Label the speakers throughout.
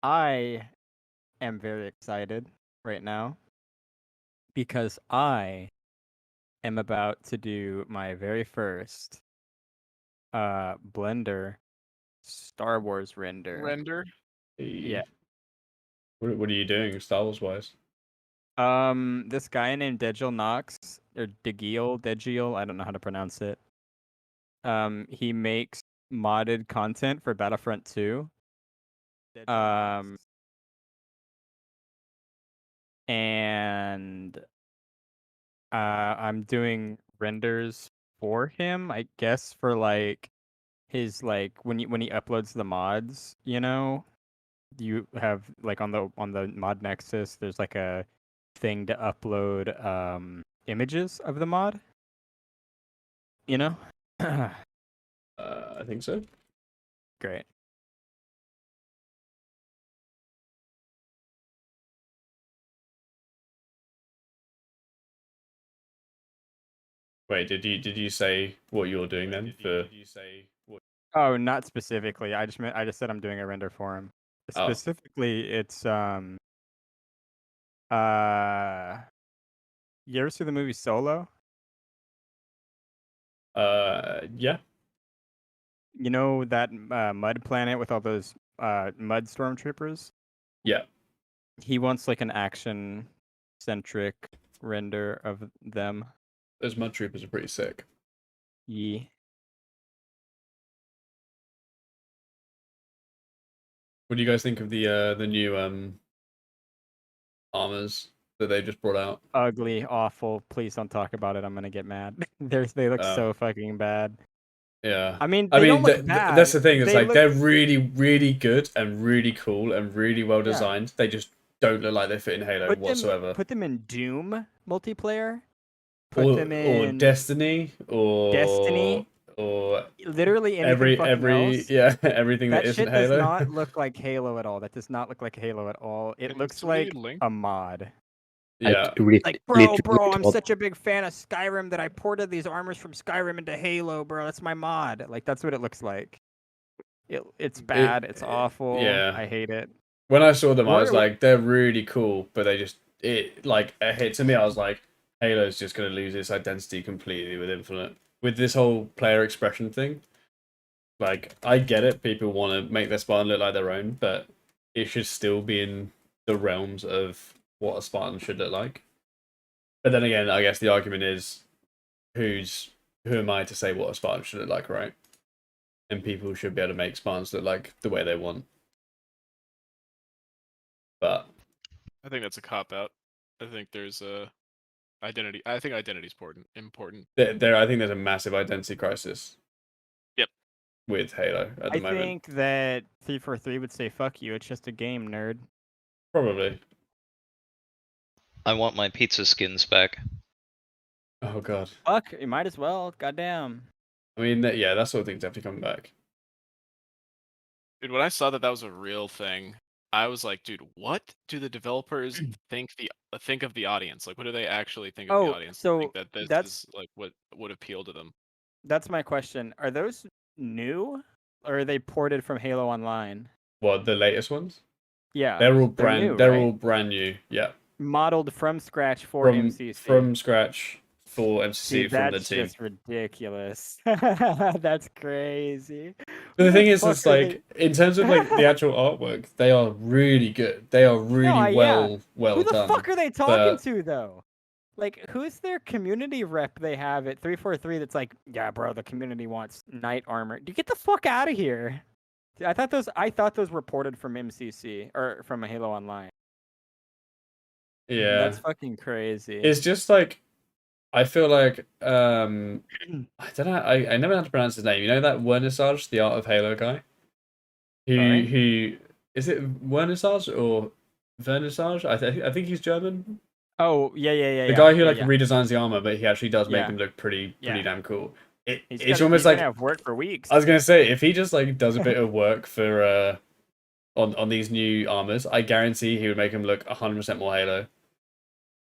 Speaker 1: I am very excited right now because I am about to do my very first Blender Star Wars render.
Speaker 2: Render.
Speaker 1: Yeah.
Speaker 3: What are you doing, Star Wars wise?
Speaker 1: This guy named Degil Knox or Degil, I don't know how to pronounce it. He makes modded content for Battlefront 2. And I'm doing renders for him, I guess, for like his when he uploads the mods, you have like on the mod Nexus, there's like a thing to upload images of the mod.
Speaker 3: I think so.
Speaker 1: Great.
Speaker 3: Wait, did you say what you're doing then?
Speaker 1: Oh, not specifically. I just said I'm doing a render for him.
Speaker 3: Oh.
Speaker 1: Specifically, it's you ever see the movie Solo?
Speaker 3: Yeah.
Speaker 1: You know that mud planet with all those mud stormtroopers?
Speaker 3: Yeah.
Speaker 1: He wants like an action-centric render of them.
Speaker 3: Those mud troopers are pretty sick.
Speaker 1: Yeah.
Speaker 3: What do you guys think of the new armors that they just brought out?
Speaker 1: Ugly, awful. Please don't talk about it. I'm gonna get mad. They look so fucking bad.
Speaker 3: Yeah.
Speaker 1: I mean, they don't look bad.
Speaker 3: That's the thing. It's
Speaker 1: They
Speaker 3: they're really, really good and really cool and really well designed. They just don't look like they fit in Halo whatsoever.
Speaker 1: Put them in Doom multiplayer.
Speaker 3: Or Destiny or
Speaker 1: literally
Speaker 3: everything
Speaker 1: else.
Speaker 3: everything that isn't
Speaker 1: shit
Speaker 3: Halo.
Speaker 1: does not look like Halo at all. That does not look like Halo at all. It looks like a mod.
Speaker 3: Yeah.
Speaker 1: Like, bro, I'm such a big fan of Skyrim that I ported these armors from Skyrim into Halo, bro. That's my mod. Like, that's what it looks like. It's bad. It's awful.
Speaker 3: Yeah.
Speaker 1: I hate it.
Speaker 3: When I saw them, I was like, they're really cool, but they just it hit to me. I was like, Halo's just gonna lose its identity completely with Infinite, with this whole player expression thing. Like, I get it. People want to make their Spartan look like their own, but it should still be in the realms of what a Spartan should look like. But then again, I guess the argument is, who am I to say what a Spartan should look like, right? And people should be able to make Spartans look like the way they want. But
Speaker 2: I think that's a cop out. I think there's a identity. I think identity is important.
Speaker 3: I think there's a massive identity crisis.
Speaker 2: Yep.
Speaker 3: With Halo at the moment.
Speaker 1: I think that 343 would say, "Fuck you. It's just a game, nerd."
Speaker 3: Probably.
Speaker 4: I want my pizza skins back.
Speaker 3: Oh god.
Speaker 1: Fuck, you might as well. Goddamn.
Speaker 3: I mean, yeah, that sort of thing's definitely coming back.
Speaker 2: Dude, when I saw that was a real thing, I was like, dude, what do the developers think of the audience? Like, what do they actually think of the audience?
Speaker 1: So
Speaker 2: think that this is like what would appeal to them.
Speaker 1: That's my question. Are those new, or are they ported from Halo Online?
Speaker 3: What, the latest ones?
Speaker 1: Yeah,
Speaker 3: they're all brand. They're
Speaker 1: right?
Speaker 3: all brand new. Yeah.
Speaker 1: Modeled from scratch for MCC.
Speaker 3: From scratch for MCC from the team.
Speaker 1: That's just ridiculous. That's crazy.
Speaker 3: But the thing is, it's like in terms of like the actual artwork, they are really good. They are really well done.
Speaker 1: Who the fuck are they talking to though? Like, who's their community rep they have at 343 that's like, yeah, bro, the community wants knight armor. Dude, get the fuck out of here. I thought those were ported from MCC or from a Halo Online.
Speaker 3: Yeah.
Speaker 1: That's fucking crazy.
Speaker 3: It's just like, I feel like I don't know. I never know how to pronounce his name. You know that Vernissage, the Art of Halo guy. Who is it? Vernissage or Vernissage? I think he's German.
Speaker 1: Oh yeah.
Speaker 3: The guy who redesigns the armor, but he actually does make them look pretty damn cool. It's almost like
Speaker 1: have worked for weeks.
Speaker 3: I was gonna say, if he just like does a bit of work for on these new armors, I guarantee he would make them look 100% more Halo.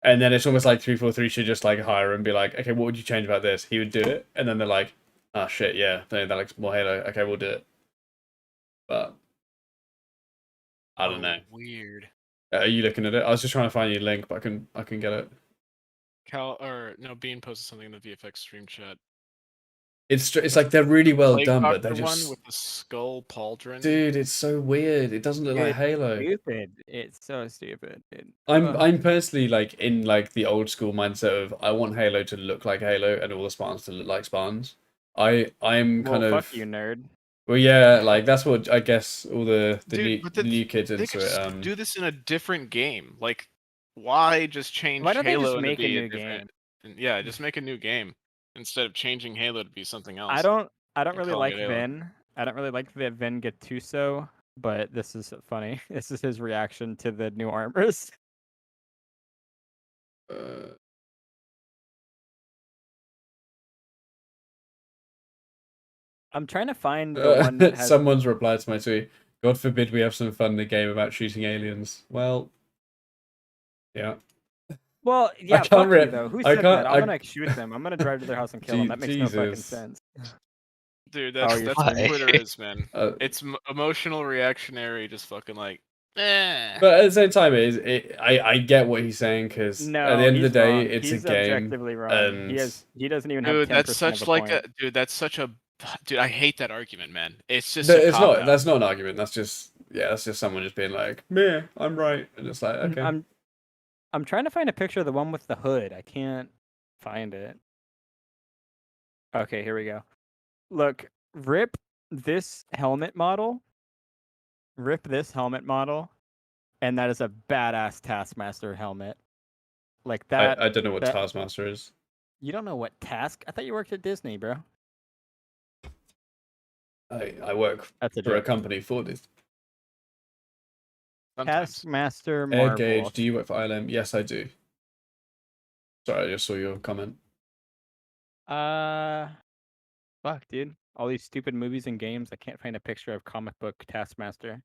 Speaker 3: And then it's almost like 343 should just like hire him and be like, okay, what would you change about this? He would do it, and then they're like, oh shit, yeah, that looks more Halo. Okay, we'll do it. But I don't know.
Speaker 2: Weird.
Speaker 3: Are you looking at it? I was just trying to find you a link, but I can get it.
Speaker 2: Bean posted something in the VFX stream chat.
Speaker 3: It's like they're really well
Speaker 2: Plague
Speaker 3: done, but they're
Speaker 2: Doctor
Speaker 3: just
Speaker 2: one with the skull pauldron.
Speaker 3: dude, it's so weird. It doesn't look like
Speaker 1: It's
Speaker 3: Halo.
Speaker 1: stupid. It's so stupid.
Speaker 3: I'm personally like in like the old school mindset of I want Halo to look like Halo and all the Spartans to look like Spartans. I'm
Speaker 1: well,
Speaker 3: kind of
Speaker 1: fuck you, nerd.
Speaker 3: well, yeah, like that's what I guess all the
Speaker 2: Dude, but
Speaker 3: the new kids
Speaker 2: They
Speaker 3: into
Speaker 2: could
Speaker 3: it.
Speaker 2: just do this in a different game. Like, why just change
Speaker 1: Why don't they
Speaker 2: Halo
Speaker 1: just
Speaker 2: to
Speaker 1: make a
Speaker 2: be
Speaker 1: new
Speaker 2: different? Yeah, just make a new game instead of changing Halo to be something else.
Speaker 1: I don't
Speaker 2: and
Speaker 1: really
Speaker 2: calling
Speaker 1: like
Speaker 2: it Halo.
Speaker 1: Vin. I don't really like the Vin Gattuso, but this is funny. This is his reaction to the new armors. I'm trying to find the one that has.
Speaker 3: Someone's replied to my tweet. God forbid we have some fun in the game about shooting aliens. Well, yeah.
Speaker 1: Well, yeah,
Speaker 3: can't
Speaker 1: fuck
Speaker 3: re-
Speaker 1: you, though. Who
Speaker 3: I
Speaker 1: said
Speaker 3: can't-
Speaker 1: that? I'm gonna shoot them. I'm gonna drive to their house and kill them. That makes no fucking
Speaker 3: Jesus.
Speaker 1: sense.
Speaker 2: Dude,
Speaker 1: Oh,
Speaker 2: that's
Speaker 1: you're
Speaker 2: what
Speaker 4: streaming?
Speaker 2: Twitter is, man.
Speaker 3: Uh,
Speaker 2: It's emotional reactionary, just fucking like, eh.
Speaker 3: But at the same time, I get what he's saying because
Speaker 1: No,
Speaker 3: at the end of the
Speaker 1: he's
Speaker 3: day,
Speaker 1: wrong.
Speaker 3: it's
Speaker 1: He's
Speaker 3: a game.
Speaker 1: objectively wrong.
Speaker 3: and
Speaker 1: He doesn't even have
Speaker 2: Dude,
Speaker 1: 10%
Speaker 2: that's
Speaker 1: of
Speaker 2: such
Speaker 1: a
Speaker 2: like
Speaker 1: point.
Speaker 2: dude, I hate that argument, man. It's just
Speaker 3: It's not.
Speaker 2: out.
Speaker 3: That's not an argument. That's just that's just someone just being like, "Meh, I'm right," and it's like, okay.
Speaker 1: I'm trying to find a picture of the one with the hood. I can't find it. Okay, here we go. Look, rip this helmet model. Rip this helmet model, and that is a badass Taskmaster helmet. Like that.
Speaker 3: I don't know what
Speaker 1: that-
Speaker 3: Taskmaster is.
Speaker 1: You don't know what Task? I thought you worked at Disney, bro.
Speaker 3: I work
Speaker 1: That's a
Speaker 3: for a
Speaker 1: joke.
Speaker 3: company for this.
Speaker 2: Sometimes.
Speaker 1: Taskmaster
Speaker 3: Air
Speaker 1: Marvel.
Speaker 3: Gauge, do you work for ILM? Yes, I do. Sorry, I just saw your comment.
Speaker 1: Fuck, dude. All these stupid movies and games. I can't find a picture of comic book Taskmaster.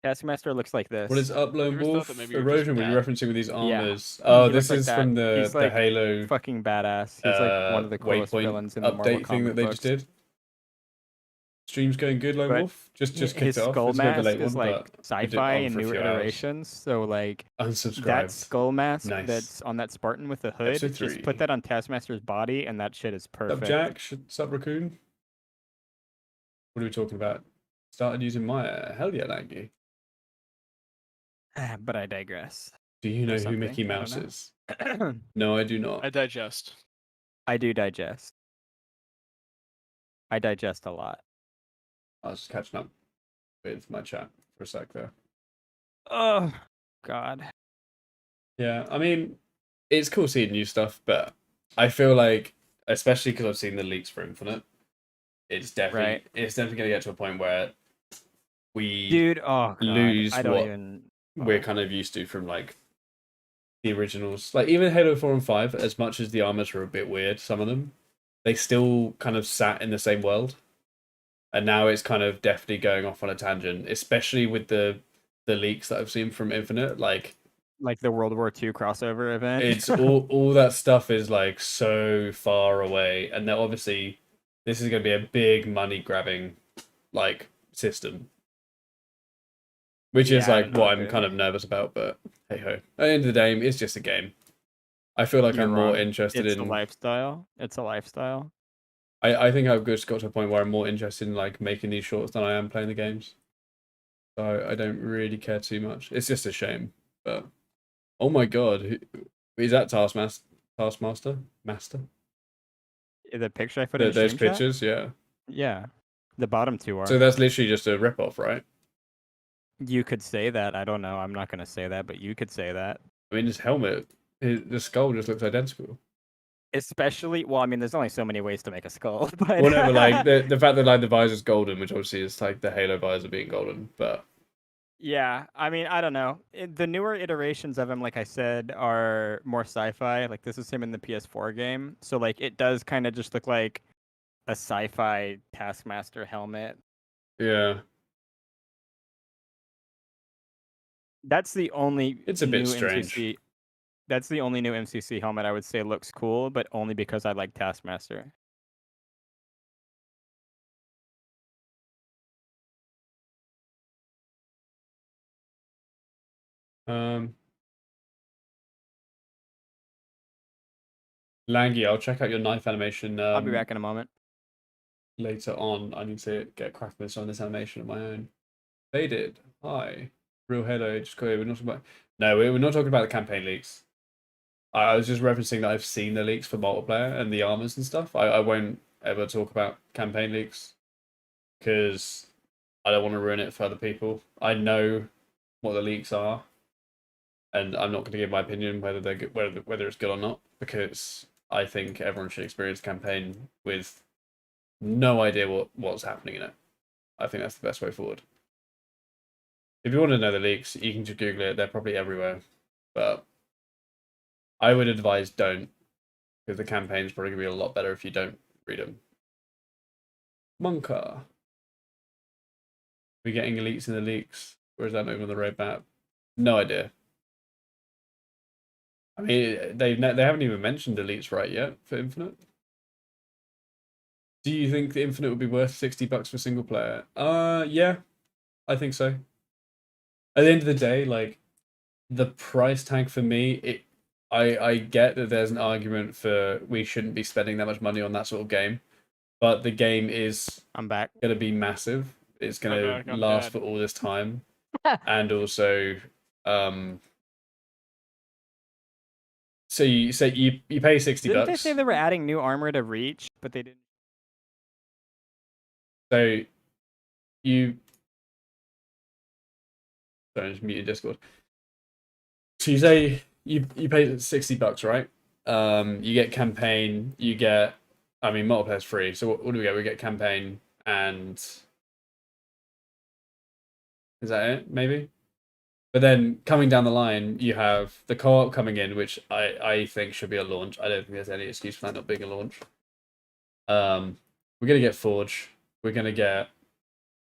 Speaker 1: Taskmaster looks like this.
Speaker 3: What is Uplone
Speaker 2: ever thought
Speaker 3: Wolf
Speaker 2: that maybe you're
Speaker 3: Erosion?
Speaker 2: just
Speaker 3: Were you
Speaker 2: bad?
Speaker 3: referencing with these
Speaker 1: Yeah.
Speaker 3: armors? Oh,
Speaker 1: He
Speaker 3: this
Speaker 1: looks like
Speaker 3: is
Speaker 1: that.
Speaker 3: from the
Speaker 1: He's like
Speaker 3: Halo
Speaker 1: fucking badass. He's like one of the coolest
Speaker 3: Waypoint
Speaker 1: villains in the Marvel
Speaker 3: update thing that
Speaker 1: comic
Speaker 3: they
Speaker 1: books.
Speaker 3: just did. Stream's going good, Lone
Speaker 1: But
Speaker 3: Wolf. Just kicked
Speaker 1: his
Speaker 3: it off.
Speaker 1: skull
Speaker 3: It's a bit of a
Speaker 1: mask
Speaker 3: late
Speaker 1: is
Speaker 3: one,
Speaker 1: like
Speaker 3: but we did
Speaker 1: sci-fi
Speaker 3: on
Speaker 1: and
Speaker 3: for a
Speaker 1: new
Speaker 3: few hours.
Speaker 1: iterations. So like that
Speaker 3: Unsubscribed.
Speaker 1: skull mask
Speaker 3: Nice.
Speaker 1: that's on that Spartan with the hood,
Speaker 3: Episode
Speaker 1: just
Speaker 3: 3.
Speaker 1: put that on Taskmaster's body, and that shit is
Speaker 3: Sup,
Speaker 1: perfect.
Speaker 3: Jack? Sup, Raccoon? What are we talking about? Started using Maya. Hell yeah, Langy.
Speaker 1: But I digress.
Speaker 3: Do you know
Speaker 1: Or
Speaker 3: who
Speaker 1: something,
Speaker 3: Mickey
Speaker 1: I don't
Speaker 3: Mouse
Speaker 1: know.
Speaker 3: is? No, I do not.
Speaker 2: I digest.
Speaker 1: I do digest. I digest a lot.
Speaker 3: I was just catching up with my chat for a sec there.
Speaker 1: Oh God.
Speaker 3: Yeah, I mean, it's cool seeing new stuff, but I feel like, especially because I've seen the leaks for Infinite, it's definitely going to get to a point where we
Speaker 1: Dude, oh God.
Speaker 3: lose
Speaker 1: I don't
Speaker 3: what
Speaker 1: even.
Speaker 3: we're kind of used to from like the originals. Like even Halo 4 and 5, as much as the armors were a bit weird, some of them, they still kind of sat in the same world. And now it's kind of definitely going off on a tangent, especially with the leaks that I've seen from Infinite. Like
Speaker 1: the World War II crossover event.
Speaker 3: it's all that stuff is like so far away, and then obviously this is going to be a big money grabbing like system, which is
Speaker 1: Yeah,
Speaker 3: like
Speaker 1: not
Speaker 3: what I'm
Speaker 1: really.
Speaker 3: kind of nervous about. But hey ho, at the end of the day, it's just a game. I feel like
Speaker 1: You're
Speaker 3: I'm more
Speaker 1: wrong.
Speaker 3: interested
Speaker 1: It's
Speaker 3: in
Speaker 1: a lifestyle. It's a lifestyle.
Speaker 3: I think I've just got to a point where I'm more interested in like making these shorts than I am playing the games. So I don't really care too much. It's just a shame. But oh my god, is that Taskmaster? Master?
Speaker 1: The picture I put in the
Speaker 3: Those
Speaker 1: stream chat?
Speaker 3: pictures, yeah.
Speaker 1: Yeah. The bottom two are.
Speaker 3: So that's literally just a rip-off, right?
Speaker 1: You could say that. I don't know. I'm not gonna say that, but you could say that.
Speaker 3: I mean, his helmet, the skull just looks identical.
Speaker 1: Especially, well, I mean, there's only so many ways to make a skull. But
Speaker 3: Whatever, like the fact that like the visor's golden, which obviously is like the Halo visor being golden, but
Speaker 1: yeah, I mean, I don't know. The newer iterations of him, like I said, are more sci-fi. Like this is him in the PS4 game, so like it does kind of just look like a sci-fi Taskmaster helmet.
Speaker 3: yeah,
Speaker 1: That's the only.
Speaker 3: It's a bit
Speaker 1: new
Speaker 3: strange.
Speaker 1: MCC That's the only new MCC helmet I would say looks cool, but only because I like Taskmaster.
Speaker 3: Langy, I'll check out your knife animation.
Speaker 1: I'll be back in a moment.
Speaker 3: Later on. I need to get cracking with some of this animation of my own. They did. Hi. Real Halo. Just go. We're not talking about. No, we're not talking about the campaign leaks. I was just referencing that I've seen the leaks for multiplayer and the armors and stuff. I won't ever talk about campaign leaks because I don't want to ruin it for other people. I know what the leaks are, and I'm not going to give my opinion whether they're good, whether it's good or not, because I think everyone should experience the campaign with no idea what's happening in it. I think that's the best way forward. If you want to know the leaks, you can just Google it. They're probably everywhere, but I would advise don't, because the campaign's probably going to be a lot better if you don't read them. Monka. We getting elites in the leaks? Or is that not even on the roadmap? No idea. I mean, they haven't even mentioned elites right yet for Infinite. Do you think the Infinite would be worth $60 for single player? Yeah, I think so. At the end of the day, like, the price tag for me, I get that there's an argument for we shouldn't be spending that much money on that sort of game, but the game is
Speaker 1: I'm back.
Speaker 3: going to be massive. It's going to last for all this time, and also, so you pay $60.
Speaker 1: Didn't they say they were adding new armor to Reach, but they didn't?
Speaker 3: So you. Sorry, I just muted Discord. So you say you pay $60, right? You get campaign, you get, I mean, multiplayer's free. So what do we get? We get campaign and is that it? Maybe. But then coming down the line, you have the co-op coming in, which I think should be a launch. I don't think there's any excuse for that not being a launch. We're gonna get Forge. We're gonna get.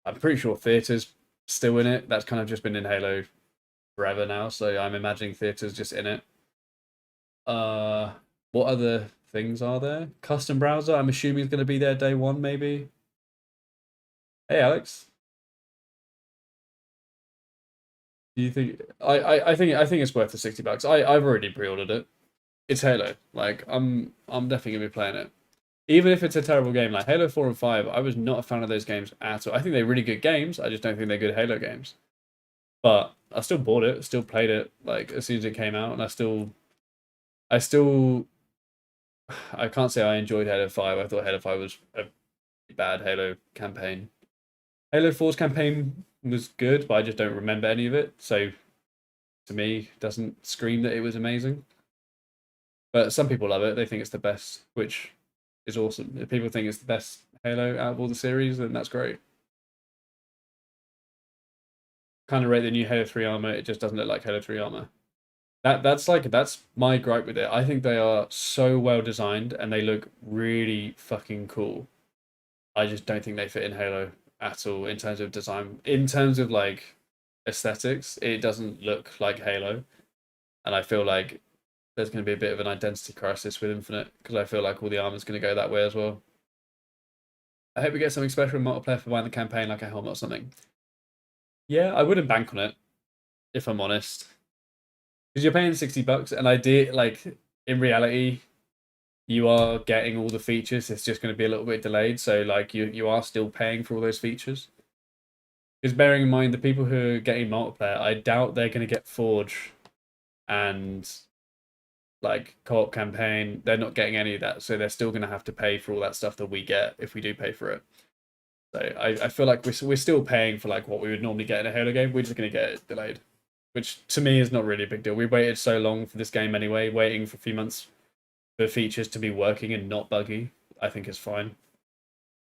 Speaker 3: I'm pretty sure Theater's still in it. That's kind of just been in Halo forever now, so I'm imagining Theater's just in it. What other things are there? Custom browser. I'm assuming is going to be there day one, maybe. Hey, Alex. Do you think? I think it's worth the $60. I've already pre-ordered it. It's Halo. Like I'm definitely gonna be playing it. Even if it's a terrible game, like Halo 4 and 5, I was not a fan of those games at all. I think they're really good games. I just don't think they're good Halo games. But I still bought it, still played it like as soon as it came out, and I can't say I enjoyed Halo 5. I thought Halo 5 was a bad Halo campaign. Halo 4's campaign was good, but I just don't remember any of it. So to me, it doesn't scream that it was amazing. But some people love it. They think it's the best, which is awesome. If people think it's the best Halo out of all the series, then that's great. Kind of rate the new Halo 3 armor. It just doesn't look like Halo 3 armor. That's my gripe with it. I think they are so well designed and they look really fucking cool. I just don't think they fit in Halo at all in terms of design. In terms of like aesthetics, it doesn't look like Halo. And I feel like there's going to be a bit of an identity crisis with Infinite because I feel like all the armor's going to go that way as well. I hope we get something special in multiplayer for buying the campaign, like a helmet or something. Yeah, I wouldn't bank on it, if I'm honest. Because you're paying $60, and like in reality, you are getting all the features. It's just going to be a little bit delayed. So like you are still paying for all those features. Because bearing in mind the people who are getting multiplayer, I doubt they're going to get Forge and like co-op campaign. They're not getting any of that, so they're still going to have to pay for all that stuff that we get if we do pay for it. So I feel like we're still paying for like what we would normally get in a Halo game. We're just going to get it delayed, which to me is not really a big deal. We waited so long for this game anyway. Waiting for a few months for features to be working and not buggy, I think is fine.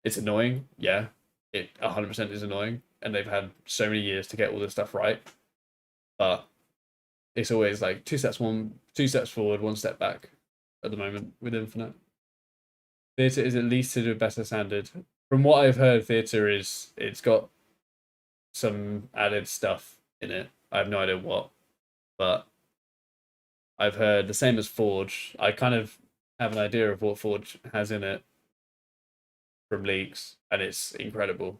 Speaker 3: It's annoying, yeah. It 100% is annoying, and they've had so many years to get all this stuff right. But it's always like two steps forward, one step back at the moment with Infinite. Theater is at least to do a better standard. From what I've heard, Theater it's got some added stuff in it. I have no idea what, but I've heard the same as Forge. I kind of have an idea of what Forge has in it from leaks, and it's incredible.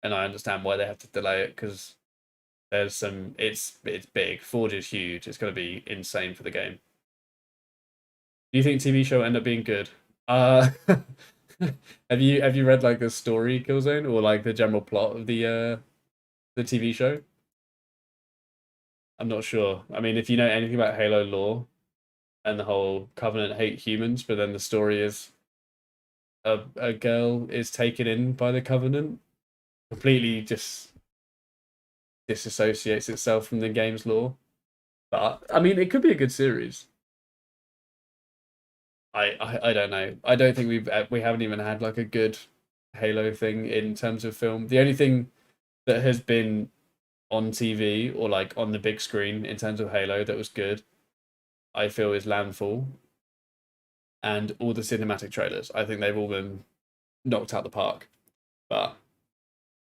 Speaker 3: And I understand why they have to delay it, because There's some. It's big. Forge is huge. It's going to be insane for the game. Do you think TV show will end up being good? Have you read like the story Killzone or like the general plot of the TV show? I'm not sure. I mean, if you know anything about Halo lore and the whole Covenant hate humans, but then the story is a girl is taken in by the Covenant, completely just disassociates itself from the game's lore. But I mean, it could be a good series. I don't know. I don't think we haven't even had like a good Halo thing in terms of film. The only thing that has been on TV or like on the big screen in terms of Halo that was good, I feel, is Landfall and all the cinematic trailers. I think they've all been knocked out the park. But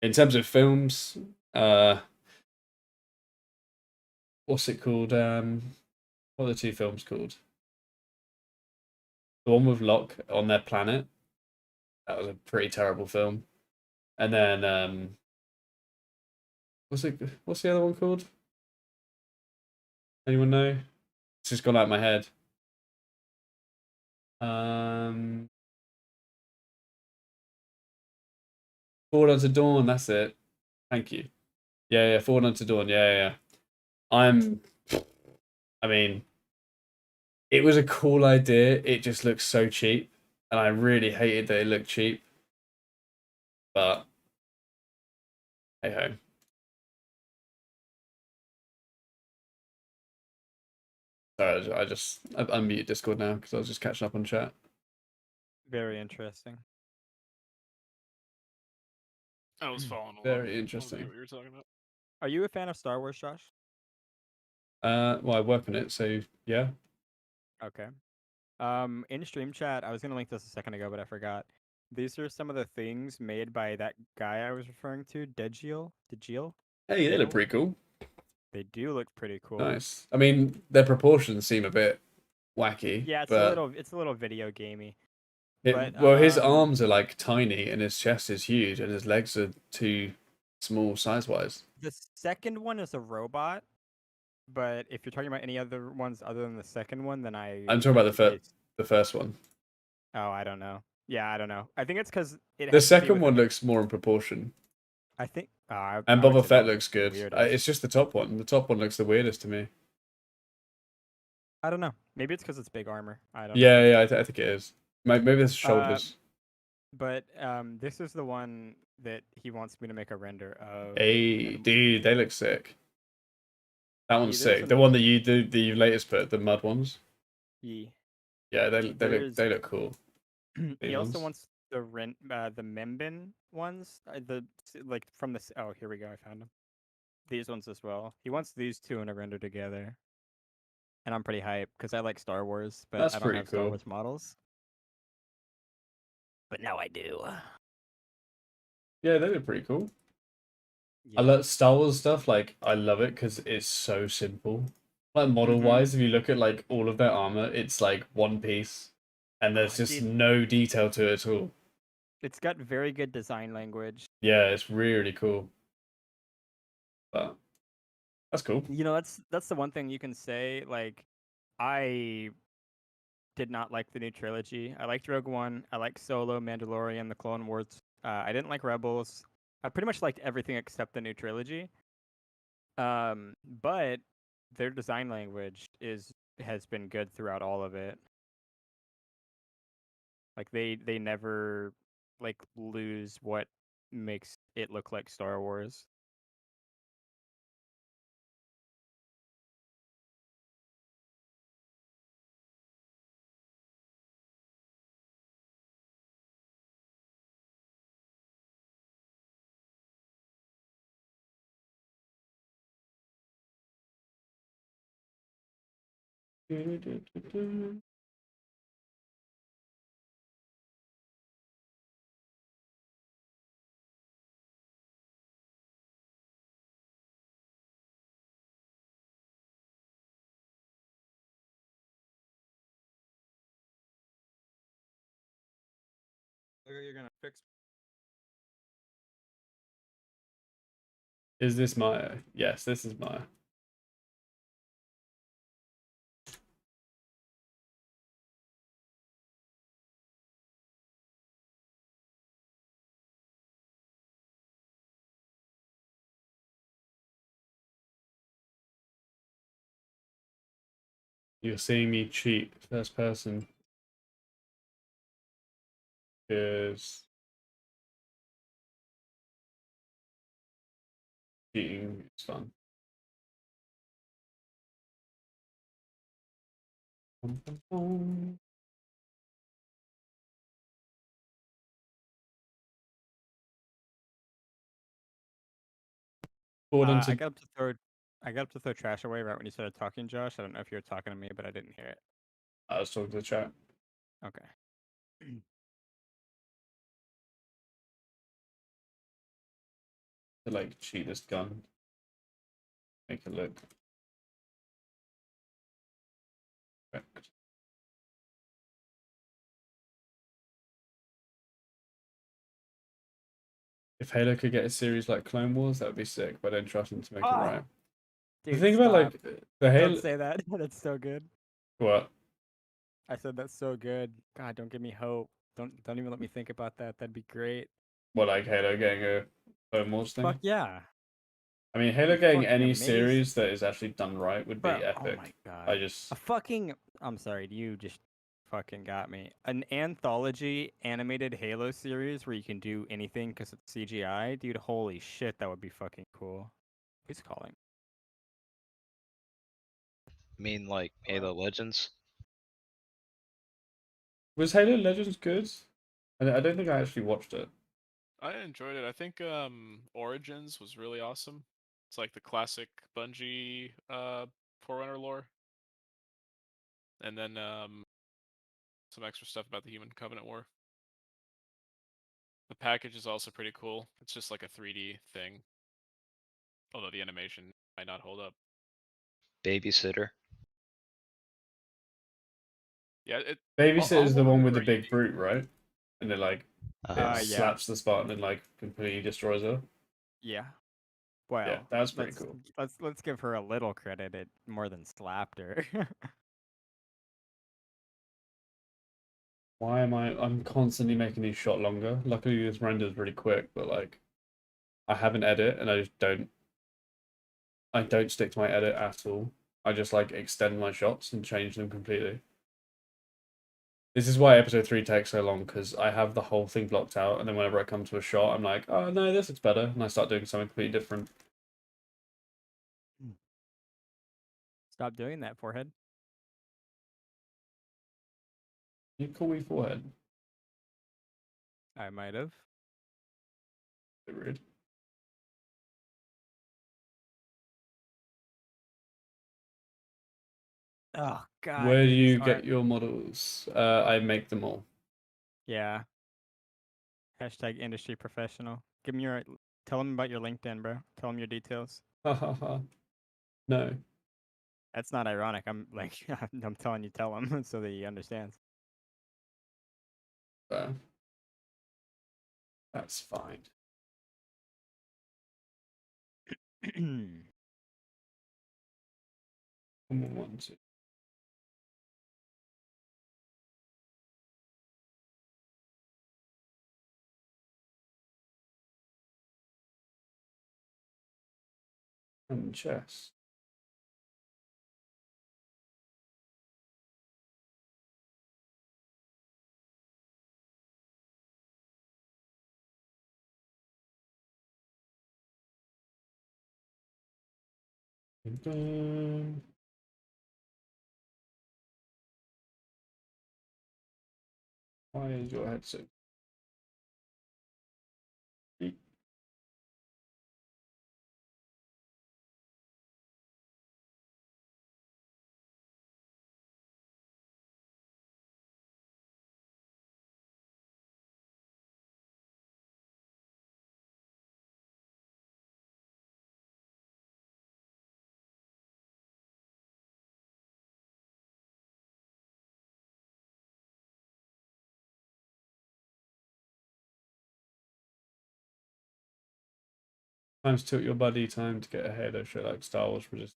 Speaker 3: in terms of films, what's it called? What are the two films called? The one with Locke on their planet. That was a pretty terrible film. And then what's the other one called? Anyone know? It's just gone out of my head. Forward Unto Dawn, that's it. Thank you. Yeah, Forward Unto Dawn. Yeah. I mean, it was a cool idea. It just looks so cheap. And I really hated that it looked cheap. But hey ho. Sorry, I've unmuted Discord now because I was just catching up on chat.
Speaker 1: Very interesting.
Speaker 2: I was following along.
Speaker 3: Very interesting.
Speaker 2: What you were talking about.
Speaker 1: Are you a fan of Star Wars, Josh?
Speaker 3: Well, I work on it, so yeah.
Speaker 1: Okay. In stream chat, I was gonna link this a second ago, but I forgot. These are some of the things made by that guy I was referring to, Degiel.
Speaker 3: Hey, they look pretty cool.
Speaker 1: They do look pretty cool.
Speaker 3: Nice. I mean, their proportions seem a bit wacky.
Speaker 1: Yeah,
Speaker 3: but
Speaker 1: it's a little video gamey.
Speaker 3: his arms are like tiny, and his chest is huge, and his legs are too small size-wise.
Speaker 1: The second one is a robot, but if you're talking about any other ones other than the second one, then
Speaker 3: I'm talking about the first one.
Speaker 1: Oh, I don't know. Yeah, I don't know. I think it's because
Speaker 3: The second one looks more in proportion.
Speaker 1: I think.
Speaker 3: And Boba Fett looks good.
Speaker 1: Weirdest.
Speaker 3: It's just the top one. The top one looks the weirdest to me.
Speaker 1: I don't know. Maybe it's because it's big armor. I don't know.
Speaker 3: Yeah, I think it is. Maybe it's shoulders.
Speaker 1: But this is the one that he wants me to make a render of.
Speaker 3: Hey, dude, they look sick. That one's sick.
Speaker 1: some-
Speaker 3: The one that you latest put, the mud ones.
Speaker 1: Yeah.
Speaker 3: Yeah, they look cool.
Speaker 1: He
Speaker 3: Big
Speaker 1: also
Speaker 3: ones.
Speaker 1: wants the Membin ones. From the. Oh, here we go. I found them. These ones as well. He wants these two in a render together. And I'm pretty hyped because I like Star Wars, but
Speaker 3: That's
Speaker 1: I don't
Speaker 3: pretty
Speaker 1: have Star
Speaker 3: cool.
Speaker 1: Wars models. But now I do.
Speaker 3: Yeah, they look pretty cool.
Speaker 1: Yeah.
Speaker 3: I love Star Wars stuff. Like, I love it because it's so simple. Like model wise, if you look at like all of their armor, it's like one piece, and there's just no detail to it at all.
Speaker 1: It's got very good design language.
Speaker 3: Yeah, it's really cool. But that's cool.
Speaker 1: You know, that's the one thing you can say. Like, I did not like the new trilogy. I liked Rogue One. I liked Solo, Mandalorian, The Clone Wars. I didn't like Rebels. I pretty much liked everything except the new trilogy. But their design language has been good throughout all of it. Like they never like lose what makes it look like Star Wars. You're gonna fix
Speaker 3: Is this Maya? Yes, this is Maya. You're seeing me cheat first person. Because cheating is fun. Forward onto.
Speaker 1: I got up to throw trash away right when you started talking, Josh. I don't know if you were talking to me, but I didn't hear it.
Speaker 3: I was talking to the chat.
Speaker 1: Okay.
Speaker 3: To like cheat this gun. Make it look correct. If Halo could get a series like Clone Wars, that would be sick, but I don't trust them to make it right.
Speaker 1: Dude,
Speaker 3: The thing about
Speaker 1: stop.
Speaker 3: like the Halo.
Speaker 1: Don't say that. That's so good.
Speaker 3: What?
Speaker 1: I said that's so good. God, don't give me hope. Don't even let me think about that. That'd be great.
Speaker 3: What, like Halo getting a Clone Wars thing?
Speaker 1: Fuck yeah.
Speaker 3: I mean, Halo
Speaker 1: Be
Speaker 3: getting
Speaker 1: fucking
Speaker 3: any
Speaker 1: amazing.
Speaker 3: series that is actually done right would be
Speaker 1: Bro,
Speaker 3: epic.
Speaker 1: oh my god.
Speaker 3: I just
Speaker 1: I'm sorry, you just fucking got me. An anthology animated Halo series where you can do anything because it's CGI, dude. Holy shit, that would be fucking cool. Who's calling?
Speaker 4: I mean, like Halo Legends.
Speaker 3: was Halo Legends good? I don't think I actually watched it.
Speaker 2: I enjoyed it. I think Origins was really awesome. It's like the classic Bungie Forerunner lore. And then some extra stuff about the Human Covenant War. The package is also pretty cool. It's just like a 3D thing. Although the animation might not hold up.
Speaker 4: Babysitter.
Speaker 2: Yeah,
Speaker 3: Babysitter's the
Speaker 2: all of
Speaker 3: one
Speaker 2: them
Speaker 3: with the
Speaker 2: are
Speaker 3: big
Speaker 2: unique.
Speaker 3: brute, right? And it like
Speaker 4: Uh-huh.
Speaker 3: it
Speaker 1: Yeah.
Speaker 3: slaps the Spartan and like completely destroys her.
Speaker 1: Yeah. Well,
Speaker 3: Yeah, that's pretty cool.
Speaker 1: Let's give her a little credit. It more than slapped her.
Speaker 3: Why am I'm constantly making these shot longer. Luckily this renders really quick, but like I have an edit and I don't stick to my edit at all. I just like extend my shots and change them completely. This is why episode 3 takes so long, because I have the whole thing blocked out, and then whenever I come to a shot, I'm like, oh no, this looks better, and I start doing something completely different.
Speaker 1: Stop doing that, forehead.
Speaker 3: You call me forehead.
Speaker 1: I might have.
Speaker 3: Bit rude.
Speaker 1: Oh god.
Speaker 3: Where do
Speaker 1: Dude, this
Speaker 3: you get
Speaker 1: art.
Speaker 3: your models? I make them all.
Speaker 1: Yeah. Hashtag industry professional. Tell him about your LinkedIn, bro. Tell him your details.
Speaker 3: Ha ha ha. No.
Speaker 1: That's not ironic. I'm like, I'm telling you, tell him so that he understands.
Speaker 3: That's fine. Come on, 1, 2. And chess. Dun. Why is your head so deep? Times tilt your buddy, time to get a Halo shit like Star Wars Resistance.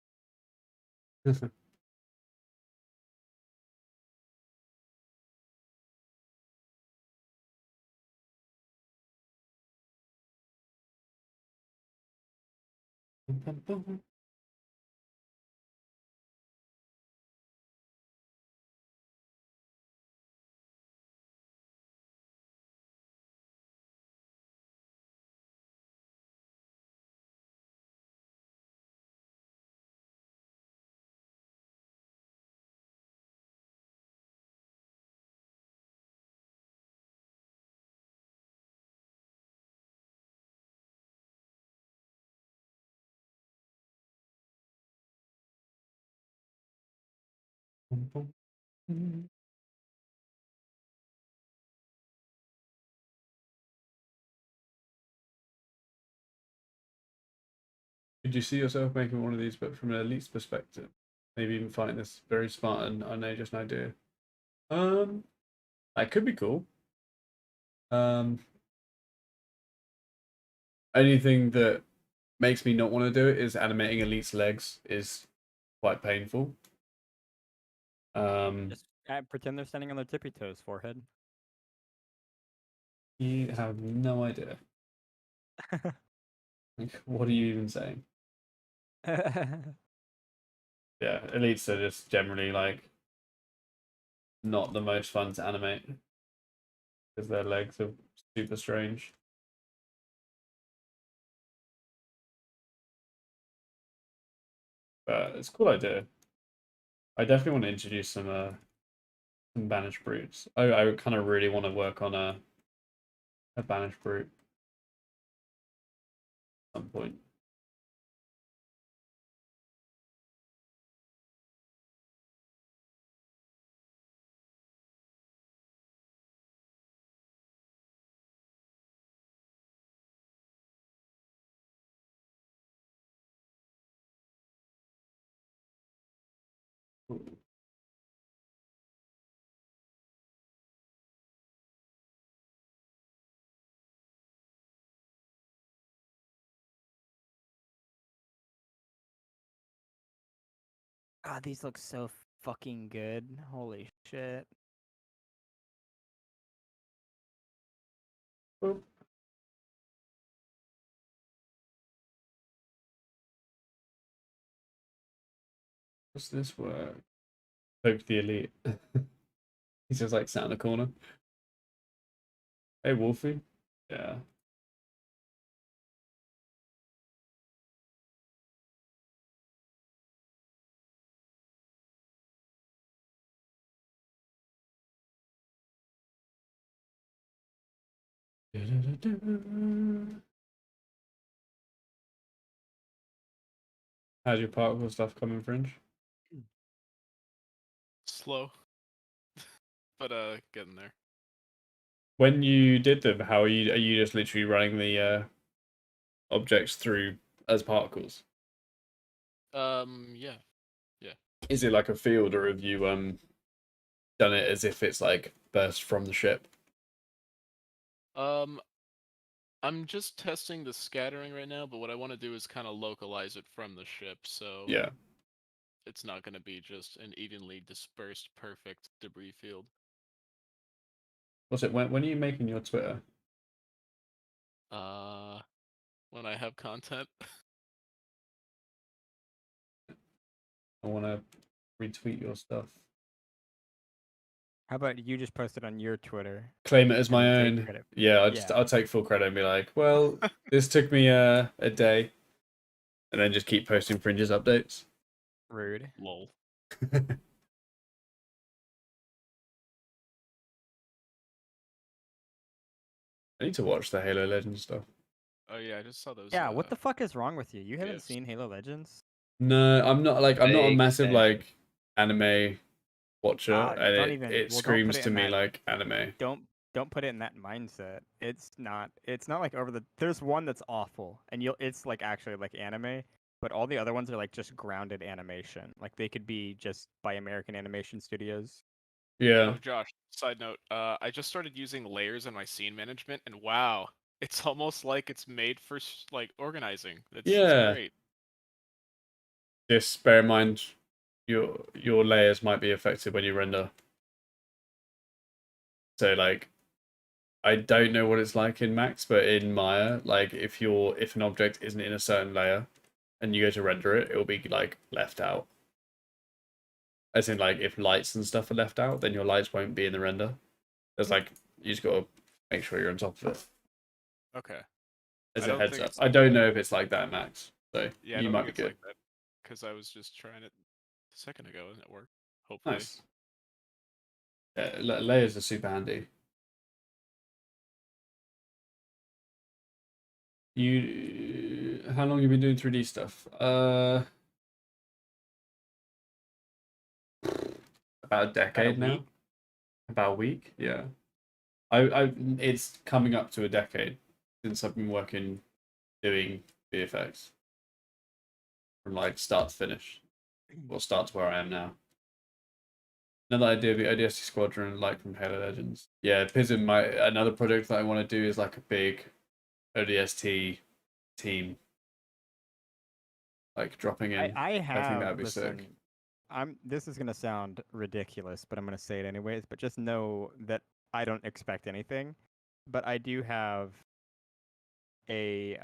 Speaker 3: Could you see yourself making one of these, but from an elite's perspective? Maybe even finding this very smart and just an idea. That could be cool. Anything that makes me not want to do it is animating elite's legs is quite painful.
Speaker 1: Just pretend they're standing on their tippy toes, forehead.
Speaker 3: You have no idea. Like, what are you even saying? Yeah, elites are just generally like not the most fun to animate because their legs are super strange. But it's a cool idea. I definitely want to introduce some banished brutes. I kind of really want to work on a banished brute at some point.
Speaker 1: God, these look so fucking good. Holy shit.
Speaker 3: Boop. Does this work? Hope the elite. He's just like sat in the corner. Hey, Wolfie. Yeah. How's your particle stuff coming, Fringe?
Speaker 2: Slow, but getting there.
Speaker 3: When you did them, how are you? Are you just literally running the objects through as particles?
Speaker 2: Yeah.
Speaker 3: Is it like a field, or have you done it as if it's like burst from the ship?
Speaker 2: I'm just testing the scattering right now, but what I want to do is kind of localize it from the ship, so
Speaker 3: Yeah.
Speaker 2: it's not going to be just an evenly dispersed, perfect debris field.
Speaker 3: What's it? When are you making your Twitter?
Speaker 2: When I have content.
Speaker 3: I want to retweet your stuff.
Speaker 1: How about you just post it on your Twitter?
Speaker 3: Claim it as
Speaker 1: And
Speaker 3: my
Speaker 1: then take
Speaker 3: own.
Speaker 1: credit.
Speaker 3: Yeah,
Speaker 1: Yeah.
Speaker 3: I'll take full credit and be like, well, this took me a day, and then just keep posting Fringe's updates.
Speaker 1: Rude.
Speaker 2: Lol.
Speaker 3: I need to watch the Halo Legends stuff.
Speaker 2: Oh yeah, I just saw those.
Speaker 1: Yeah, what the fuck is wrong with you? You haven't
Speaker 2: GIFs.
Speaker 1: seen Halo Legends?
Speaker 3: No, I'm not like I'm not a
Speaker 4: Vague
Speaker 3: massive
Speaker 4: thing.
Speaker 3: like anime watcher, and
Speaker 1: don't
Speaker 3: it
Speaker 1: even-
Speaker 3: it
Speaker 1: well, don't put
Speaker 3: screams
Speaker 1: it
Speaker 3: to
Speaker 1: in
Speaker 3: me
Speaker 1: that-
Speaker 3: like anime.
Speaker 1: Don't put it in that mindset. It's not like over the there's one that's awful and it's like actually like anime, but all the other ones are like just grounded animation. Like they could be just by American animation studios.
Speaker 3: Yeah.
Speaker 2: Oh, Josh, side note, I just started using layers in my scene management, and wow, It's almost like it's made for like organizing. It's
Speaker 3: Yeah.
Speaker 2: great.
Speaker 3: Just bear in mind, your layers might be affected when you render. So like, I don't know what it's like in Max, but in Maya, like if an object isn't in a certain layer, and you go to render it, it'll be like left out. As in, like if lights and stuff are left out, then your lights won't be in the render. There's like you just gotta make sure you're on top of it.
Speaker 2: Okay.
Speaker 3: As
Speaker 2: I
Speaker 3: a
Speaker 2: don't
Speaker 3: heads
Speaker 2: think
Speaker 3: up.
Speaker 2: it's
Speaker 3: I
Speaker 2: like
Speaker 3: don't
Speaker 2: that.
Speaker 3: know if it's like that in Max, so
Speaker 2: Yeah, I
Speaker 3: you
Speaker 2: don't
Speaker 3: might
Speaker 2: think
Speaker 3: be
Speaker 2: it's
Speaker 3: good.
Speaker 2: like that because I was just trying it a second ago and it worked. Hopefully.
Speaker 3: Nice. Yeah, layers are super handy. How long have you been doing 3D stuff? About a decade now.
Speaker 1: week?
Speaker 3: About a week, yeah. It's coming up to a decade since I've been working doing VFX from like start to finish, or start to where I am now. Another idea of the ODST Squadron, like from Halo Legends. Yeah, Pism, another project that I want to do is like a big ODST team, like dropping in.
Speaker 1: I
Speaker 3: think
Speaker 1: have
Speaker 3: that'd be
Speaker 1: listen.
Speaker 3: sick.
Speaker 1: This is gonna sound ridiculous, but I'm gonna say it anyways. But just know that I don't expect anything. But I do have a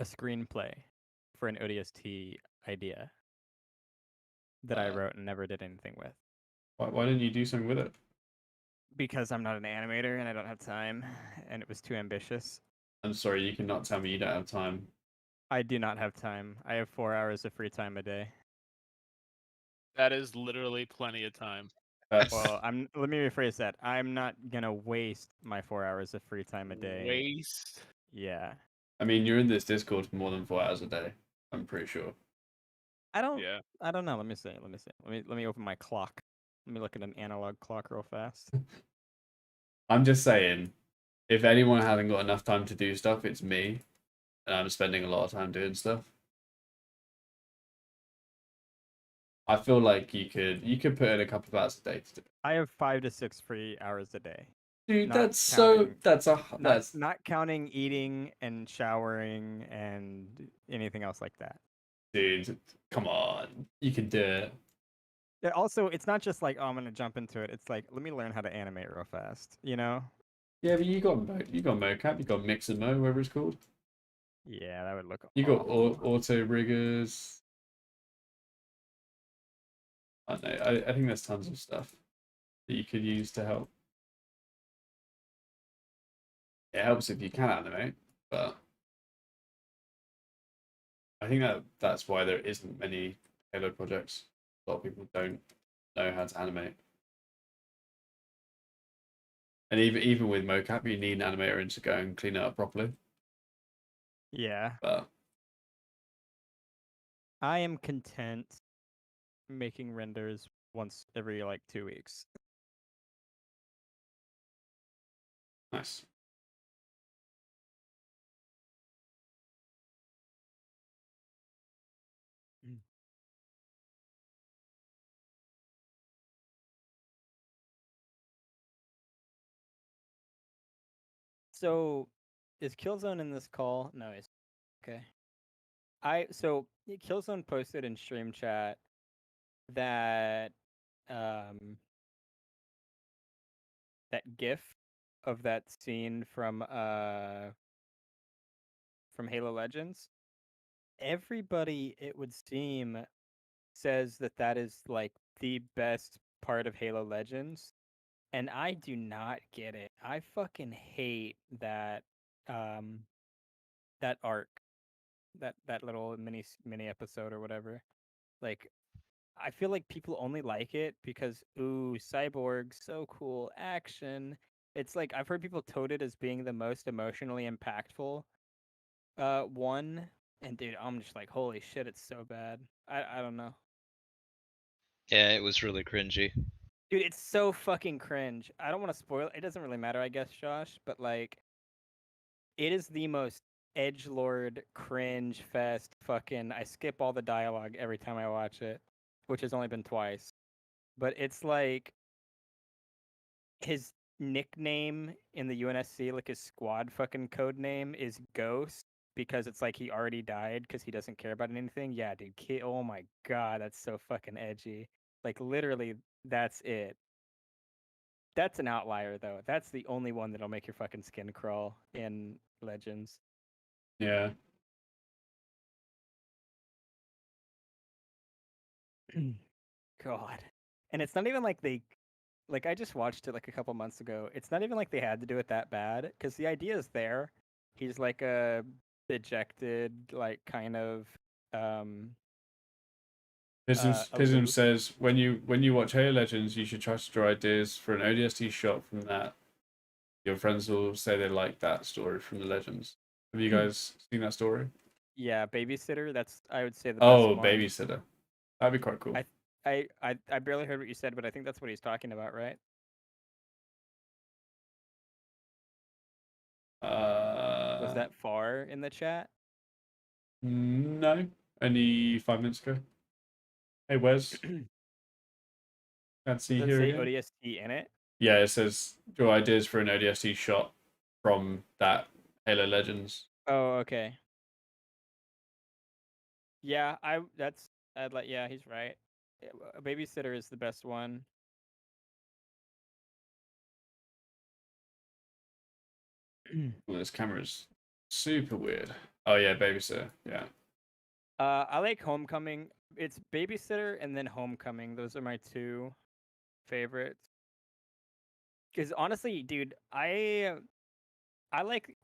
Speaker 1: screenplay for an ODST idea that I wrote and never did anything with
Speaker 3: Why didn't you do something with it?
Speaker 1: because I'm not an animator and I don't have time, and it was too ambitious.
Speaker 3: I'm sorry, you cannot tell me you don't have time.
Speaker 1: I do not have time. I have 4 hours of free time a day.
Speaker 2: That is literally plenty of time.
Speaker 3: That's
Speaker 1: Well, let me rephrase that. I'm not gonna waste my 4 hours of free time a day.
Speaker 2: Waste.
Speaker 1: Yeah.
Speaker 3: I mean, you're in this Discord for more than 4 hours a day. I'm pretty sure.
Speaker 1: I don't
Speaker 2: Yeah.
Speaker 1: I don't know. Let me see. Let me open my clock. Let me look at an analog clock real fast.
Speaker 3: I'm just saying, if anyone hasn't got enough time to do stuff, it's me, and I'm spending a lot of time doing stuff. I feel like you could put in a couple of hours a day to do it.
Speaker 1: I have 5 to 6 free hours a day.
Speaker 3: Dude,
Speaker 1: Not
Speaker 3: that's so
Speaker 1: counting-
Speaker 3: that's
Speaker 1: Not counting eating and showering and anything else like that.
Speaker 3: dude, come on. You can do it.
Speaker 1: Also, it's not just like, oh, I'm gonna jump into it. It's like, let me learn how to animate real fast. You know?
Speaker 3: Yeah, but you got mocap, you got mix and mo, whatever it's called.
Speaker 1: Yeah, that would look.
Speaker 3: You got
Speaker 1: awful.
Speaker 3: auto riggers. I don't know. I think there's tons of stuff that you could use to help. It helps if you can animate, but I think that's why there isn't many Halo projects. A lot of people don't know how to animate. And even with mocap, you need an animator in to go and clean it up properly.
Speaker 1: Yeah.
Speaker 3: But
Speaker 1: I am content making renders once every like 2 weeks.
Speaker 3: nice.
Speaker 1: So, is Killzone in this call? No, he's okay. Killzone posted in stream chat that that GIF of that scene from Halo Legends. Everybody, it would seem, says that that is like the best part of Halo Legends, and I do not get it. I fucking hate that that arc, that little mini episode or whatever. Like, I feel like people only like it because ooh, Cyborg, so cool, action. It's like I've heard people tote it as being the most emotionally impactful one, and dude, I'm just like, holy shit, it's so bad. I don't know.
Speaker 4: Yeah, it was really cringy.
Speaker 1: Dude, it's so fucking cringe. I don't want to spoil it. It doesn't really matter, I guess, Josh, but like it is the most edgelord cringe fest fucking I skip all the dialogue every time I watch it, which has only been twice. But it's like his nickname in the UNSC, like his squad fucking code name is Ghost because it's like he already died because he doesn't care about anything. Yeah, dude. Oh my god, that's so fucking edgy. Like literally, that's it. That's an outlier though. That's the only one that'll make your fucking skin crawl in Legends.
Speaker 3: Yeah.
Speaker 1: God. And it's not even like like I just watched it like a couple months ago. It's not even like they had to do it that bad because the idea is there. He's like a dejected, like kind of
Speaker 3: Pism
Speaker 1: aloof.
Speaker 3: says when you watch Halo Legends, you should try to draw ideas for an ODST shot from that. Your friends will say they like that story from the Legends. Have you guys seen that story?
Speaker 1: Yeah, babysitter. That's I would say the best
Speaker 3: Oh,
Speaker 1: one.
Speaker 3: babysitter. That'd be quite cool.
Speaker 1: I barely heard what you said, but I think that's what he's talking about, right? Was that far in the chat?
Speaker 3: No, only 5 minutes ago. Hey, Wes, can't see
Speaker 1: Does
Speaker 3: you
Speaker 1: it
Speaker 3: here
Speaker 1: say
Speaker 3: again.
Speaker 1: ODST in it?
Speaker 3: Yeah, it says draw ideas for an ODST shot from that Halo Legends.
Speaker 1: Oh, okay. Yeah, I'd like yeah, he's right. Babysitter is the best one.
Speaker 3: Well, this camera's super weird. Oh yeah, babysitter. Yeah.
Speaker 1: I like Homecoming. It's Babysitter and then Homecoming. Those are my two favorites. Because honestly, dude, I like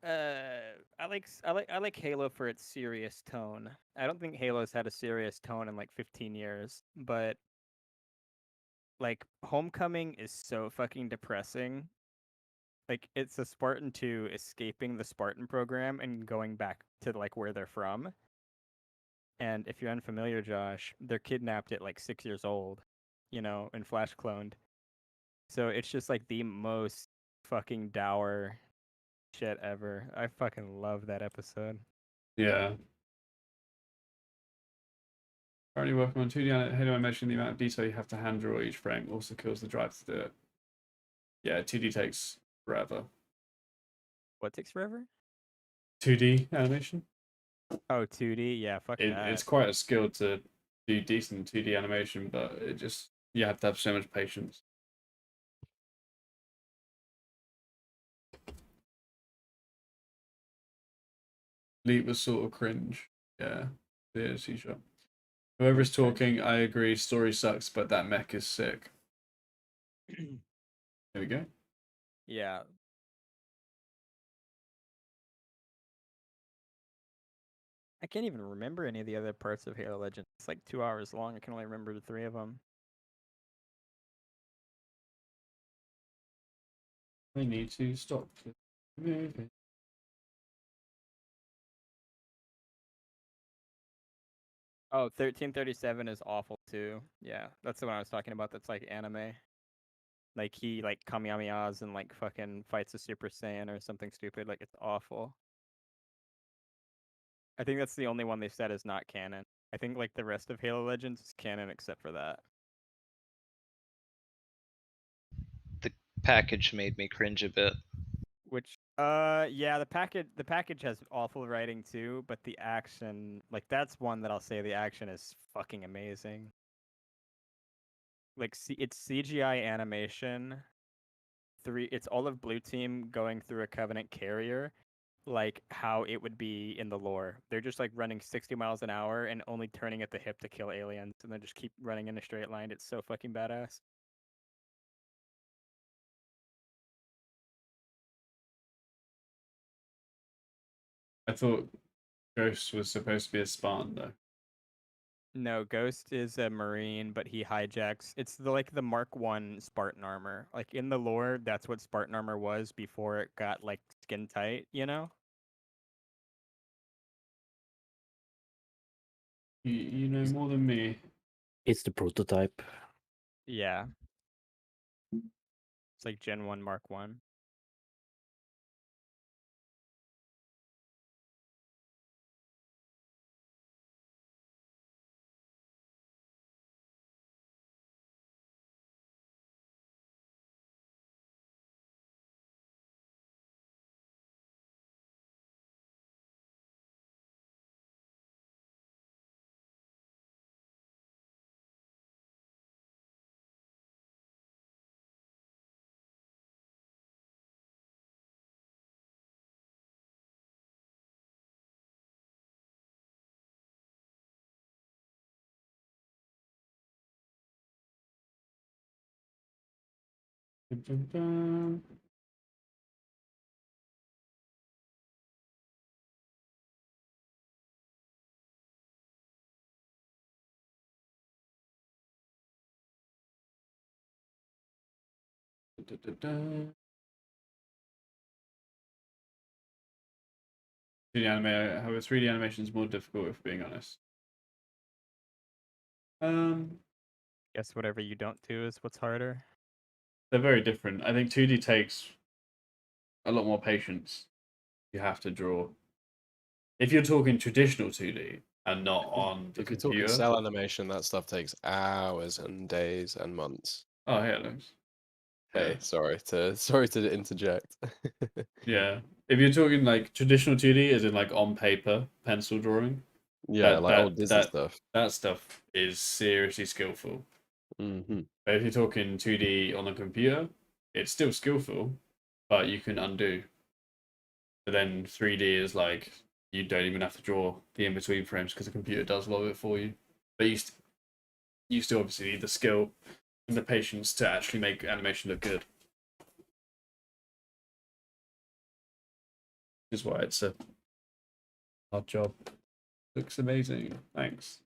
Speaker 1: Halo for its serious tone. I don't think Halo's had a serious tone in like 15 years, but like Homecoming is so fucking depressing. Like it's a Spartan 2 escaping the Spartan program and going back to like where they're from. And if you're unfamiliar, Josh, they're kidnapped at like 6 years old, and flash cloned. So it's just like the most fucking dour shit ever. I fucking love that episode.
Speaker 3: Yeah. Currently working on 2D Halo animation. The amount of detail you have to hand draw each frame also kills the drive to do it. Yeah, 2D takes forever.
Speaker 1: What takes forever?
Speaker 3: 2D animation.
Speaker 1: Oh, 2D? Yeah, fuck that.
Speaker 3: It's quite a skill to do decent 2D animation, but it just you have to have so much patience. Leap was sort of cringe. Yeah, the OC shot. Whoever's talking, I agree. Story sucks, but that mech is sick. Here we go.
Speaker 1: Yeah. I can't even remember any of the other parts of Halo Legends. It's like 2 hours long. I can only remember the three of them.
Speaker 3: I need to stop moving.
Speaker 1: Oh, 1337 is awful too. Yeah, that's the one I was talking about. That's like anime. Like he like Kamehamehas and like fucking fights a Super Saiyan or something stupid. Like it's awful. I think that's the only one they said is not canon. I think like the rest of Halo Legends is canon except for that.
Speaker 4: The package made me cringe a bit.
Speaker 1: Which yeah, the package has awful writing too, but the action, like that's one that I'll say the action is fucking amazing. Like it's CGI animation. It's all of Blue Team going through a Covenant carrier, like how it would be in the lore. They're just like running 60 miles an hour and only turning at the hip to kill aliens, and then just keep running in a straight line. It's so fucking badass.
Speaker 3: I thought Ghost was supposed to be a Spartan though.
Speaker 1: No, Ghost is a Marine, but he hijacks. It's like the Mark 1 Spartan armor. Like in the lore, that's what Spartan armor was before it got like skin tight, you know?
Speaker 3: You know more than me.
Speaker 5: It's the prototype.
Speaker 1: Yeah. It's like Gen 1 Mark 1.
Speaker 3: Dun, dun, dun. Dun, dun, dun. 3D anime, however, 3D animation is more difficult if being honest.
Speaker 1: Guess whatever you don't do is what's harder.
Speaker 3: They're very different. I think 2D takes a lot more patience. You have to draw. If you're talking traditional 2D and not on the
Speaker 6: If you're talking
Speaker 3: computer.
Speaker 6: cell animation, that stuff takes hours and days and months.
Speaker 3: Oh, hey, Alex.
Speaker 6: Hey, sorry to interject.
Speaker 3: Yeah. If you're talking like traditional 2D, as in like on paper, pencil drawing,
Speaker 6: Yeah, like old Disney stuff.
Speaker 3: that stuff is seriously skillful.
Speaker 6: Mm-hmm.
Speaker 3: But if you're talking 2D on a computer, it's still skillful, but you can undo. But then 3D is like you don't even have to draw the in-between frames because the computer does a lot of it for you. But you still obviously need the skill and the patience to actually make animation look good. Which is why it's a hard job. Looks amazing. Thanks.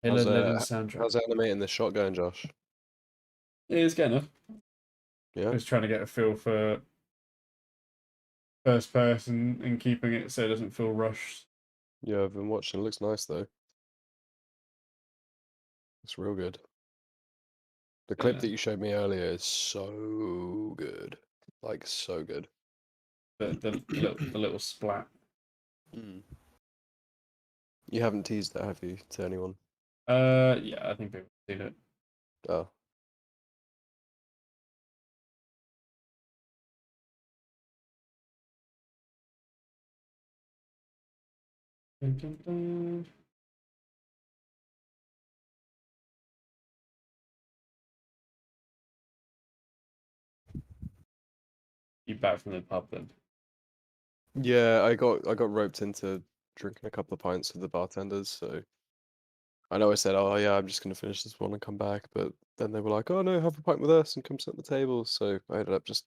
Speaker 3: Halo 11 soundtrack.
Speaker 6: How's animating the shot going, Josh?
Speaker 3: It is getting enough.
Speaker 6: Yeah.
Speaker 3: Just trying to get a feel for first person and keeping it so it doesn't feel rushed.
Speaker 6: Yeah, I've been watching. It looks nice though. It's real good. The clip that you showed me earlier is so good. Like so good.
Speaker 3: The little splat.
Speaker 6: Mm. You haven't teased that, have you, to anyone?
Speaker 3: Yeah, I think people have seen it.
Speaker 6: Oh.
Speaker 3: Dun, dun, dun. You back from the pub then?
Speaker 6: Yeah, I got roped into drinking a couple of pints with the bartenders, so I know I said, oh yeah, I'm just gonna finish this one and come back, but then they were like, oh no, have a pint with us and come sit at the table. So I ended up just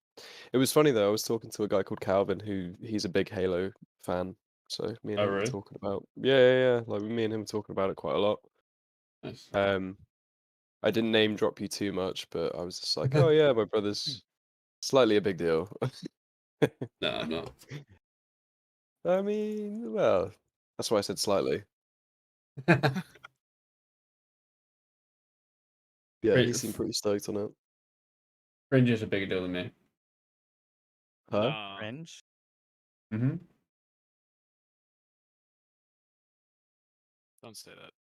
Speaker 6: it was funny though, I was talking to a guy called Calvin he's a big Halo fan. So me and
Speaker 3: Oh,
Speaker 6: him were
Speaker 3: really?
Speaker 6: talking about yeah. Like me and him were talking about it quite a lot.
Speaker 3: Nice.
Speaker 6: I didn't name drop you too much, but I was just like, oh yeah, my brother's slightly a big deal.
Speaker 3: No, I'm not.
Speaker 6: I mean, well, that's why I said slightly. Yeah, he seemed pretty stoked on it.
Speaker 3: Fringe is a bigger deal than me.
Speaker 6: Huh?
Speaker 1: Fringe?
Speaker 3: Mm-hmm.
Speaker 2: Don't say that.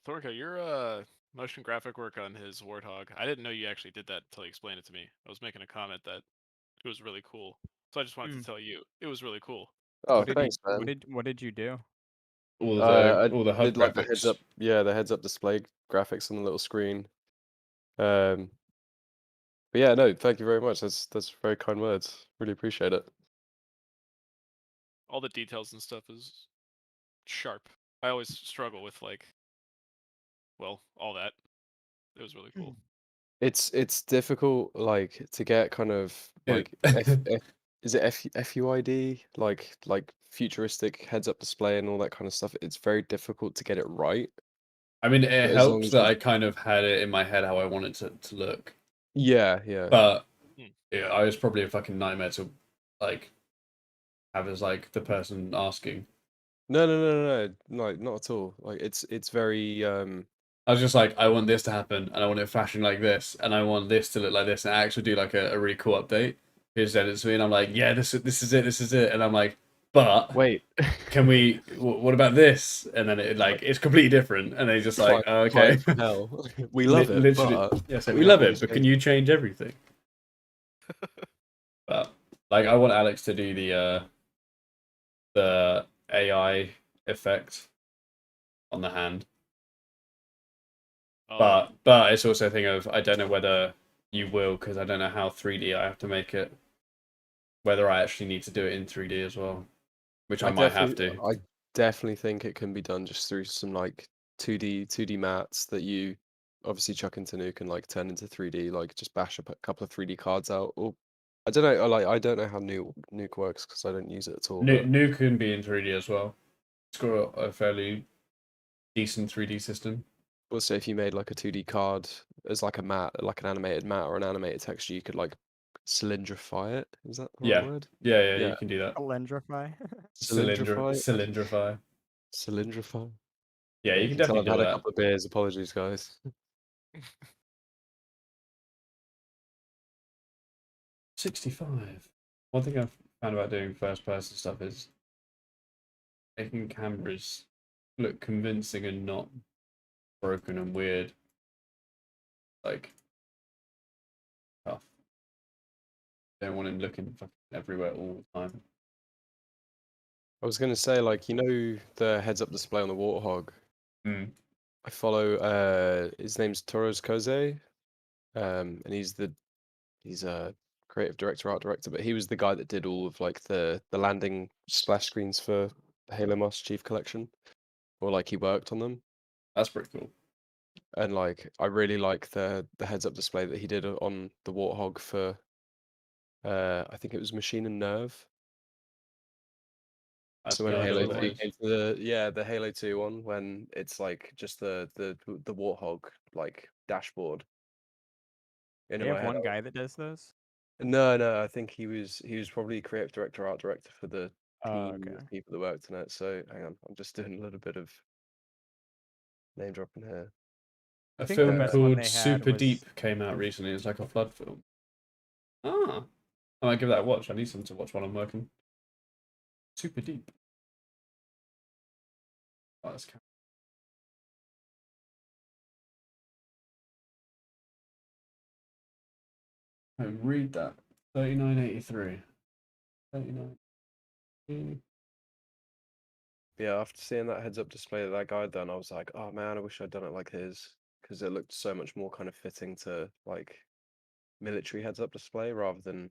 Speaker 2: Thorka, your motion graphic work on his Warthog, I didn't know you actually did that until you explained it to me. I was making a comment that it was really cool. So I just wanted to tell you, it was really cool.
Speaker 6: Oh,
Speaker 1: What did
Speaker 6: thanks,
Speaker 1: you,
Speaker 6: man.
Speaker 1: what did you do?
Speaker 3: All
Speaker 6: I
Speaker 3: the HUD
Speaker 6: did like the
Speaker 3: graphics.
Speaker 6: heads up, yeah, the heads up display graphics on the little screen. But yeah, no, thank you very much. That's very kind words. Really appreciate it.
Speaker 2: All the details and stuff is sharp. I always struggle with all that. It was really cool.
Speaker 6: It's difficult, like to get kind of like is it FUID like futuristic heads up display and all that kind of stuff. It's very difficult to get it right.
Speaker 3: I mean,
Speaker 6: But
Speaker 3: it
Speaker 6: as long
Speaker 3: helps
Speaker 6: as
Speaker 3: that
Speaker 6: you-
Speaker 3: I kind of had it in my head how I want it to look.
Speaker 6: Yeah.
Speaker 3: But
Speaker 2: Hmm.
Speaker 3: yeah, I was probably a fucking nightmare to like have as like the person asking.
Speaker 6: No, like not at all. Like it's very
Speaker 3: I was just like, I want this to happen, and I want it flashing like this, and I want this to look like this, and I actually do like a really cool update. He said it to me, and I'm like, yeah, this is it, and I'm like, but
Speaker 6: wait.
Speaker 3: can we? What about this? And then it's completely different, and they just like, oh, okay,
Speaker 6: Client from hell. We love it,
Speaker 3: literally,
Speaker 6: but
Speaker 3: yeah, so
Speaker 6: we
Speaker 3: we
Speaker 6: have
Speaker 3: love
Speaker 6: all
Speaker 3: it,
Speaker 6: these
Speaker 3: but can
Speaker 6: changes.
Speaker 3: you change everything? But like, I want Alex to do the AI effect on the hand.
Speaker 2: Oh,
Speaker 3: But it's also a thing of I don't know whether you will because I don't know how 3D I have to make it. Whether I actually need to do it in 3D as well, which I might have to.
Speaker 6: definitely think it can be done just through some like 2D mats that you obviously chuck into Nuke and like turn into 3D. Like just bash up a couple of 3D cards out. Or I don't know. I don't know how Nuke works because I don't use it at all. But
Speaker 3: Nuke can be in 3D as well. It's got a fairly decent 3D system.
Speaker 6: also, if you made like a 2D card as like a mat, like an animated mat or an animated texture, you could like cylindrify it. Is that the right word?
Speaker 3: Yeah,
Speaker 6: Yeah.
Speaker 3: you can do that.
Speaker 1: Calendrify.
Speaker 6: Cylindrify.
Speaker 3: Cylindrify.
Speaker 6: Cylindrify.
Speaker 3: Yeah, you can
Speaker 6: tell
Speaker 3: definitely
Speaker 6: I've
Speaker 3: do
Speaker 6: had a
Speaker 3: that.
Speaker 6: couple of beers. Apologies, guys.
Speaker 3: 65. One thing I've found about doing first person stuff is making cameras look convincing and not broken and weird. Like, tough. Don't want him looking fucking everywhere all the time.
Speaker 6: I was gonna say, like, you know, the heads-up display on the Warthog.
Speaker 3: Mm.
Speaker 6: I follow. His name's Toros Koze, and he's a creative director, art director, but he was the guy that did all of like the landing splash screens for the Halo Master Chief Collection, or like he worked on them.
Speaker 3: That's pretty cool.
Speaker 6: And like, I really like the heads-up display that he did on the Warthog for. I think it was Machine and Nerve. So when
Speaker 3: Yeah, I know
Speaker 6: Halo
Speaker 3: what
Speaker 6: 3
Speaker 3: it is.
Speaker 6: came to the Halo 2 one, when it's like just the Warthog like dashboard. In
Speaker 1: They
Speaker 6: my
Speaker 1: have
Speaker 6: head,
Speaker 1: one guy that does those.
Speaker 6: no, I think he was probably creative director, art director for the
Speaker 1: Oh,
Speaker 6: team
Speaker 1: okay.
Speaker 6: of people that worked on it. So hang on, I'm just doing a little bit of name dropping here.
Speaker 1: I
Speaker 3: A
Speaker 1: think the
Speaker 3: film
Speaker 1: best one
Speaker 3: called
Speaker 1: they had
Speaker 3: Super
Speaker 1: was-
Speaker 3: Deep came out recently. It's like a flood film. Ah, I might give that a watch. I need something to watch while I'm working. Super Deep. Oh, that's read that. 3983. 39.
Speaker 6: Yeah, after seeing that heads-up display that guy had done, I was like, oh man, I wish I'd done it like his, because it looked so much more kind of fitting to like military heads-up display rather than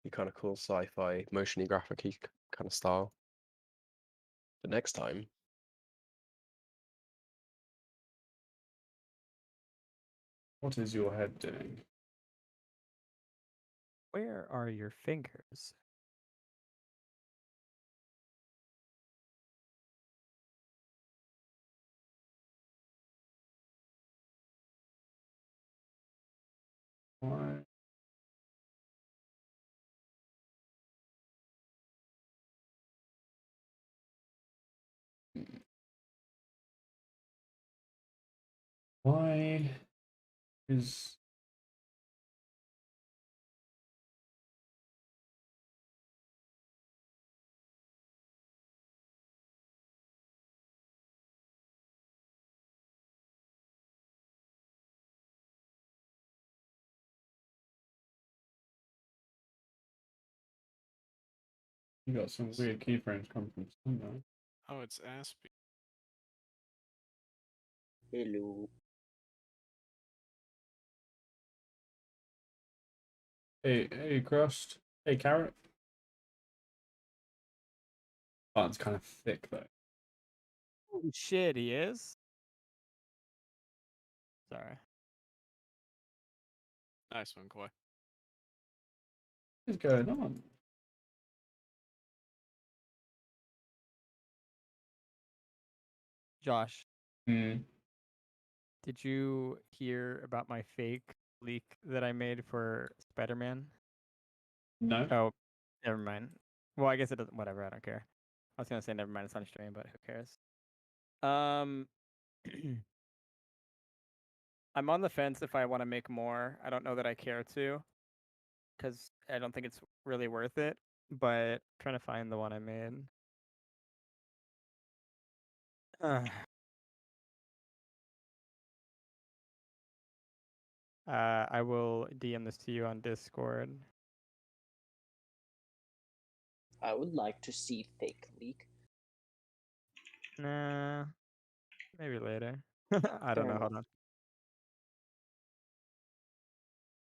Speaker 6: the kind of cool sci-fi motiony graphic-y kind of style. But next time,
Speaker 3: What is your head doing?
Speaker 1: Where are your fingers?
Speaker 3: Why? Why is you got some weird keyframes coming from somewhere?
Speaker 2: Oh, it's Aspie.
Speaker 5: Hello.
Speaker 3: Hey, Crust. Hey, Carrot. Oh, it's kind of thick though.
Speaker 1: Oh shit, he is. Sorry.
Speaker 2: Nice one, Koi.
Speaker 3: What is going on?
Speaker 1: Josh,
Speaker 3: Hmm.
Speaker 1: did you hear about my fake leak that I made for Spider-Man?
Speaker 3: No.
Speaker 1: Oh, never mind. Well, I guess it doesn't. Whatever. I don't care. I was gonna say never mind. It's on stream, but who cares? Um, I'm on the fence if I want to make more. I don't know that I care to, because I don't think it's really worth it. But I'm trying to find the one I made. I will DM this to you on Discord.
Speaker 5: I would like to see fake leak.
Speaker 1: Nah, maybe later. I don't
Speaker 5: Fair
Speaker 1: know. Hold
Speaker 5: enough.
Speaker 1: on.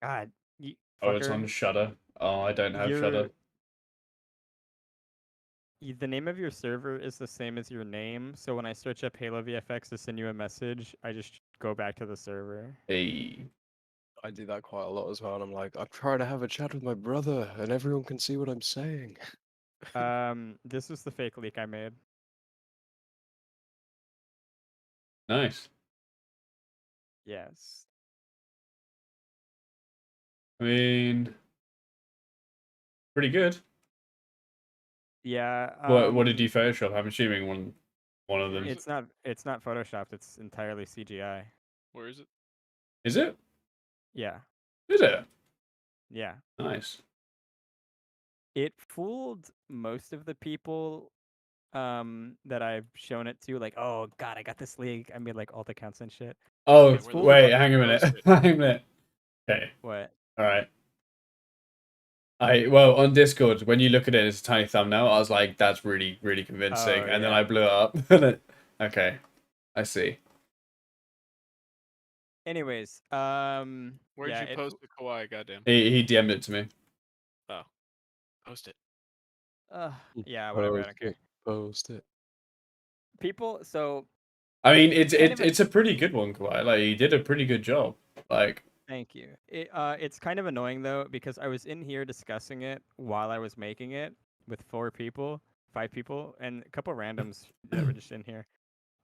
Speaker 1: God, you
Speaker 3: Oh, it's
Speaker 1: fucker.
Speaker 3: on Shudder. Oh, I don't have
Speaker 1: You're
Speaker 3: Shudder.
Speaker 1: the name of your server is the same as your name, so when I search up Halo VFX to send you a message, I just go back to the server.
Speaker 3: Hey.
Speaker 6: I do that quite a lot as well, and I'm like, I'm trying to have a chat with my brother, and everyone can see what I'm saying.
Speaker 1: This is the fake leak I made.
Speaker 3: Nice.
Speaker 1: Yes.
Speaker 3: I mean, pretty good.
Speaker 1: Yeah.
Speaker 3: What did you Photoshop? I'm assuming one of them.
Speaker 1: It's not photoshopped. It's entirely CGI.
Speaker 2: Where is it?
Speaker 3: Is it?
Speaker 1: Yeah.
Speaker 3: Is it?
Speaker 1: Yeah.
Speaker 3: Nice.
Speaker 1: It fooled most of the people that I've shown it to, like, oh god, I got this leak. I made like alt accounts and shit.
Speaker 3: Oh,
Speaker 1: It's
Speaker 2: Where the
Speaker 1: fooled
Speaker 3: wait,
Speaker 2: fuck
Speaker 3: hang a
Speaker 2: did you
Speaker 3: minute.
Speaker 2: post it?
Speaker 3: Hang a minute. Okay.
Speaker 1: what?
Speaker 3: All right. Well, on Discord, when you look at it as a tiny thumbnail, I was like, that's really, really convincing.
Speaker 1: Oh,
Speaker 3: And then
Speaker 1: yeah.
Speaker 3: I blew it up. And okay. I see.
Speaker 1: Anyways,
Speaker 2: Where'd
Speaker 1: yeah,
Speaker 2: you post the Kawhi? Goddamn.
Speaker 3: He DM'd it to me.
Speaker 2: Oh, post it.
Speaker 1: yeah, whatever, I
Speaker 6: Post
Speaker 1: don't care.
Speaker 6: it, post it.
Speaker 1: People, so
Speaker 3: I mean, it's
Speaker 1: kind of
Speaker 3: it's a pretty good one, Kawhi. Like, he did a pretty good job. Like,
Speaker 1: thank you. It's kind of annoying though because I was in here discussing it while I was making it with 5 people, and a couple randoms that were just in here,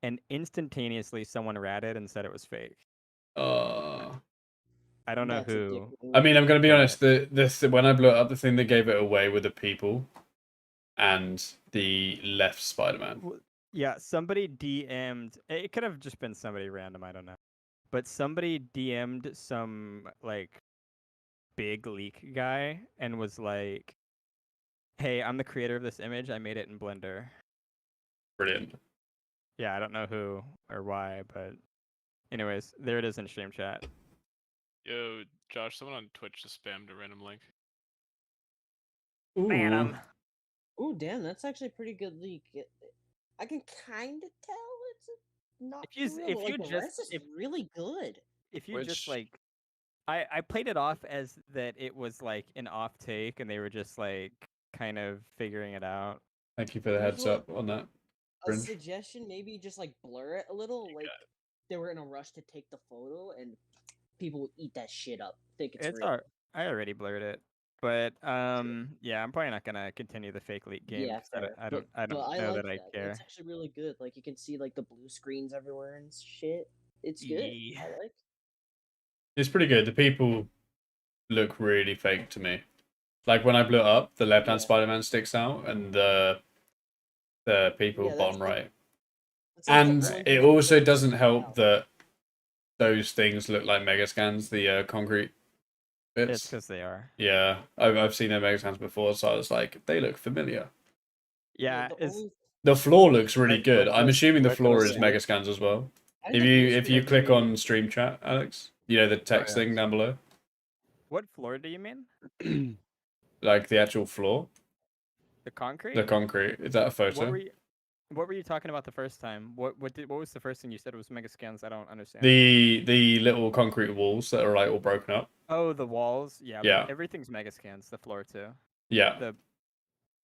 Speaker 1: and instantaneously someone ratted and said it was fake. I don't know
Speaker 5: That's a dick
Speaker 1: who.
Speaker 5: move.
Speaker 3: I mean, I'm gonna be
Speaker 1: but-
Speaker 3: honest. The when I blew it up, the thing that gave it away were the people, and the left Spider-Man.
Speaker 1: Yeah, somebody DM'd. It could have just been somebody random. I don't know, but somebody DM'd some like big leak guy and was like, "Hey, I'm the creator of this image. I made it in Blender."
Speaker 3: Brilliant.
Speaker 1: Yeah, I don't know who or why, but anyways, there it is in stream chat.
Speaker 2: Yo, Josh, someone on Twitch just spammed a random link.
Speaker 3: Ooh.
Speaker 5: Ooh, damn, that's actually a pretty good leak. I can kind of tell it's not
Speaker 1: If you
Speaker 5: too real,
Speaker 1: if
Speaker 5: but, like,
Speaker 1: you
Speaker 5: the
Speaker 1: just
Speaker 5: rest is
Speaker 1: if
Speaker 5: really good.
Speaker 1: if you just
Speaker 6: Which-
Speaker 1: like, I played it off as that it was like an off take and they were just like kind of figuring it out.
Speaker 3: Thank you for the
Speaker 5: Here's
Speaker 3: heads
Speaker 5: what-
Speaker 3: up on that.
Speaker 5: A
Speaker 3: Fringe.
Speaker 5: suggestion, maybe just like blur it a little. Like they were in a rush to take the photo, and people would eat that shit up. Think it's real.
Speaker 1: I already blurred it, but yeah, I'm probably not gonna continue the fake leak game.
Speaker 5: Yeah,
Speaker 1: 'Cause
Speaker 5: fair.
Speaker 1: I don't
Speaker 5: But I
Speaker 1: know
Speaker 5: like
Speaker 1: that I
Speaker 5: that.
Speaker 1: care.
Speaker 5: It's actually really good. Like you can see like the blue screens everywhere and shit. It's good.
Speaker 1: Yeah.
Speaker 5: I like.
Speaker 3: It's pretty good. The people look really fake to me. Like when I blew it up, the left-hand
Speaker 5: Yeah.
Speaker 3: Spider-Man sticks out, and the people
Speaker 5: Yeah, that's
Speaker 3: bottom
Speaker 5: like-
Speaker 3: right.
Speaker 5: It's like the
Speaker 3: And
Speaker 5: only
Speaker 3: it
Speaker 5: thing that
Speaker 3: also
Speaker 5: really
Speaker 3: doesn't
Speaker 5: sticks
Speaker 3: help
Speaker 5: out.
Speaker 3: that those things look like mega scans, the concrete
Speaker 1: It's
Speaker 3: bits.
Speaker 1: because they are.
Speaker 3: Yeah, I've seen their mega scans before, so I was like, they look familiar.
Speaker 1: Yeah,
Speaker 5: the
Speaker 1: it's
Speaker 5: only-
Speaker 3: The floor looks really
Speaker 6: Wait,
Speaker 3: good.
Speaker 6: where
Speaker 3: I'm
Speaker 6: can I-
Speaker 3: assuming the
Speaker 6: where can
Speaker 3: floor
Speaker 6: I
Speaker 3: is
Speaker 6: see
Speaker 3: mega
Speaker 6: it?
Speaker 3: scans as well.
Speaker 5: I think
Speaker 3: If
Speaker 5: the
Speaker 3: you
Speaker 5: blue
Speaker 3: if you
Speaker 5: screen
Speaker 3: click
Speaker 5: really-
Speaker 3: on stream chat, Alex, you know the text
Speaker 6: yeah.
Speaker 3: thing down below,
Speaker 1: what floor do you mean?
Speaker 3: like the actual floor,
Speaker 1: The concrete?
Speaker 3: the concrete. Is that a
Speaker 1: What
Speaker 3: photo?
Speaker 1: were you talking about the first time? What was the first thing you said? It was mega scans. I don't understand.
Speaker 3: The little concrete walls that are like all broken up.
Speaker 1: Oh, the walls. Yeah.
Speaker 3: Yeah.
Speaker 1: Everything's mega scans. The floor too.
Speaker 3: Yeah.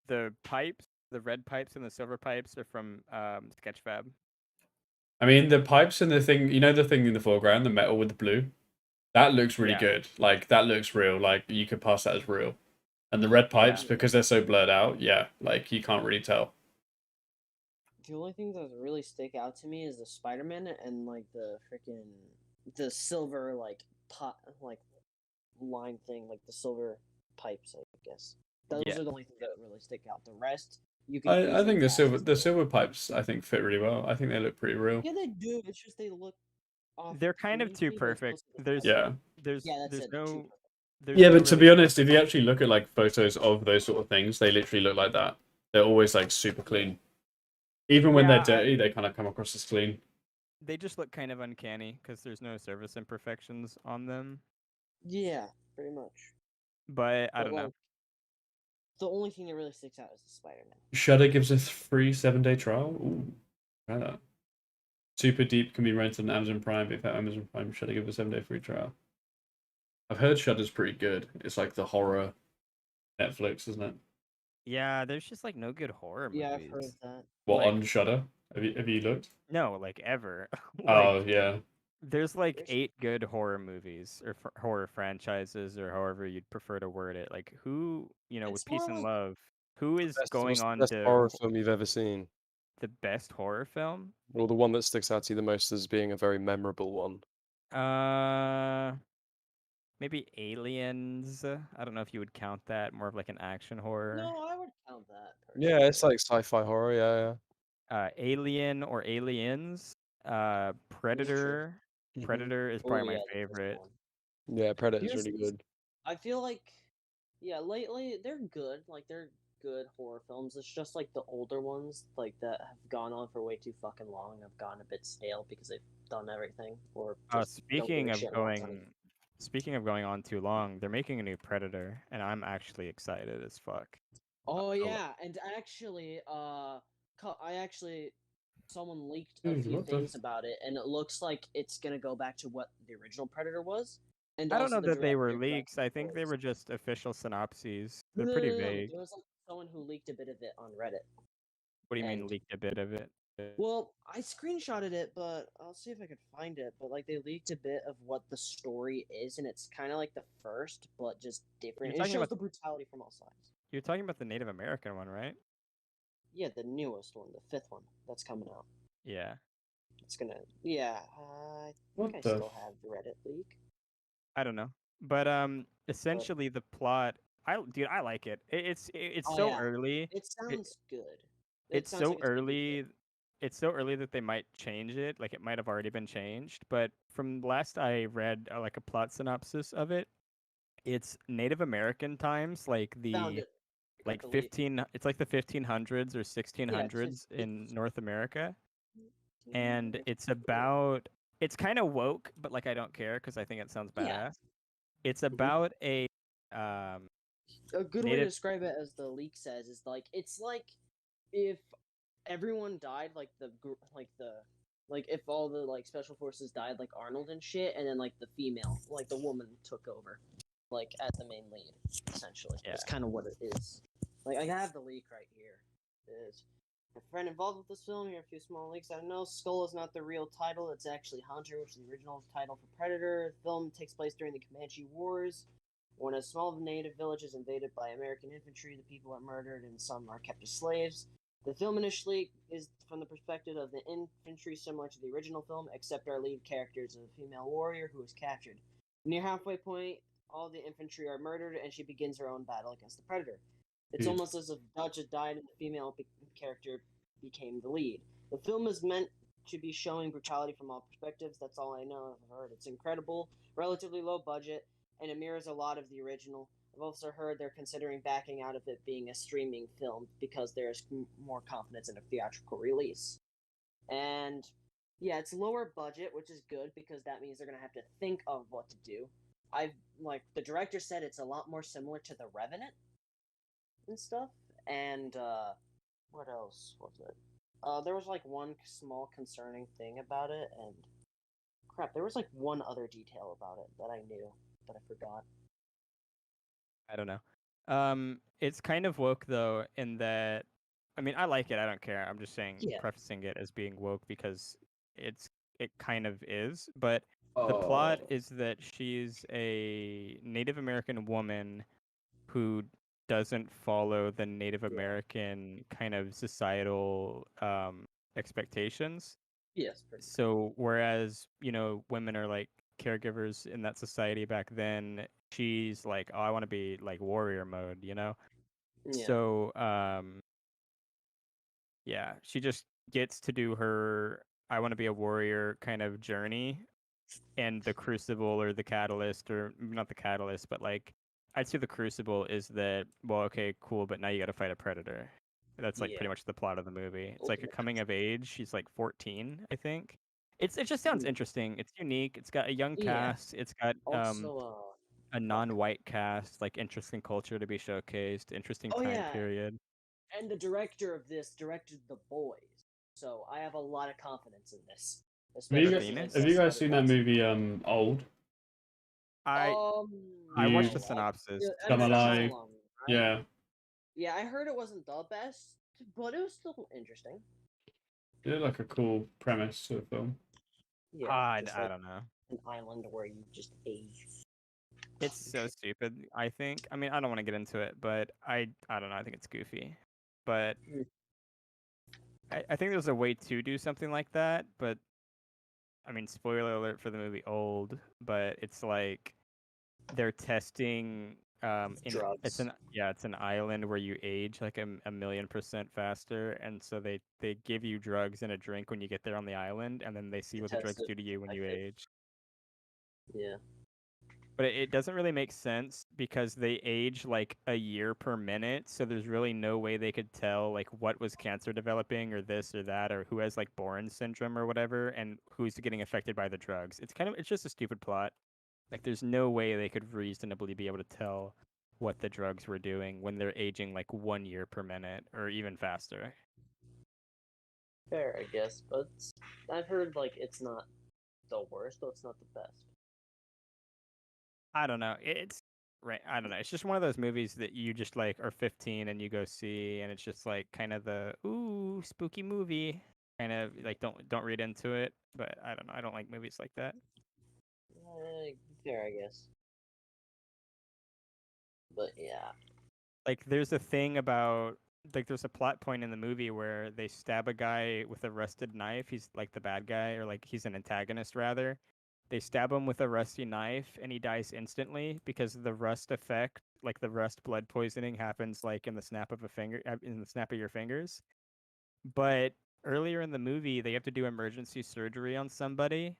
Speaker 1: The pipes, the red pipes and the silver pipes are from Sketchfab.
Speaker 3: I mean the pipes and the thing, you know, the thing in the foreground, the metal with the blue, that looks really
Speaker 1: Yeah.
Speaker 3: good. Like that looks real. Like you could pass that as real. And the red pipes,
Speaker 1: Yeah.
Speaker 3: because they're so blurred out, yeah, like you can't really tell.
Speaker 5: The only thing that really stick out to me is the Spider-Man and like the freaking the silver like pot like line thing, like the silver pipes. I guess those
Speaker 1: Yeah.
Speaker 5: are the only things that really stick out. The rest, you can.
Speaker 3: I
Speaker 5: easily
Speaker 3: think
Speaker 5: pass
Speaker 3: the
Speaker 5: as
Speaker 3: silver pipes I think fit really well. I think they look pretty real.
Speaker 5: Yeah, they do. It's just they look. Off
Speaker 1: They're kind of too
Speaker 5: screen, but it's
Speaker 1: perfect.
Speaker 5: supposed to look
Speaker 1: There's
Speaker 5: better.
Speaker 3: Yeah.
Speaker 1: there's
Speaker 5: Yeah, that's
Speaker 1: there's
Speaker 5: it. Too
Speaker 1: no
Speaker 5: perfect.
Speaker 1: there's
Speaker 3: Yeah,
Speaker 1: no
Speaker 3: but to
Speaker 1: really
Speaker 3: be honest, if you actually look at like photos of those sort of things, they literally look like that. They're always like super clean. Even when
Speaker 1: Yeah,
Speaker 3: they're dirty, they kind of come across as clean.
Speaker 1: they just look kind of uncanny because there's no surface imperfections on them.
Speaker 5: Yeah, pretty much.
Speaker 1: But I
Speaker 5: But,
Speaker 1: don't know.
Speaker 5: like, the only thing that really sticks out is the Spider-Man.
Speaker 3: Shudder gives a free 7-day trial. Ooh, try that. Super Deep can be rented on Amazon Prime. If at Amazon Prime, Shudder gives a 7-day free trial. I've heard Shudder's pretty good. It's like the horror Netflix, isn't it?
Speaker 1: Yeah, there's just like no good horror
Speaker 5: Yeah, I've heard
Speaker 1: movies.
Speaker 5: of that.
Speaker 3: What
Speaker 1: Like
Speaker 3: on Shudder? Have you looked?
Speaker 1: no, like ever.
Speaker 3: Oh
Speaker 1: Like
Speaker 3: yeah.
Speaker 1: there's like
Speaker 5: There's-
Speaker 1: 8 good horror movies or horror franchises or however you'd prefer to word it. Like who, with
Speaker 5: It's
Speaker 1: Peace
Speaker 5: more
Speaker 1: and
Speaker 5: like
Speaker 1: Love, who is going
Speaker 6: What's the
Speaker 1: on
Speaker 6: best
Speaker 1: to
Speaker 6: horror film you've ever seen?
Speaker 1: the best horror film?
Speaker 6: Or the one that sticks out to you the most as being a very memorable one?
Speaker 1: Uh maybe Aliens. I don't know if you would count that more of like an action horror.
Speaker 5: no, I would count that.
Speaker 6: Yeah, it's
Speaker 5: personally.
Speaker 6: like sci-fi horror. Yeah,
Speaker 1: Alien or Aliens. Predator.
Speaker 6: yeah.
Speaker 1: Predator is
Speaker 5: Oh
Speaker 1: probably
Speaker 5: yeah,
Speaker 1: my
Speaker 5: the first
Speaker 1: favorite.
Speaker 5: one.
Speaker 6: Yeah, Predator's
Speaker 5: Here's
Speaker 6: really
Speaker 5: this-
Speaker 6: good.
Speaker 5: I feel like, yeah, lately they're good. Like they're good horror films. It's just like the older ones, like that have gone on for way too fucking long. Have gone a bit stale because they've done everything, or just don't give a shit what's on it.
Speaker 1: Speaking of going on too long, they're making a new Predator, and I'm actually excited as fuck.
Speaker 5: Oh
Speaker 1: Oh.
Speaker 5: yeah, and actually, someone leaked a
Speaker 3: Dude,
Speaker 5: few
Speaker 3: what the
Speaker 5: things about it, and it looks like it's gonna go back to what the original Predator was. And
Speaker 1: I don't
Speaker 5: also
Speaker 1: know
Speaker 5: the
Speaker 1: that they were
Speaker 5: director
Speaker 1: leaks. I think they
Speaker 5: voice.
Speaker 1: were just official synopses.
Speaker 5: No,
Speaker 1: They're
Speaker 5: no,
Speaker 1: pretty
Speaker 5: no, no,
Speaker 1: vague.
Speaker 5: there was like someone who leaked a bit of it on Reddit.
Speaker 1: What do you mean
Speaker 5: and-
Speaker 1: leaked a bit of it?
Speaker 5: Well, I screenshotted it, but I'll see if I could find it. But like they leaked a bit of what the story is, and it's kind of like the first, but just different.
Speaker 1: You're
Speaker 5: It
Speaker 1: talking
Speaker 5: shows
Speaker 1: about-
Speaker 5: the brutality from all sides.
Speaker 1: You're talking about the Native American one, right?
Speaker 5: Yeah, the newest one, the 5th one that's coming out.
Speaker 1: Yeah.
Speaker 5: It's gonna. Yeah, I
Speaker 3: What
Speaker 5: think I
Speaker 3: the
Speaker 5: still have the Reddit leak.
Speaker 1: I don't know. But essentially the plot I like it. It's
Speaker 5: Oh,
Speaker 1: so
Speaker 5: yeah.
Speaker 1: early.
Speaker 5: It sounds good.
Speaker 1: It's
Speaker 5: sounds
Speaker 1: so
Speaker 5: like it's gonna be
Speaker 1: early.
Speaker 5: good.
Speaker 1: It's so early that they might change it. Like it might have already been changed. But from last I read, like a plot synopsis of it, it's Native American times, like
Speaker 5: Found
Speaker 1: the
Speaker 5: it.
Speaker 1: like
Speaker 5: The leak.
Speaker 1: 15. It's like the 1500s or 1600s in North America, and it's about. It's kind of woke, but like I don't care because I think it sounds badass.
Speaker 5: Yeah.
Speaker 1: It's about a um
Speaker 5: A good way to
Speaker 1: Native-
Speaker 5: describe it, as the leak says, is like it's like if everyone died, like if all the like special forces died, like Arnold and shit, and then like the female, like the woman, took over, like as the main lead. Essentially, that's
Speaker 1: Yeah.
Speaker 5: kind of what it is. Like I have the leak right here. It is. A friend involved with this film. Here are a few small leaks. I know Skull is not the real title. It's actually Hunter, which is the original title for Predator. The film takes place during the Comanche Wars. When a small native village is invaded by American infantry, the people are murdered and some are kept as slaves. The film initially is from the perspective of the infantry, similar to the original film, except our lead character is a female warrior who is captured. Near halfway point, all the infantry are murdered, and she begins her own battle against the Predator. It's
Speaker 3: Hmm.
Speaker 5: almost as if Dutch had died and the female character became the lead. The film is meant to be showing brutality from all perspectives. That's all I know. I've heard it's incredible, relatively low budget, and it mirrors a lot of the original. I've also heard they're considering backing out of it being a streaming film because there's more confidence in a theatrical release. And yeah, it's lower budget, which is good because that means they're gonna have to think of what to do. The director said it's a lot more similar to The Revenant and stuff. And what else was it? There was like one small concerning thing about it, and crap, there was like one other detail about it that I knew that I forgot.
Speaker 1: I don't know. It's kind of woke though, in that I mean I like it. I don't care. I'm just saying,
Speaker 5: Yeah.
Speaker 1: prefacing it as being woke because it kind of is. But the plot is that she's a Native American woman who doesn't follow the Native American kind of societal expectations.
Speaker 5: Yes, pretty
Speaker 1: So whereas, women are like caregivers in that society back then, she's like, oh, I want to be like warrior mode,
Speaker 5: Yeah.
Speaker 1: So yeah, she just gets to do her I want to be a warrior kind of journey, and the crucible or the catalyst, or not the catalyst, but like I'd say the crucible is that, well, okay, cool, but now you got to fight a predator. That's like
Speaker 5: Yeah.
Speaker 1: pretty much the plot of the movie. It's like a
Speaker 5: Ultimate
Speaker 1: coming of age. She's like 14, I think. It just sounds
Speaker 5: Hmm.
Speaker 1: interesting. It's unique. It's got a young
Speaker 5: Yeah.
Speaker 1: cast. It's got
Speaker 5: Also,
Speaker 1: a non-white cast, like interesting culture to be shokaced, interesting
Speaker 5: Oh,
Speaker 1: time
Speaker 5: yeah.
Speaker 1: period.
Speaker 5: and the director of this directed The Boys, so I have a lot of confidence in this.
Speaker 3: Have you
Speaker 5: especially
Speaker 3: guys,
Speaker 5: since
Speaker 3: have you guys
Speaker 5: it's
Speaker 3: seen that
Speaker 5: another
Speaker 3: movie Old?
Speaker 1: I
Speaker 5: classic.
Speaker 1: I watched
Speaker 3: You-
Speaker 1: the synopsis.
Speaker 5: M. Night
Speaker 3: Shyamalan.
Speaker 5: Shyamalan, right?
Speaker 3: Yeah.
Speaker 5: Yeah, I heard it wasn't the best, but it was still interesting.
Speaker 3: It looked like a cool premise to the film.
Speaker 5: Yeah,
Speaker 1: I
Speaker 5: just
Speaker 1: don't know.
Speaker 5: an island where you just age.
Speaker 1: It's so stupid, I think. I mean, I don't want to get into it, but I don't know. I think it's goofy. But
Speaker 5: Mm.
Speaker 1: I think there's a way to do something like that. But I mean, spoiler alert for the movie Old, but it's like they're testing. It's
Speaker 5: Drugs.
Speaker 1: it's an island where you age like a million% faster, and so they give you drugs and a drink when you get there on the island, and then they see what the drugs
Speaker 5: Test
Speaker 1: do to you when
Speaker 5: it.
Speaker 1: you age.
Speaker 5: Yeah.
Speaker 1: But it doesn't really make sense because they age like a year per minute, so there's really no way they could tell like what was cancer developing or this or that or who has like Bourne syndrome or whatever and who's getting affected by the drugs. It's just a stupid plot. Like there's no way they could reasonably be able to tell what the drugs were doing when they're aging like 1 year per minute or even faster.
Speaker 5: Fair, I guess, but I've heard like it's not the worst, but it's not the best.
Speaker 1: I don't know. It's right. I don't know. It's just one of those movies that you just like are 15 and you go see, and it's just like kind of the ooh spooky movie. Kind of like don't read into it. But I don't know. I don't like movies like that.
Speaker 5: Fair, I guess. But yeah.
Speaker 1: Like there's a thing about like there's a plot point in the movie where they stab a guy with a rusted knife. He's like the bad guy, or like he's an antagonist rather. They stab him with a rusty knife and he dies instantly because the rust effect, like the rust blood poisoning happens like in the snap of your fingers. But earlier in the movie, they have to do emergency surgery on somebody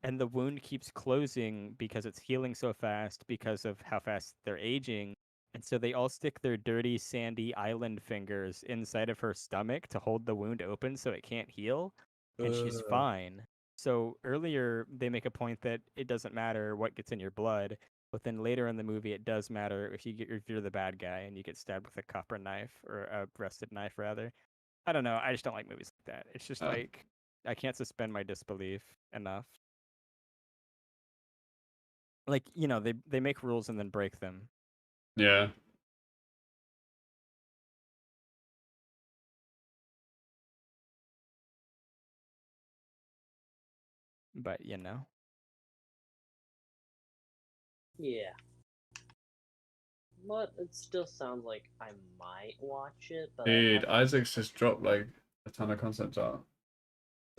Speaker 1: and the wound keeps closing because it's healing so fast because of how fast they're aging. And so they all stick their dirty, sandy island fingers inside of her stomach to hold the wound open so it can't heal. And she's fine. So earlier, they make a point that it doesn't matter what gets in your blood. But then later in the movie, it does matter if you're the bad guy and you get stabbed with a copper knife or a rusted knife, rather. I don't know. I just don't like movies like that. It's just like I can't suspend my disbelief enough. Like they make rules and then break them.
Speaker 3: Yeah.
Speaker 1: But
Speaker 5: Yeah. But it still sounds like I might watch it, but
Speaker 3: Dude, Isaac's just dropped like a ton of concept art.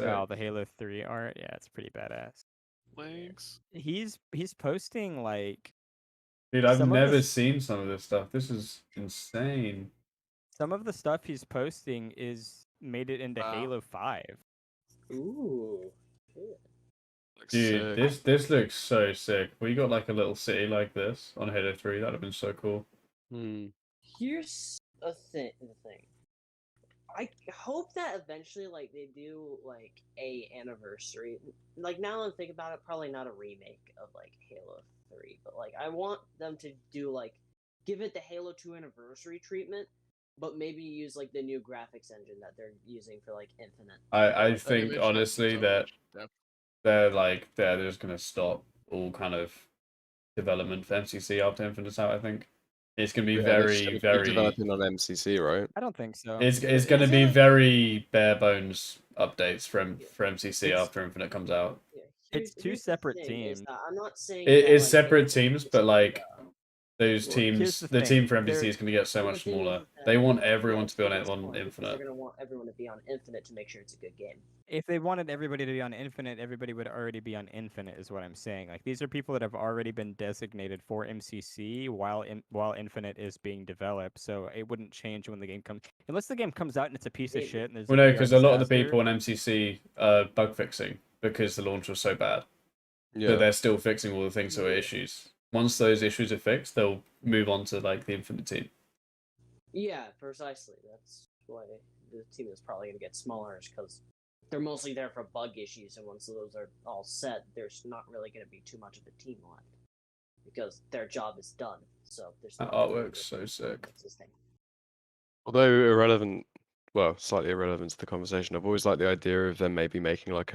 Speaker 1: oh, the Halo 3 art, yeah, it's pretty badass.
Speaker 2: Links.
Speaker 1: He's posting like
Speaker 3: Dude, I've
Speaker 1: some of
Speaker 3: never
Speaker 1: the
Speaker 3: seen some of this stuff. This is insane.
Speaker 1: some of the stuff he's posting is made it into
Speaker 2: Wow.
Speaker 1: Halo 5.
Speaker 5: ooh, shit.
Speaker 2: Looks
Speaker 3: Dude,
Speaker 2: sick.
Speaker 3: this looks so sick. We got like a little city like this on Halo 3. That'd have been so cool.
Speaker 5: Here's the thing. I hope that eventually, like, they do like a anniversary. Like now, I'm thinking about it, probably not a remake of like Halo 3, but like I want them to do like give it the Halo 2 anniversary treatment, but maybe use like the new graphics engine that they're using for like Infinite.
Speaker 3: I
Speaker 2: That
Speaker 3: think
Speaker 2: image
Speaker 3: honestly
Speaker 2: has
Speaker 3: that
Speaker 2: so much
Speaker 3: they're just gonna stop all kind of development for MCC after Infinite's out. I think it's gonna be
Speaker 6: Yeah,
Speaker 3: very very.
Speaker 6: developing on MCC, right?
Speaker 1: I don't think so.
Speaker 3: It's gonna
Speaker 5: I
Speaker 3: be
Speaker 5: feel like-
Speaker 3: very bare bones updates for MCC
Speaker 1: It's-
Speaker 3: after Infinite comes out.
Speaker 5: Yeah,
Speaker 1: It's two
Speaker 5: here's the
Speaker 1: separate
Speaker 5: thing, is
Speaker 1: teams.
Speaker 5: that I'm not saying
Speaker 3: It
Speaker 5: that,
Speaker 3: is
Speaker 5: like,
Speaker 3: separate
Speaker 5: they-
Speaker 3: teams, but like those
Speaker 1: Well,
Speaker 3: teams,
Speaker 1: here's
Speaker 3: the
Speaker 1: the
Speaker 3: team
Speaker 1: thing,
Speaker 3: for MCC
Speaker 1: they're-
Speaker 3: is gonna get so
Speaker 5: Well,
Speaker 3: much
Speaker 5: the thing is
Speaker 3: smaller.
Speaker 5: that-
Speaker 3: They want everyone to be on
Speaker 5: that's
Speaker 3: it on
Speaker 5: fine, because
Speaker 3: Infinite.
Speaker 5: They're gonna want everyone to be on Infinite to make sure it's a good game.
Speaker 1: If they wanted everybody to be on Infinite, everybody would already be on Infinite, is what I'm saying. Like these are people that have already been designated for MCC while Infinite is being developed, so it wouldn't change when the game comes. Unless the game comes out and it's a piece of
Speaker 5: Maybe.
Speaker 1: shit and there's
Speaker 3: Well, no,
Speaker 1: VR
Speaker 3: because a lot of the
Speaker 1: disaster.
Speaker 3: people on MCC are bug fixing because the launch was so bad. So
Speaker 6: Yeah.
Speaker 3: they're still fixing all the things that were
Speaker 5: Yeah.
Speaker 3: issues. Once those issues are fixed, they'll move on to like the Infinite team.
Speaker 5: Yeah, precisely. That's why the team is probably gonna get smaller, because they're mostly there for bug issues, and once those are all set, there's not really gonna be too much of a team left because their job is done. So there's
Speaker 3: That
Speaker 5: not really
Speaker 3: artwork's so sick.
Speaker 5: That's his thing.
Speaker 6: Although irrelevant, well, slightly irrelevant to the conversation, I've always liked the idea of them maybe making like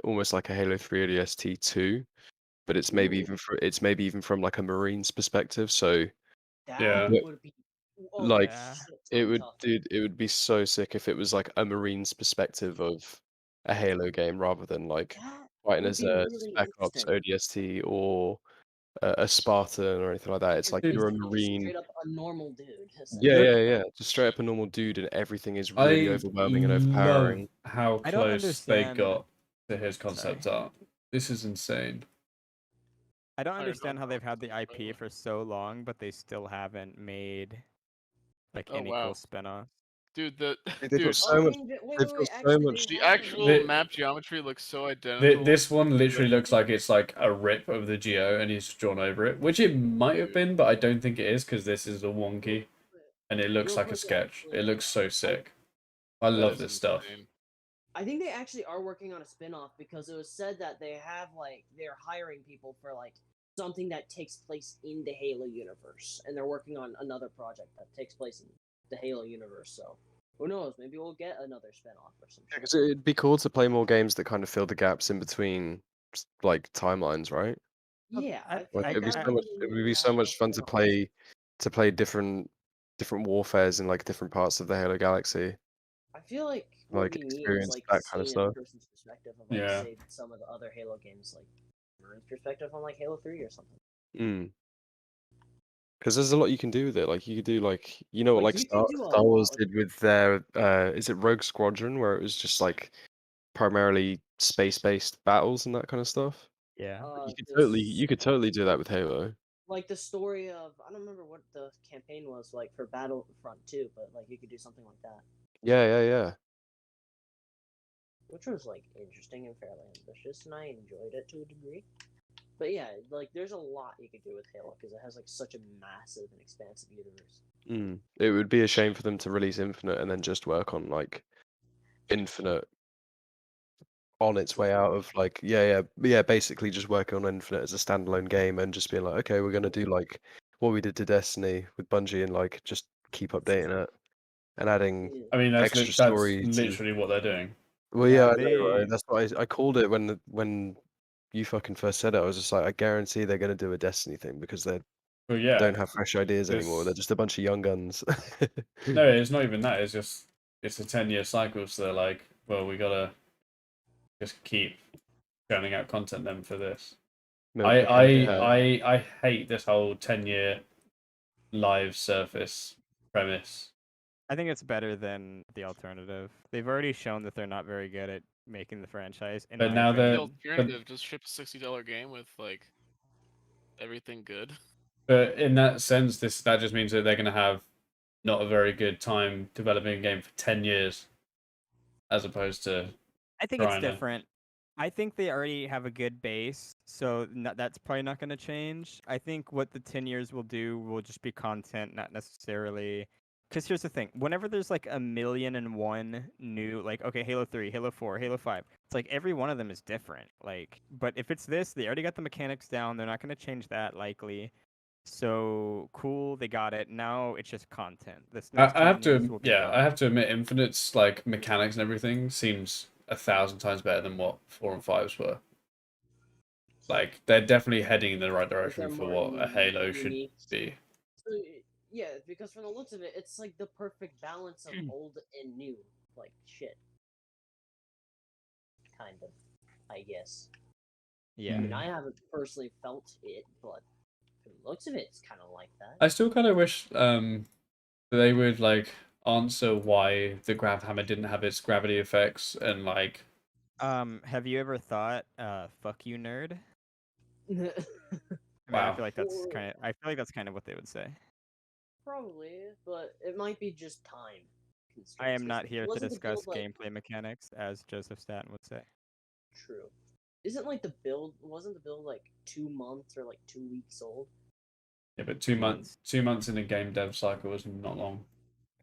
Speaker 6: almost like a Halo 3 ODST 2, but it's maybe
Speaker 5: Ooh.
Speaker 6: even from like a Marine's perspective. So
Speaker 5: That
Speaker 3: Yeah.
Speaker 5: would be Oh,
Speaker 6: Like,
Speaker 1: Yeah.
Speaker 6: it would,
Speaker 5: tough.
Speaker 6: dude, it would be so sick if it was like a Marine's perspective of a Halo game rather than like
Speaker 5: That
Speaker 6: fighting
Speaker 5: would
Speaker 6: as
Speaker 5: be
Speaker 6: a
Speaker 5: really
Speaker 6: Spec Ops
Speaker 5: interesting.
Speaker 6: ODST or a Spartan or anything like that. It's
Speaker 5: Just
Speaker 6: like
Speaker 3: Dude,
Speaker 6: you're a
Speaker 5: basically
Speaker 6: Marine.
Speaker 5: straight up a normal dude.
Speaker 6: Yeah,
Speaker 5: essentially.
Speaker 6: yeah, yeah. Just straight up a normal dude, and everything is really
Speaker 3: I
Speaker 6: overwhelming and
Speaker 3: love
Speaker 6: overpowering.
Speaker 3: how
Speaker 1: I don't
Speaker 3: close they
Speaker 1: understand.
Speaker 3: got to his concept
Speaker 1: Sorry.
Speaker 3: art. This is insane.
Speaker 1: I don't
Speaker 2: I don't
Speaker 1: understand
Speaker 2: know
Speaker 1: how they've had the
Speaker 2: about
Speaker 1: IP
Speaker 2: that.
Speaker 1: for so long, but they still haven't made like
Speaker 2: Oh
Speaker 1: any cool
Speaker 2: wow,
Speaker 1: spin-offs.
Speaker 2: dude,
Speaker 6: They've got
Speaker 2: dude,
Speaker 6: so much.
Speaker 5: Wait, wait,
Speaker 6: They've got
Speaker 5: wait.
Speaker 6: so
Speaker 5: Actually,
Speaker 6: much.
Speaker 5: they
Speaker 2: the
Speaker 5: have
Speaker 2: actual
Speaker 3: The-
Speaker 2: map geometry looks so identical.
Speaker 3: This one literally
Speaker 2: Like,
Speaker 3: looks like it's like a rip of the Geo and he's drawn over it, which it might have
Speaker 2: Dude.
Speaker 3: been, but I don't think it is because this is a wonky and it looks
Speaker 5: Real
Speaker 3: like a
Speaker 5: quick,
Speaker 3: sketch.
Speaker 5: actually,
Speaker 3: It looks so sick. I
Speaker 2: that
Speaker 3: love
Speaker 2: is
Speaker 3: this stuff.
Speaker 2: insane.
Speaker 5: I think they actually are working on a spin-off because it was said that they have like they're hiring people for like something that takes place in the Halo universe, and they're working on another project that takes place in the Halo universe. So who knows? Maybe we'll get another spin-off or some shit.
Speaker 6: Because it'd be cool to play more games that kind of fill the gaps in between, like timelines, right?
Speaker 5: Yeah,
Speaker 1: I-
Speaker 5: I feel
Speaker 6: Like
Speaker 5: like
Speaker 1: I-
Speaker 6: it'd be
Speaker 5: that
Speaker 6: so
Speaker 5: would
Speaker 6: much.
Speaker 5: be
Speaker 6: It
Speaker 5: really
Speaker 6: would be so
Speaker 5: badass
Speaker 6: much fun to
Speaker 5: spin-off.
Speaker 6: play different warfares in like different parts of the Halo galaxy.
Speaker 5: I feel like what would
Speaker 6: Like
Speaker 5: be neat is
Speaker 6: experience
Speaker 5: like
Speaker 6: that kind of
Speaker 5: seeing a
Speaker 6: stuff.
Speaker 5: person's perspective of like
Speaker 3: Yeah.
Speaker 5: say some of the other Halo games, like Marin's perspective on like Halo 3 or something.
Speaker 6: Mm. Because there's a lot you can do with it. Like you could do like what
Speaker 5: Like,
Speaker 6: like
Speaker 5: you could do a
Speaker 6: Star Wars
Speaker 5: lot with
Speaker 6: did with their is it Rogue Squadron, where it was just like primarily space-based battles and that kind of stuff.
Speaker 1: Yeah.
Speaker 6: You could totally do that with Halo.
Speaker 5: like the story of I don't remember what the campaign was like for Battlefront 2, but like you could do something like that,
Speaker 6: Yeah.
Speaker 5: which was like interesting and fairly ambitious, and I enjoyed it to a degree. But yeah, like there's a lot you could do with Halo because it has like such a massive and expansive universe.
Speaker 6: Mm. It would be a shame for them to release Infinite and then just work on like Infinite on its way out of like basically just working on Infinite as a standalone game and just being like, okay, we're gonna do like what we did to Destiny with Bungie and like just keep updating it and adding
Speaker 5: Yeah.
Speaker 3: I mean, that's
Speaker 6: extra
Speaker 3: that's
Speaker 6: stories. And...
Speaker 3: literally what they're doing.
Speaker 6: Well,
Speaker 1: Yeah,
Speaker 6: yeah, I know,
Speaker 1: they-
Speaker 6: right? That's why I called it when you fucking first said it. I was just like, I guarantee they're gonna do a Destiny thing because they
Speaker 3: But yeah,
Speaker 6: don't have fresh ideas anymore. They're
Speaker 3: this-
Speaker 6: just a bunch of young guns.
Speaker 3: no, it's not even that. It's just it's a 10-year cycle. So they're like, well, we gotta just keep churning out content then for this.
Speaker 6: Milk it, yeah.
Speaker 3: I hate this whole 10-year live surface premise.
Speaker 1: I think it's better than the alternative. They've already shown that they're not very good at making the franchise. In
Speaker 3: But
Speaker 1: my
Speaker 3: now
Speaker 2: the
Speaker 3: they're-
Speaker 1: opinion.
Speaker 2: alternative, just ship a $60 game with like everything good.
Speaker 3: But in that sense, that just means that they're gonna have not a very good time developing a game for 10 years, as opposed to
Speaker 1: I think it's
Speaker 3: trying to-
Speaker 1: different. I think they already have a good base, so that's probably not going to change. I think what the 10 years will do will just be content, not necessarily. Because here's the thing: whenever there's like 1,000,001 new, like okay, Halo 3, Halo 4, Halo 5, it's like every one of them is different. Like, but if it's this, they already got the mechanics down. They're not going to change that likely. So cool, they got it. Now it's just content. This next
Speaker 3: I have
Speaker 1: 10 years
Speaker 3: to
Speaker 1: will be
Speaker 3: I have
Speaker 1: content.
Speaker 3: to admit, Infinite's like mechanics and everything seems 1,000 times better than what 4 and 5s were. Like they're definitely heading in the right direction
Speaker 5: they're
Speaker 3: for
Speaker 5: more
Speaker 3: what a Halo should
Speaker 5: unique.
Speaker 3: be.
Speaker 5: So, yeah, because from the looks of it, it's like the perfect balance of old and new, like shit. Kind of, I guess.
Speaker 1: Yeah.
Speaker 5: I mean, I haven't personally felt it, but from the looks of it, it's kind of like that.
Speaker 3: I still kind of wish they would like answer why the grav hammer didn't have its gravity effects and like
Speaker 1: Have you ever thought, "Fuck you, nerd"? I mean, I
Speaker 3: Wow.
Speaker 1: feel like that's
Speaker 5: Or-
Speaker 1: kind of. I feel like that's kind of what they would say.
Speaker 5: Probably, but it might be just time constraints.
Speaker 1: I am
Speaker 5: 'cause
Speaker 1: not here to
Speaker 5: wasn't the build,
Speaker 1: discuss gameplay mechanics, as Joseph Staten would say.
Speaker 5: True. Isn't like the build? Wasn't the build like 2 months or like 2 weeks old?
Speaker 3: yeah, but 2 months 2 months in a game dev cycle is not long.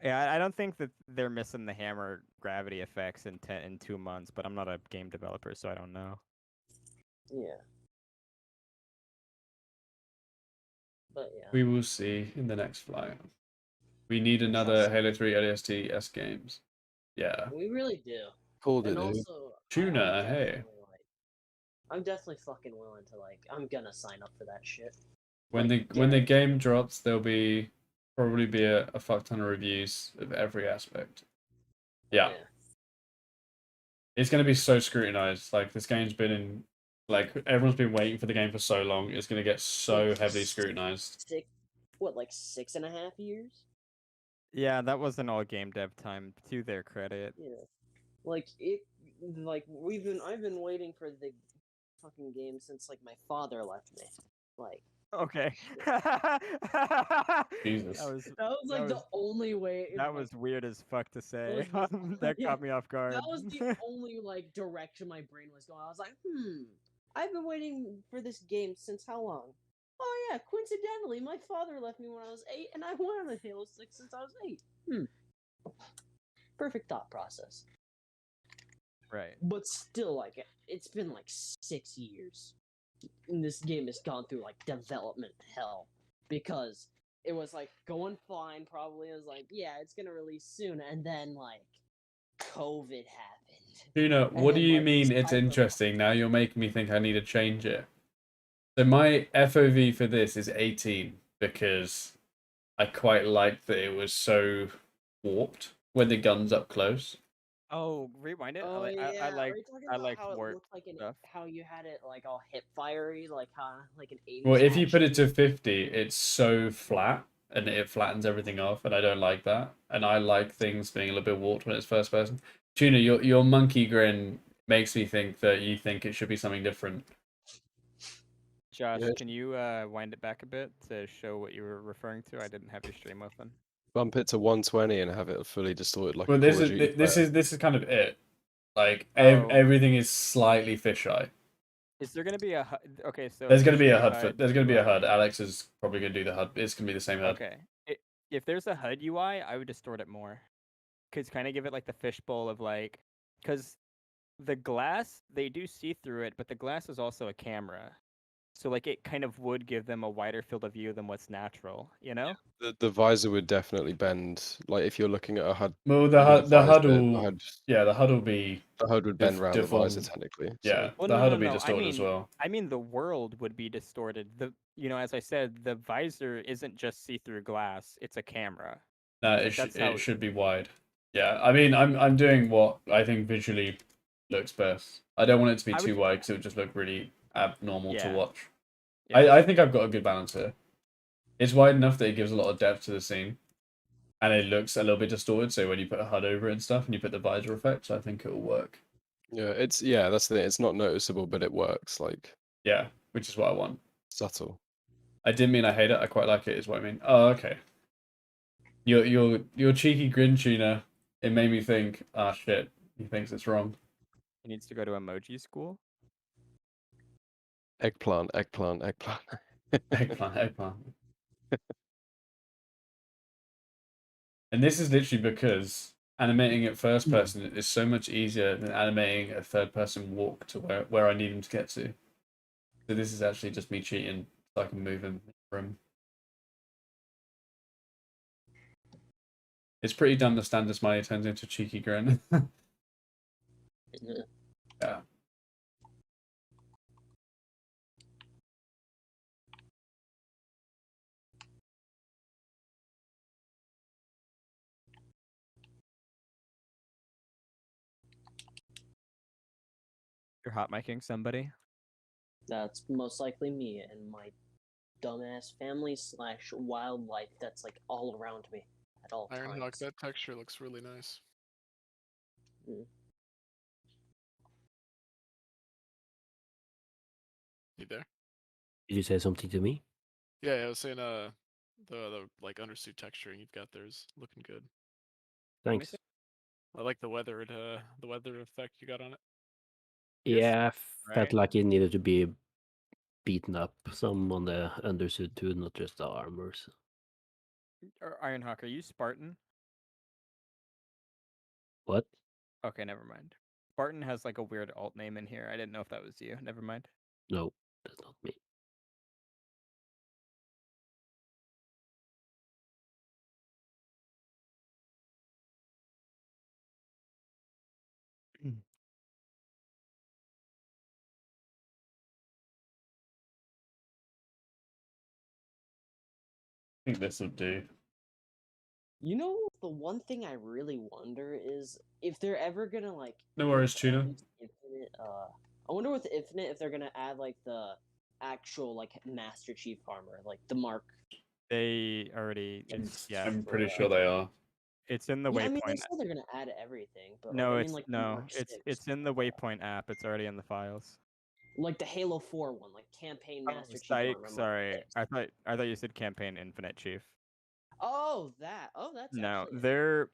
Speaker 1: Yeah, I don't think that they're missing the hammer gravity effects in 2 months, but I'm not a game developer, so I don't know.
Speaker 5: Yeah. But yeah.
Speaker 3: We will see in the next flight. We need another Halo 3 LST-S games. Yeah.
Speaker 5: We really do.
Speaker 6: Called
Speaker 5: And
Speaker 6: it, dude.
Speaker 5: also,
Speaker 3: Tuna, hey.
Speaker 5: I'm definitely fucking willing to like. I'm gonna sign up for that shit.
Speaker 3: When
Speaker 5: Like,
Speaker 3: the game drops, there'll be probably be a fuck ton of reviews of every aspect. Yeah. It's going to be so scrutinized. Like, this game's been in, like, everyone's been waiting for the game for so long. It's going to get so
Speaker 5: Like,
Speaker 3: heavily scrutinized.
Speaker 5: Like 6.5 years?
Speaker 1: Yeah, that wasn't all game dev time, to their credit.
Speaker 5: Yeah. I've been waiting for the fucking game since like my father left me. Like,
Speaker 1: Okay.
Speaker 3: Jesus.
Speaker 5: that was like the only way.
Speaker 1: That was weird as fuck to say.
Speaker 5: was-
Speaker 1: That
Speaker 5: yeah,
Speaker 1: caught me off guard.
Speaker 5: That was the only like direction my brain was going. I was like, I've been waiting for this game since how long? Oh yeah, coincidentally, my father left me when I was 8, and I wanted Halo 6 since I was 8. Perfect thought process.
Speaker 1: Right.
Speaker 5: But still, like, it's been like 6 years. And this game has gone through like development hell. Because it was like going fine, probably. It was like, yeah, it's gonna release soon, and then like COVID happened.
Speaker 3: Tuna,
Speaker 5: And
Speaker 3: what do
Speaker 5: then,
Speaker 3: you
Speaker 5: like,
Speaker 3: mean it's
Speaker 5: Cyberpunk-
Speaker 3: interesting? Now you're making me think I need to change it. So my FOV for this is 18 because I quite liked that it was so warped when the gun's up close.
Speaker 1: Oh, rewind it.
Speaker 5: Oh yeah,
Speaker 1: I like
Speaker 5: are you talking
Speaker 1: I
Speaker 5: about
Speaker 1: like
Speaker 5: how it
Speaker 1: warp
Speaker 5: looked like
Speaker 1: stuff.
Speaker 5: how you had it like all hip fiery, like how like an 80s
Speaker 3: Well, if you put it
Speaker 5: action?
Speaker 3: to 50, it's so flat and it flattens everything off, and I don't like that. And I like things being a little bit warped when it's first person. Tuna, your monkey grin makes me think that you think it should be something different.
Speaker 1: Josh,
Speaker 6: Yeah.
Speaker 1: can you wind it back a bit to show what you were referring to? I didn't have your stream open.
Speaker 6: Bump it to 120 and have it fully distorted like
Speaker 3: Well,
Speaker 6: a
Speaker 3: this
Speaker 6: Call
Speaker 3: is
Speaker 6: of Duty
Speaker 3: this
Speaker 6: player.
Speaker 3: is this is kind of it. Like
Speaker 1: Oh.
Speaker 3: everything is slightly fisheye.
Speaker 1: Is there gonna be a HUD? Okay, so
Speaker 3: There's
Speaker 1: if
Speaker 3: gonna be a
Speaker 1: there's
Speaker 3: HUD. There's gonna be a
Speaker 1: UI
Speaker 3: HUD. Alex is probably gonna do the HUD. It's gonna be the same HUD.
Speaker 1: Okay, if there's a HUD UI, I would distort it more. Cause kind of give it like the fishbowl of like, cause the glass they do see through it, but the glass is also a camera. So like it kind of would give them a wider field of view than what's natural, you know?
Speaker 6: The visor would definitely bend. Like if you're looking at a HUD,
Speaker 3: Well,
Speaker 6: the
Speaker 3: HUD
Speaker 6: visor,
Speaker 3: will, yeah, the HUD will be,
Speaker 6: the HUD would bend around the visor
Speaker 3: deformed.
Speaker 6: technically.
Speaker 3: Yeah,
Speaker 1: Well,
Speaker 3: the
Speaker 1: no,
Speaker 3: HUD
Speaker 1: no,
Speaker 3: will be
Speaker 1: no.
Speaker 3: distorted as well.
Speaker 1: I mean, the world would be distorted. As I said, the visor isn't just see-through glass; it's a camera.
Speaker 3: No,
Speaker 1: Like, that's how
Speaker 3: it should be wide. Yeah, I mean, I'm doing what I think visually looks best. I don't want it to be
Speaker 1: I would-
Speaker 3: too wide because it would just look really abnormal to
Speaker 1: Yeah.
Speaker 3: watch.
Speaker 1: Yeah.
Speaker 3: I think I've got a good balance here. It's wide enough that it gives a lot of depth to the scene, and it looks a little bit distorted. So when you put a HUD over it and stuff, and you put the visor effects, I think it will work.
Speaker 6: Yeah, that's the thing. It's not noticeable, but it works. Like
Speaker 3: Yeah, which is what I want.
Speaker 6: subtle.
Speaker 3: I didn't mean I hate it. I quite like it. Is what I mean. Oh, okay. Your cheeky grin tuner. It made me think. Ah, shit. He thinks it's wrong.
Speaker 1: He needs to go to emoji school.
Speaker 6: Eggplant, eggplant, eggplant.
Speaker 3: Eggplant, eggplant. And this is literally because animating it first person is so much easier than animating a third person walk to where I need him to get to. So this is actually just me cheating so I can move him from. It's pretty dumb the standard smiley turns into a cheeky grin. Yeah.
Speaker 1: You're hot micing somebody.
Speaker 5: That's most likely me and my dumbass family / wildlife that's like all around me at all
Speaker 2: Ironhawk,
Speaker 5: times.
Speaker 2: that texture looks really nice.
Speaker 5: Mm.
Speaker 2: You there?
Speaker 7: Did you say something to me?
Speaker 2: Yeah, I was saying the like undersuit texturing you've got there is looking good.
Speaker 1: me
Speaker 7: Thanks.
Speaker 1: see.
Speaker 2: I like the weather effect you got on it.
Speaker 7: Yeah, I felt
Speaker 1: right?
Speaker 7: like it needed to be beaten up some on the undersuit too, not just the armors.
Speaker 1: Or Ironhawk, are you Spartan?
Speaker 7: What?
Speaker 1: Okay, never mind. Spartan has like a weird alt name in here. I didn't know if that was you. Never mind.
Speaker 7: No, that's not me.
Speaker 3: I think this will do.
Speaker 5: You know, the one thing I really wonder is if they're ever gonna like.
Speaker 3: No worries, Tuna.
Speaker 5: Infinite, I wonder with Infinite if they're gonna add like the actual like Master Chief armor, like the Mark.
Speaker 1: They already. Yeah.
Speaker 3: I'm pretty sure they are.
Speaker 1: It's in the
Speaker 5: Yeah, I mean, they
Speaker 1: waypoint.
Speaker 5: said they're gonna add everything, but
Speaker 1: No,
Speaker 5: like, I
Speaker 1: it's
Speaker 5: mean, like the
Speaker 1: no.
Speaker 5: Mark
Speaker 1: It's
Speaker 5: 6,
Speaker 1: in the waypoint app. It's already in the files.
Speaker 5: like the Halo 4 one, like campaign Master Chief
Speaker 1: Psych.
Speaker 5: armor. Mark
Speaker 1: Sorry,
Speaker 5: 6.
Speaker 1: I thought you said campaign Infinite Chief.
Speaker 5: Oh, that. Oh, that's
Speaker 1: No,
Speaker 5: actually.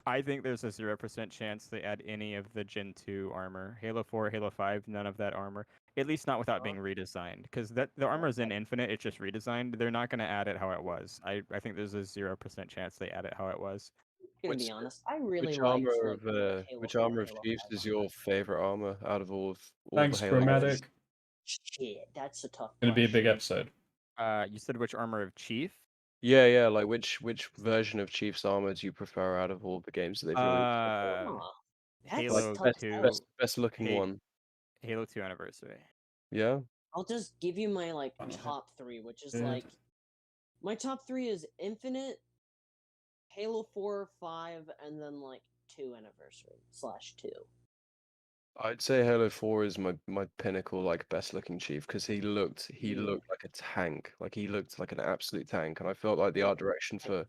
Speaker 1: I think there's a 0% chance they add any of the Gen 2 armor. Halo 4, Halo 5, none of that armor. At least not without being redesigned. Because the armor is in Infinite, it's just redesigned. They're not going to add it how it was. I think there's a 0% chance they add it how it was.
Speaker 5: I'm gonna
Speaker 6: Which-
Speaker 5: be honest. I really
Speaker 6: Which
Speaker 5: liked
Speaker 6: armor
Speaker 5: like
Speaker 6: of
Speaker 5: the Halo
Speaker 6: which
Speaker 5: 4
Speaker 6: armor
Speaker 5: and
Speaker 6: of
Speaker 5: Halo
Speaker 6: Chiefs
Speaker 5: 5
Speaker 6: is
Speaker 5: armor.
Speaker 6: your favorite armor out of all
Speaker 3: Thanks,
Speaker 6: the Halo games?
Speaker 3: Chromatic.
Speaker 5: Shit, that's a tough.
Speaker 3: Gonna be a big
Speaker 5: question.
Speaker 3: episode.
Speaker 1: You said which armor of Chief?
Speaker 6: Yeah, like which version of Chief's armor do you prefer out of all the games that they've released?
Speaker 5: That's
Speaker 1: Halo
Speaker 5: tough.
Speaker 1: 2.
Speaker 6: Best looking one.
Speaker 1: Halo 2 Anniversary.
Speaker 6: Yeah.
Speaker 5: I'll just give you my like
Speaker 3: Final
Speaker 5: top 3, which is
Speaker 3: Dude.
Speaker 5: like my top 3 is Infinite, Halo 4, 5, and then like 2 Anniversary /2.
Speaker 6: I'd say Halo 4 is my pinnacle, like best looking Chief, because he looked like a tank. Like he looked like an absolute tank, and I felt like the art direction for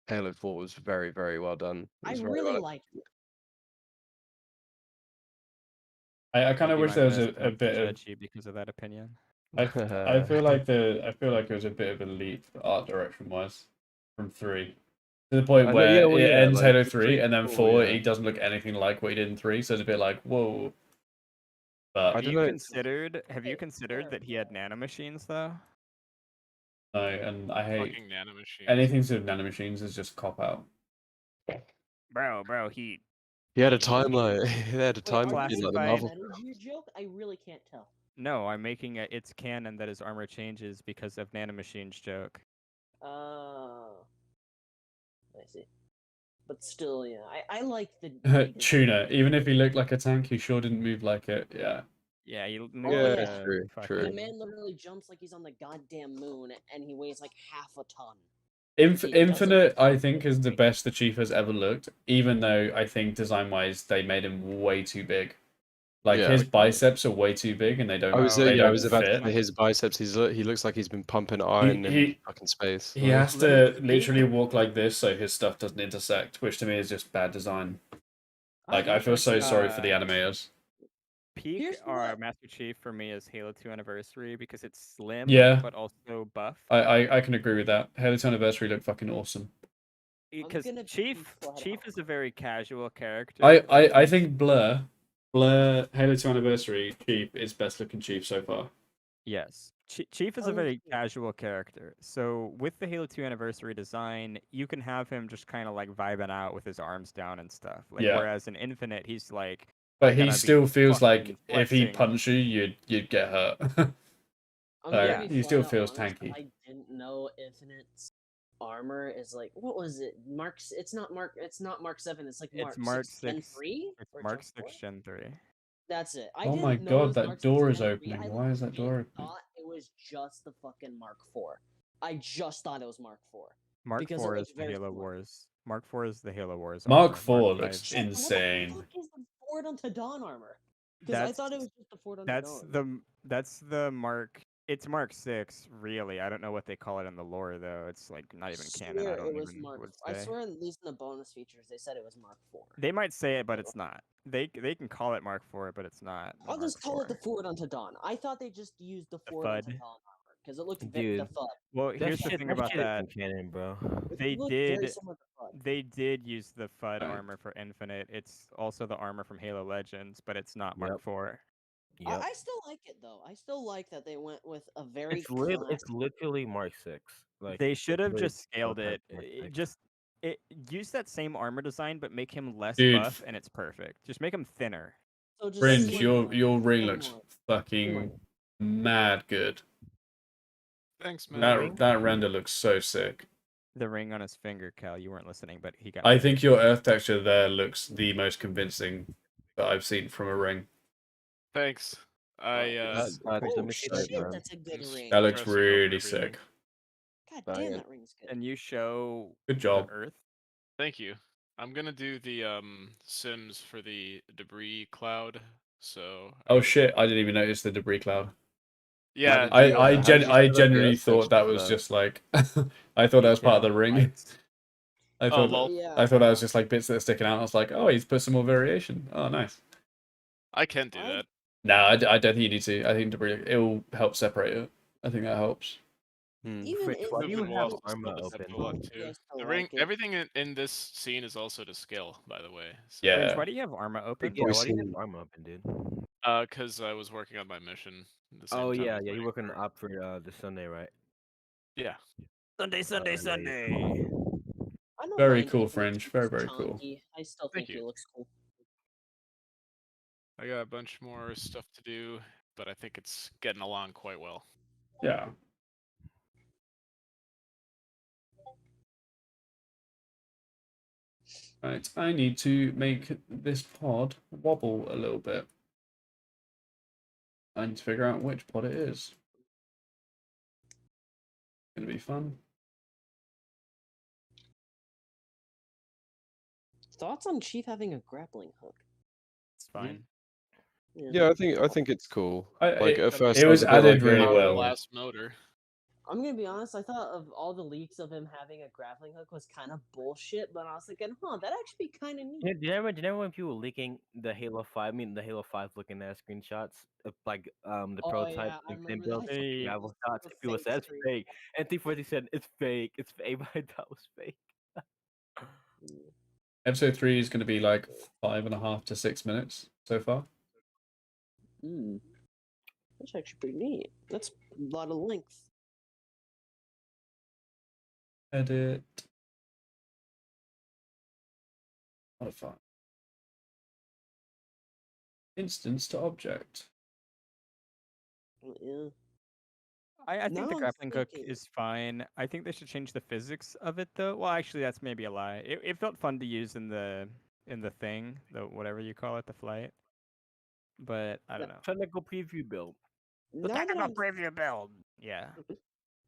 Speaker 6: Halo 4 was very, very well done. It
Speaker 5: I
Speaker 6: was very
Speaker 5: really
Speaker 6: well
Speaker 5: liked it.
Speaker 3: I kind of
Speaker 1: I'll do
Speaker 3: wish
Speaker 1: my
Speaker 3: there was
Speaker 1: best
Speaker 3: a
Speaker 1: not to
Speaker 3: bit of.
Speaker 1: judge you because of that opinion.
Speaker 3: I feel like it was a bit of a leap art direction wise from 3 to the point
Speaker 6: I know,
Speaker 3: where
Speaker 6: yeah, well,
Speaker 3: it
Speaker 6: yeah,
Speaker 3: ends
Speaker 6: like,
Speaker 3: Halo
Speaker 6: the
Speaker 3: 3 and then
Speaker 6: prequel,
Speaker 3: 4
Speaker 6: yeah.
Speaker 3: he doesn't look anything like what he did in 3, so it's a bit like whoa. But
Speaker 6: I don't know.
Speaker 1: Have you considered that he had nanomachines though?
Speaker 3: no, and I hate
Speaker 2: Fucking nanomachines.
Speaker 3: anything to do with nanomachines is just cop out.
Speaker 1: Bro, he
Speaker 6: He had a timeline. He had a
Speaker 5: Wait, are
Speaker 6: timeline
Speaker 5: you
Speaker 6: like the
Speaker 1: classified-
Speaker 6: Marvel.
Speaker 5: Metal Gear joke? I really can't tell.
Speaker 1: No, I'm making it's canon that his armor changes because of nanomachines joke.
Speaker 5: Oh. I see. But still, yeah, I like the
Speaker 3: Tuna, even if he looked like a tank, he sure didn't move like it. Yeah.
Speaker 1: Yeah, you
Speaker 5: Oh,
Speaker 1: moved
Speaker 5: yeah.
Speaker 6: True.
Speaker 5: The man literally jumps like he's on the goddamn moon, and he weighs like half a ton.
Speaker 3: Infinite, I think, is the best the Chief has ever looked, even though I think design-wise they made him way too big. Like
Speaker 6: Yeah.
Speaker 3: his biceps are way too big, and they don't.
Speaker 6: I was
Speaker 3: they
Speaker 6: I
Speaker 3: don't
Speaker 6: was about to
Speaker 3: fit.
Speaker 6: say his biceps. He looks like he's been pumping iron in fucking space.
Speaker 3: He has to literally walk like this so his stuff doesn't intersect, which to me is just bad design. Like I feel so sorry for the animators.
Speaker 1: Peak
Speaker 5: Here's what-
Speaker 1: Master Chief for me is Halo 2 Anniversary because it's slim,
Speaker 3: Yeah.
Speaker 1: but also buff.
Speaker 3: I can agree with that. Halo 2 Anniversary looked fucking awesome.
Speaker 1: Because
Speaker 5: gonna
Speaker 1: Chief
Speaker 5: go ahead
Speaker 1: Chief
Speaker 5: and-
Speaker 1: is a very casual character.
Speaker 3: I think Blur Halo 2 Anniversary Chief is best looking Chief so far.
Speaker 1: Yes. Chief is a very casual character. So with the Halo 2 Anniversary design, you can have him just kind of like vibing out with his arms down and stuff. Like
Speaker 3: Yeah.
Speaker 1: whereas in Infinite, he's like
Speaker 3: But
Speaker 1: I gotta
Speaker 3: he
Speaker 1: be
Speaker 3: still feels like
Speaker 1: fucking
Speaker 3: if he
Speaker 1: flexing.
Speaker 3: punched you, you'd get hurt.
Speaker 5: I'm
Speaker 3: So,
Speaker 5: gonna be
Speaker 3: he still
Speaker 5: flat out
Speaker 3: feels
Speaker 5: honest,
Speaker 3: tanky.
Speaker 5: I didn't know Infinite's armor is like what was it? It's not Mark 7, it's like
Speaker 1: It's
Speaker 5: Mark
Speaker 1: Mark
Speaker 5: 6 Gen
Speaker 1: 6.
Speaker 5: 3?
Speaker 1: It's
Speaker 5: Or
Speaker 1: Mark
Speaker 5: Gen
Speaker 1: 6
Speaker 5: 4?
Speaker 1: Gen 3.
Speaker 5: That's it. I
Speaker 3: Oh
Speaker 5: didn't
Speaker 3: my
Speaker 5: know it
Speaker 3: god,
Speaker 5: was
Speaker 3: that
Speaker 5: Mark 6
Speaker 3: door is
Speaker 5: Gen 3.
Speaker 3: opening.
Speaker 5: I
Speaker 3: Why is that
Speaker 5: legit
Speaker 3: door open?
Speaker 5: thought it was just the fucking Mark 4. I just thought it was Mark 4.
Speaker 1: Mark
Speaker 5: Because it
Speaker 1: 4 is
Speaker 5: looks
Speaker 1: the
Speaker 5: very
Speaker 1: Halo
Speaker 5: similar.
Speaker 1: Wars. Mark 4 is the Halo Wars.
Speaker 3: Mark
Speaker 1: armor.
Speaker 3: 4
Speaker 1: Mark
Speaker 3: looks
Speaker 1: 5
Speaker 3: insane.
Speaker 5: What the fuck is the Ford onto Dawn armor? Because I thought it was just the Ford onto Dawn.
Speaker 1: That's the Mark. It's Mark 6, really. I don't know what they call it in the lore though. It's like not even canon. I don't
Speaker 5: it was
Speaker 1: even
Speaker 5: Mark.
Speaker 1: would
Speaker 5: I
Speaker 1: say.
Speaker 5: swear, at least in the bonus features, they said it was Mark 4.
Speaker 1: They might say it, but it's not. They can call it Mark 4, but it's not.
Speaker 5: I'll just call it the
Speaker 1: Mark
Speaker 5: Ford onto Dawn. I thought they just used the Ford onto
Speaker 1: FUD.
Speaker 5: Dawn armor because it looked the
Speaker 8: Dude,
Speaker 5: FUD.
Speaker 1: 4. Well, here's the thing about that.
Speaker 8: Canon, bro.
Speaker 1: They
Speaker 5: It looked very
Speaker 1: did.
Speaker 5: similar to FUD.
Speaker 1: They did use the FUD
Speaker 3: Right.
Speaker 1: armor for Infinite. It's also the armor from Halo Legends, but it's not Mark
Speaker 8: Yep.
Speaker 1: 4.
Speaker 8: Yep.
Speaker 5: I still like it though. I still like that they went with a very.
Speaker 8: It's literally Mark 6. Like
Speaker 1: They should have
Speaker 8: literally
Speaker 1: just scaled
Speaker 8: prototype
Speaker 1: it.
Speaker 8: Mark 6.
Speaker 1: Use that same armor design, but make him less
Speaker 3: Dude.
Speaker 1: buff, and it's perfect. Just make him thinner.
Speaker 5: So just
Speaker 3: Fringe,
Speaker 5: slim
Speaker 3: your ring
Speaker 5: Slim
Speaker 3: looks
Speaker 5: one.
Speaker 3: fucking mad good.
Speaker 2: Thanks, man.
Speaker 3: That render looks so sick.
Speaker 1: The ring on his finger, Cal. You weren't listening, but he got.
Speaker 3: I think your earth texture there looks the most convincing that I've seen from a ring.
Speaker 2: Thanks.
Speaker 8: Let
Speaker 5: Oh
Speaker 8: me see
Speaker 5: shit,
Speaker 8: that, man.
Speaker 5: that's a good ring.
Speaker 3: That looks
Speaker 2: Interesting over
Speaker 3: really
Speaker 2: everything.
Speaker 3: sick.
Speaker 5: God
Speaker 6: Oh,
Speaker 5: damn,
Speaker 6: yeah.
Speaker 5: that ring's good.
Speaker 1: And you show
Speaker 3: Good job.
Speaker 1: the Earth
Speaker 2: Thank you. I'm gonna do the Sims for the debris cloud. So.
Speaker 3: Oh shit! I didn't even notice the debris cloud.
Speaker 2: Yeah.
Speaker 6: How did you
Speaker 3: I
Speaker 6: set up the
Speaker 3: genuinely
Speaker 6: asset
Speaker 3: thought that was
Speaker 6: for
Speaker 3: just like I thought that was part of the ring.
Speaker 1: Lights.
Speaker 3: I
Speaker 2: Oh,
Speaker 3: thought
Speaker 2: lol.
Speaker 5: Yeah.
Speaker 3: I thought that was just like bits that are sticking out. I was like, oh, he's put some more variation. Oh, nice.
Speaker 2: I can't do
Speaker 5: I-
Speaker 2: that.
Speaker 3: No, I don't think you need to. I think debris it will help separate it. I think that helps.
Speaker 5: Even
Speaker 8: Fridge,
Speaker 5: if
Speaker 8: why do you
Speaker 2: Movement will
Speaker 8: have
Speaker 2: also
Speaker 8: armor
Speaker 2: slow this up
Speaker 8: open?
Speaker 2: a lot
Speaker 5: You
Speaker 2: too.
Speaker 5: guys don't
Speaker 2: The ring,
Speaker 5: like it.
Speaker 2: everything in this scene is also to scale, by the way. So,
Speaker 3: Yeah.
Speaker 1: Fridge, why do you have armor open?
Speaker 6: Big
Speaker 8: Yeah,
Speaker 6: boy
Speaker 8: why do you
Speaker 6: scene.
Speaker 8: have armor open, dude?
Speaker 2: Because I was working on my mission. At the same
Speaker 8: Oh
Speaker 2: time
Speaker 8: yeah,
Speaker 2: as
Speaker 8: yeah, you're
Speaker 2: waiting
Speaker 8: working
Speaker 2: for-
Speaker 8: up for the Sunday, right?
Speaker 2: Yeah.
Speaker 1: Sunday, Sunday,
Speaker 8: yeah.
Speaker 1: Sunday.
Speaker 5: I don't
Speaker 3: Very
Speaker 5: mind
Speaker 3: cool,
Speaker 5: it.
Speaker 3: Fringe.
Speaker 5: It's
Speaker 3: Very, very cool.
Speaker 5: chunky. I still
Speaker 2: Thank
Speaker 5: think
Speaker 2: you.
Speaker 5: it looks cool.
Speaker 2: I got a bunch more stuff to do, but I think it's getting along quite well.
Speaker 3: Yeah. Right, I need to make this pod wobble a little bit. I need to figure out which pod it is. Gonna be fun.
Speaker 5: Thoughts on Chief having a grappling hook?
Speaker 1: It's fine.
Speaker 6: Yeah, I think it's cool.
Speaker 3: I-
Speaker 6: Like
Speaker 3: it-
Speaker 6: at first,
Speaker 3: it
Speaker 6: I
Speaker 3: was
Speaker 6: a bit
Speaker 3: added
Speaker 6: like,
Speaker 3: really
Speaker 6: oh,
Speaker 3: well.
Speaker 2: Blast motor.
Speaker 5: I'm gonna be honest. I thought of all the leaks of him having a grappling hook was kind of bullshit, but I was thinking, that'd actually be kind of neat.
Speaker 8: Do you remember when people were leaking the Halo 5? I mean, the Halo 5 looking at screenshots of like the
Speaker 5: Oh,
Speaker 8: prototype
Speaker 5: yeah, I
Speaker 8: and
Speaker 5: remember
Speaker 8: build
Speaker 5: that.
Speaker 1: Hey.
Speaker 8: gravel
Speaker 5: The
Speaker 8: shots. People
Speaker 5: fake
Speaker 8: said it's
Speaker 5: screen.
Speaker 8: fake, and T40 said it's fake. It's fake. But I thought it was fake.
Speaker 3: Episode 3 is going to be like 5.5 to 6 minutes so far.
Speaker 5: That's actually pretty neat. That's a lot of length.
Speaker 3: Edit. Modify. Instance to object.
Speaker 5: Yeah.
Speaker 1: I think
Speaker 5: Now
Speaker 1: the
Speaker 5: I'm
Speaker 1: grappling hook
Speaker 5: thinking-
Speaker 1: is fine. I think they should change the physics of it though. Well, actually, that's maybe a lie. It felt fun to use in the thing, the whatever you call it, the flight. But I don't know.
Speaker 8: Technical preview build.
Speaker 1: The
Speaker 5: Now that
Speaker 1: technical
Speaker 5: I'm
Speaker 1: preview build. Yeah.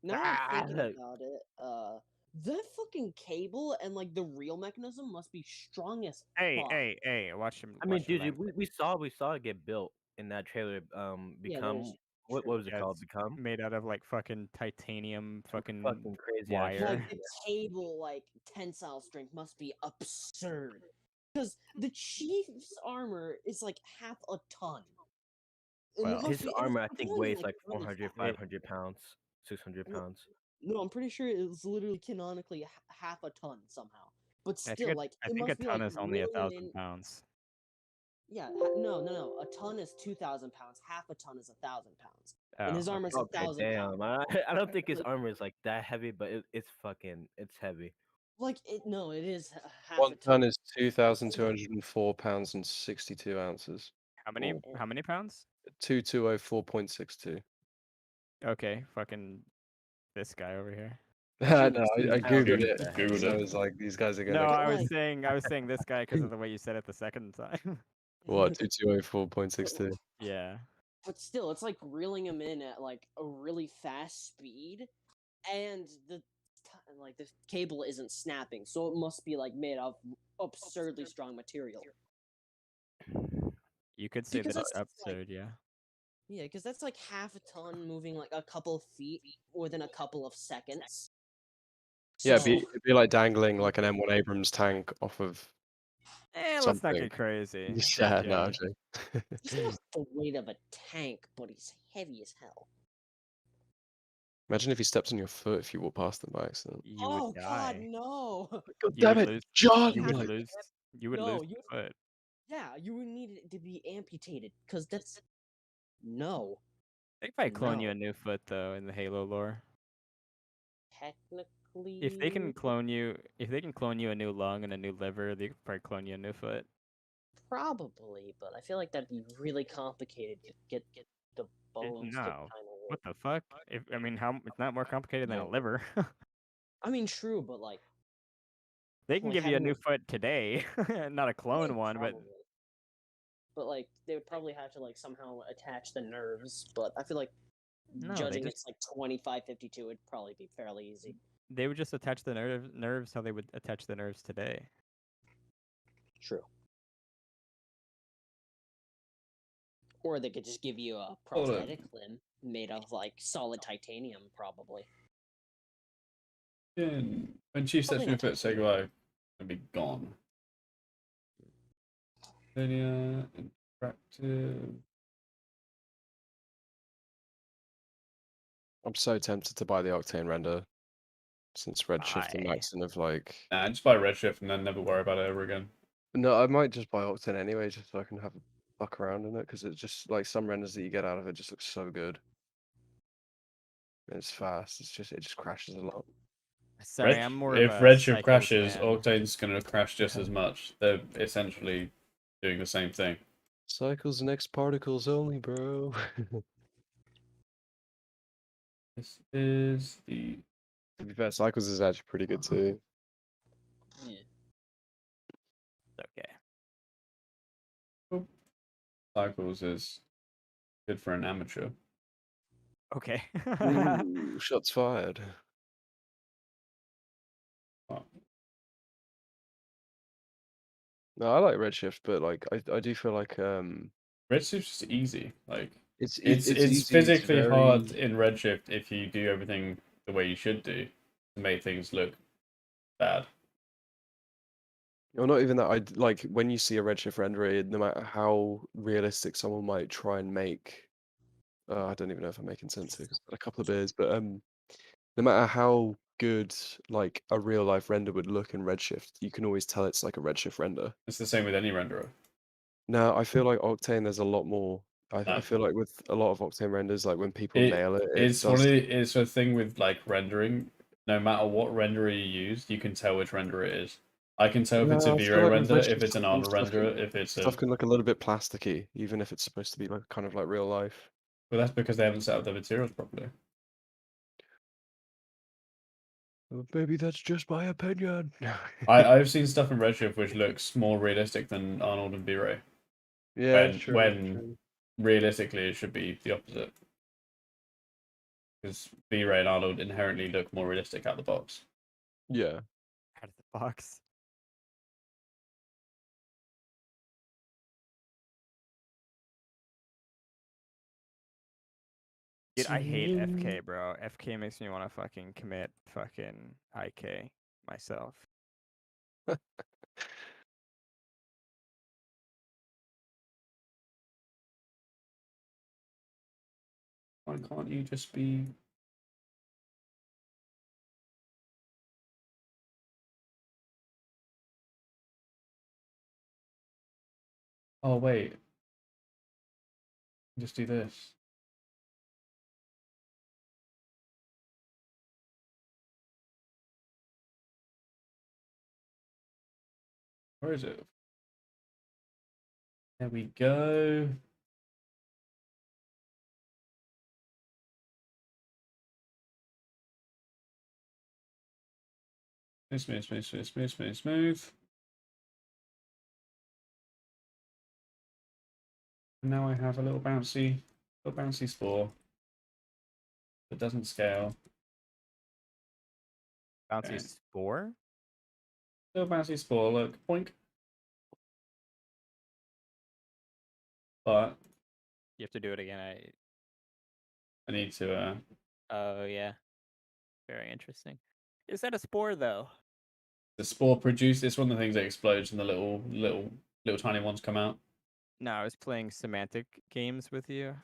Speaker 5: Now I'm thinking
Speaker 8: look.
Speaker 5: about it, that fucking cable and like the real mechanism must be strong as
Speaker 1: Hey,
Speaker 5: fuck.
Speaker 1: hey! Watch him.
Speaker 8: I mean,
Speaker 1: watch him
Speaker 8: dude,
Speaker 1: language.
Speaker 8: we saw it get built in that trailer. Become
Speaker 5: there's-
Speaker 8: what was it
Speaker 1: Yeah,
Speaker 8: called?
Speaker 1: it's
Speaker 8: Become
Speaker 1: made out of like fucking titanium, fucking
Speaker 8: crazy
Speaker 1: wire.
Speaker 5: Like the cable, like tensile strength must be absurd. Because the Chief's armor is like half a ton. And it
Speaker 1: Well,
Speaker 5: must
Speaker 8: His
Speaker 5: be- and
Speaker 8: armor, I
Speaker 5: it's
Speaker 8: think,
Speaker 5: probably,
Speaker 8: weighs like
Speaker 5: really
Speaker 8: 400,
Speaker 5: fast.
Speaker 8: 500 pounds, 600
Speaker 5: No.
Speaker 8: pounds.
Speaker 5: No, I'm pretty sure it's literally canonically half a ton somehow. But
Speaker 1: I
Speaker 5: still,
Speaker 1: think,
Speaker 5: like
Speaker 1: I
Speaker 5: it
Speaker 1: think a
Speaker 5: must be
Speaker 1: ton
Speaker 5: like
Speaker 1: is only
Speaker 5: reeling
Speaker 1: 1,000
Speaker 5: in.
Speaker 1: pounds.
Speaker 5: Yeah, no. A ton is 2,000 pounds. Half a ton is 1,000 pounds. And his
Speaker 1: Oh,
Speaker 5: armor's
Speaker 8: Okay,
Speaker 5: 1,000
Speaker 8: damn.
Speaker 5: pounds.
Speaker 8: I don't think his
Speaker 5: Like-
Speaker 8: armor is like that heavy, but it's heavy.
Speaker 5: Like it is half
Speaker 6: One
Speaker 5: a
Speaker 6: ton
Speaker 5: ton.
Speaker 6: is 2,204 pounds and 62 ounces.
Speaker 1: How many?
Speaker 5: Oh.
Speaker 1: How many pounds?
Speaker 6: 2204.62.
Speaker 1: Okay, fucking this guy over here.
Speaker 6: I know. I
Speaker 8: I don't
Speaker 6: googled
Speaker 8: think
Speaker 6: it.
Speaker 8: that
Speaker 3: Googled
Speaker 6: So
Speaker 3: it.
Speaker 6: I was like, these guys are
Speaker 1: No,
Speaker 6: gonna.
Speaker 1: I was
Speaker 5: like-
Speaker 1: saying this guy because of the way you said it the second time.
Speaker 6: What 2204.62?
Speaker 1: Yeah.
Speaker 5: But still, it's like reeling him in at like a really fast speed, and the cable isn't snapping, so it must be like made of absurdly strong material.
Speaker 1: You could say
Speaker 5: Because
Speaker 1: that it's
Speaker 5: that's like-
Speaker 1: absurd, yeah.
Speaker 5: Yeah, because that's like half a ton moving like a couple feet within a couple of seconds.
Speaker 6: Yeah,
Speaker 5: So-
Speaker 6: it'd be like dangling like an M1 Abrams tank off of.
Speaker 1: Let's not
Speaker 6: Something.
Speaker 1: get crazy.
Speaker 6: Yeah,
Speaker 1: Judge
Speaker 6: no,
Speaker 1: him.
Speaker 6: actually.
Speaker 5: He's not the weight of a tank, but he's heavy as hell.
Speaker 6: Imagine if he steps on your foot if you walk past them by accident.
Speaker 1: You
Speaker 5: Oh
Speaker 1: would
Speaker 5: God,
Speaker 1: die.
Speaker 5: no!
Speaker 6: God
Speaker 1: You
Speaker 6: damn
Speaker 1: would
Speaker 6: it,
Speaker 1: lose.
Speaker 6: John!
Speaker 1: You would
Speaker 6: Like,
Speaker 1: lose. You would
Speaker 5: No,
Speaker 1: lose
Speaker 5: you-
Speaker 1: the foot.
Speaker 5: Yeah, you would need it to be amputated, because that's no.
Speaker 1: They probably clone you
Speaker 5: No.
Speaker 1: a new foot though in the Halo lore.
Speaker 5: Technically,
Speaker 1: If they can clone you, a new lung and a new liver, they could probably clone you a new foot.
Speaker 5: probably, but I feel like that'd be really complicated to get the bones to
Speaker 1: no.
Speaker 5: kind of
Speaker 1: What the fuck? It's not more complicated than a
Speaker 5: No.
Speaker 1: liver.
Speaker 5: I mean, true, but like
Speaker 1: They can
Speaker 5: Like
Speaker 1: give you a
Speaker 5: having
Speaker 1: new
Speaker 5: a-
Speaker 1: foot today, not a clone
Speaker 5: yeah,
Speaker 1: one, but
Speaker 5: probably. But like they would probably have to like somehow attach the nerves. But I feel like
Speaker 1: No, they
Speaker 5: judging
Speaker 1: just-
Speaker 5: it's like 2552 would probably be fairly easy.
Speaker 1: they would just attach the nerves how they would attach the nerves today.
Speaker 5: True. Or they could just give you a
Speaker 3: Hold on.
Speaker 5: prosthetic limb made of like solid titanium, probably.
Speaker 3: Yeah, when Chief steps
Speaker 5: Probably
Speaker 3: me
Speaker 5: not
Speaker 3: foot, say goodbye, I'll be gone. Linear, interactive.
Speaker 6: I'm so tempted to buy the Octane render since Redshift and
Speaker 1: Aye.
Speaker 6: Maxon have like.
Speaker 3: Nah, just buy Redshift and then never worry about it ever again.
Speaker 6: No, I might just buy Octane anyway, just so I can have a fuck around in it, because it's just like some renders that you get out of it just look so good. And it's fast. It just crashes a lot.
Speaker 1: Sorry, I'm more
Speaker 3: if
Speaker 1: of a
Speaker 3: Redshift
Speaker 1: Cycles
Speaker 3: crashes,
Speaker 1: fan.
Speaker 3: Octane's gonna crash just as much. They're essentially doing the same thing.
Speaker 6: Cycles and X particles only, bro.
Speaker 3: This is the
Speaker 6: To be fair, Cycles is actually pretty good too.
Speaker 5: Yeah.
Speaker 1: Okay.
Speaker 3: Cycles is good for an amateur.
Speaker 1: Okay.
Speaker 6: Ooh, shots fired.
Speaker 3: Oh,
Speaker 6: No, I like Redshift, but like I do feel like
Speaker 3: Redshift's just easy. Like
Speaker 6: it's
Speaker 3: it's
Speaker 6: easy,
Speaker 3: physically hard
Speaker 6: very...
Speaker 3: in Redshift if you do everything the way you should do to make things look bad.
Speaker 6: Or not even that. Like when you see a Redshift render, no matter how realistic someone might try and make. I don't even know if I'm making sense here. 'Cause I've had a couple of beers, but no matter how good like a real life render would look in Redshift, you can always tell it's like a Redshift render.
Speaker 3: It's the same with any renderer.
Speaker 6: No, I feel like Octane, there's a lot more. I
Speaker 3: No.
Speaker 6: feel like with a lot of Octane renders, like when people
Speaker 3: It,
Speaker 6: nail it,
Speaker 3: it's
Speaker 6: does.
Speaker 3: it's a thing with like rendering. No matter what renderer you use, you can tell which renderer it is. I can tell if it's a
Speaker 6: No, I feel
Speaker 3: V-Ray
Speaker 6: like with
Speaker 3: render, if
Speaker 6: Redshift,
Speaker 3: it's an Arnold renderer, if it's a.
Speaker 6: stuff can look a little bit plasticky, even if it's supposed to be like kind of like real life.
Speaker 3: Well, that's because they haven't set up the materials properly.
Speaker 6: Well, maybe that's just my opinion.
Speaker 3: I've seen stuff in Redshift which looks more realistic than Arnold and V-Ray.
Speaker 6: Yeah,
Speaker 3: when
Speaker 6: true.
Speaker 3: realistically it should be the opposite. Because V-Ray and Arnold inherently look more realistic out of the box.
Speaker 6: Yeah.
Speaker 1: Out of the box. Dude, I hate FK, bro. FK makes me want to fucking commit fucking IK myself.
Speaker 3: Why can't you just be... Oh, wait. Just do this. Where is it? There we go. Smooth, smooth, smooth, smooth, smooth, smooth. And now I have a little bouncy spore that doesn't scale.
Speaker 1: Bouncy
Speaker 3: Okay.
Speaker 1: spore?
Speaker 3: Little bouncy spore, look, boink. But
Speaker 1: You have to do it again.
Speaker 3: I need to.
Speaker 1: Oh yeah. Very interesting. Is that a spore though?
Speaker 3: The spore produce. It's one of the things that explodes, and the little tiny ones come out.
Speaker 1: No, I was playing semantic games with you.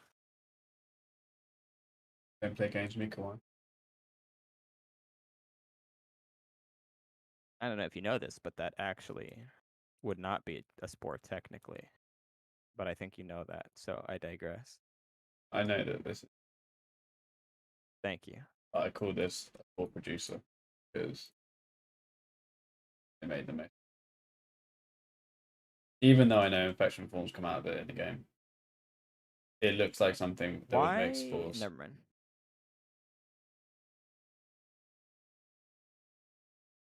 Speaker 3: Don't play games with me, come on.
Speaker 1: I don't know if you know this, but that actually would not be a spore technically. But I think you know that, so I digress.
Speaker 3: I know that this.
Speaker 1: Thank you.
Speaker 3: I call this a spore producer because they made the mix. Even though I know infection forms come out of it in the game, it looks like something that would make spores.
Speaker 1: Never mind.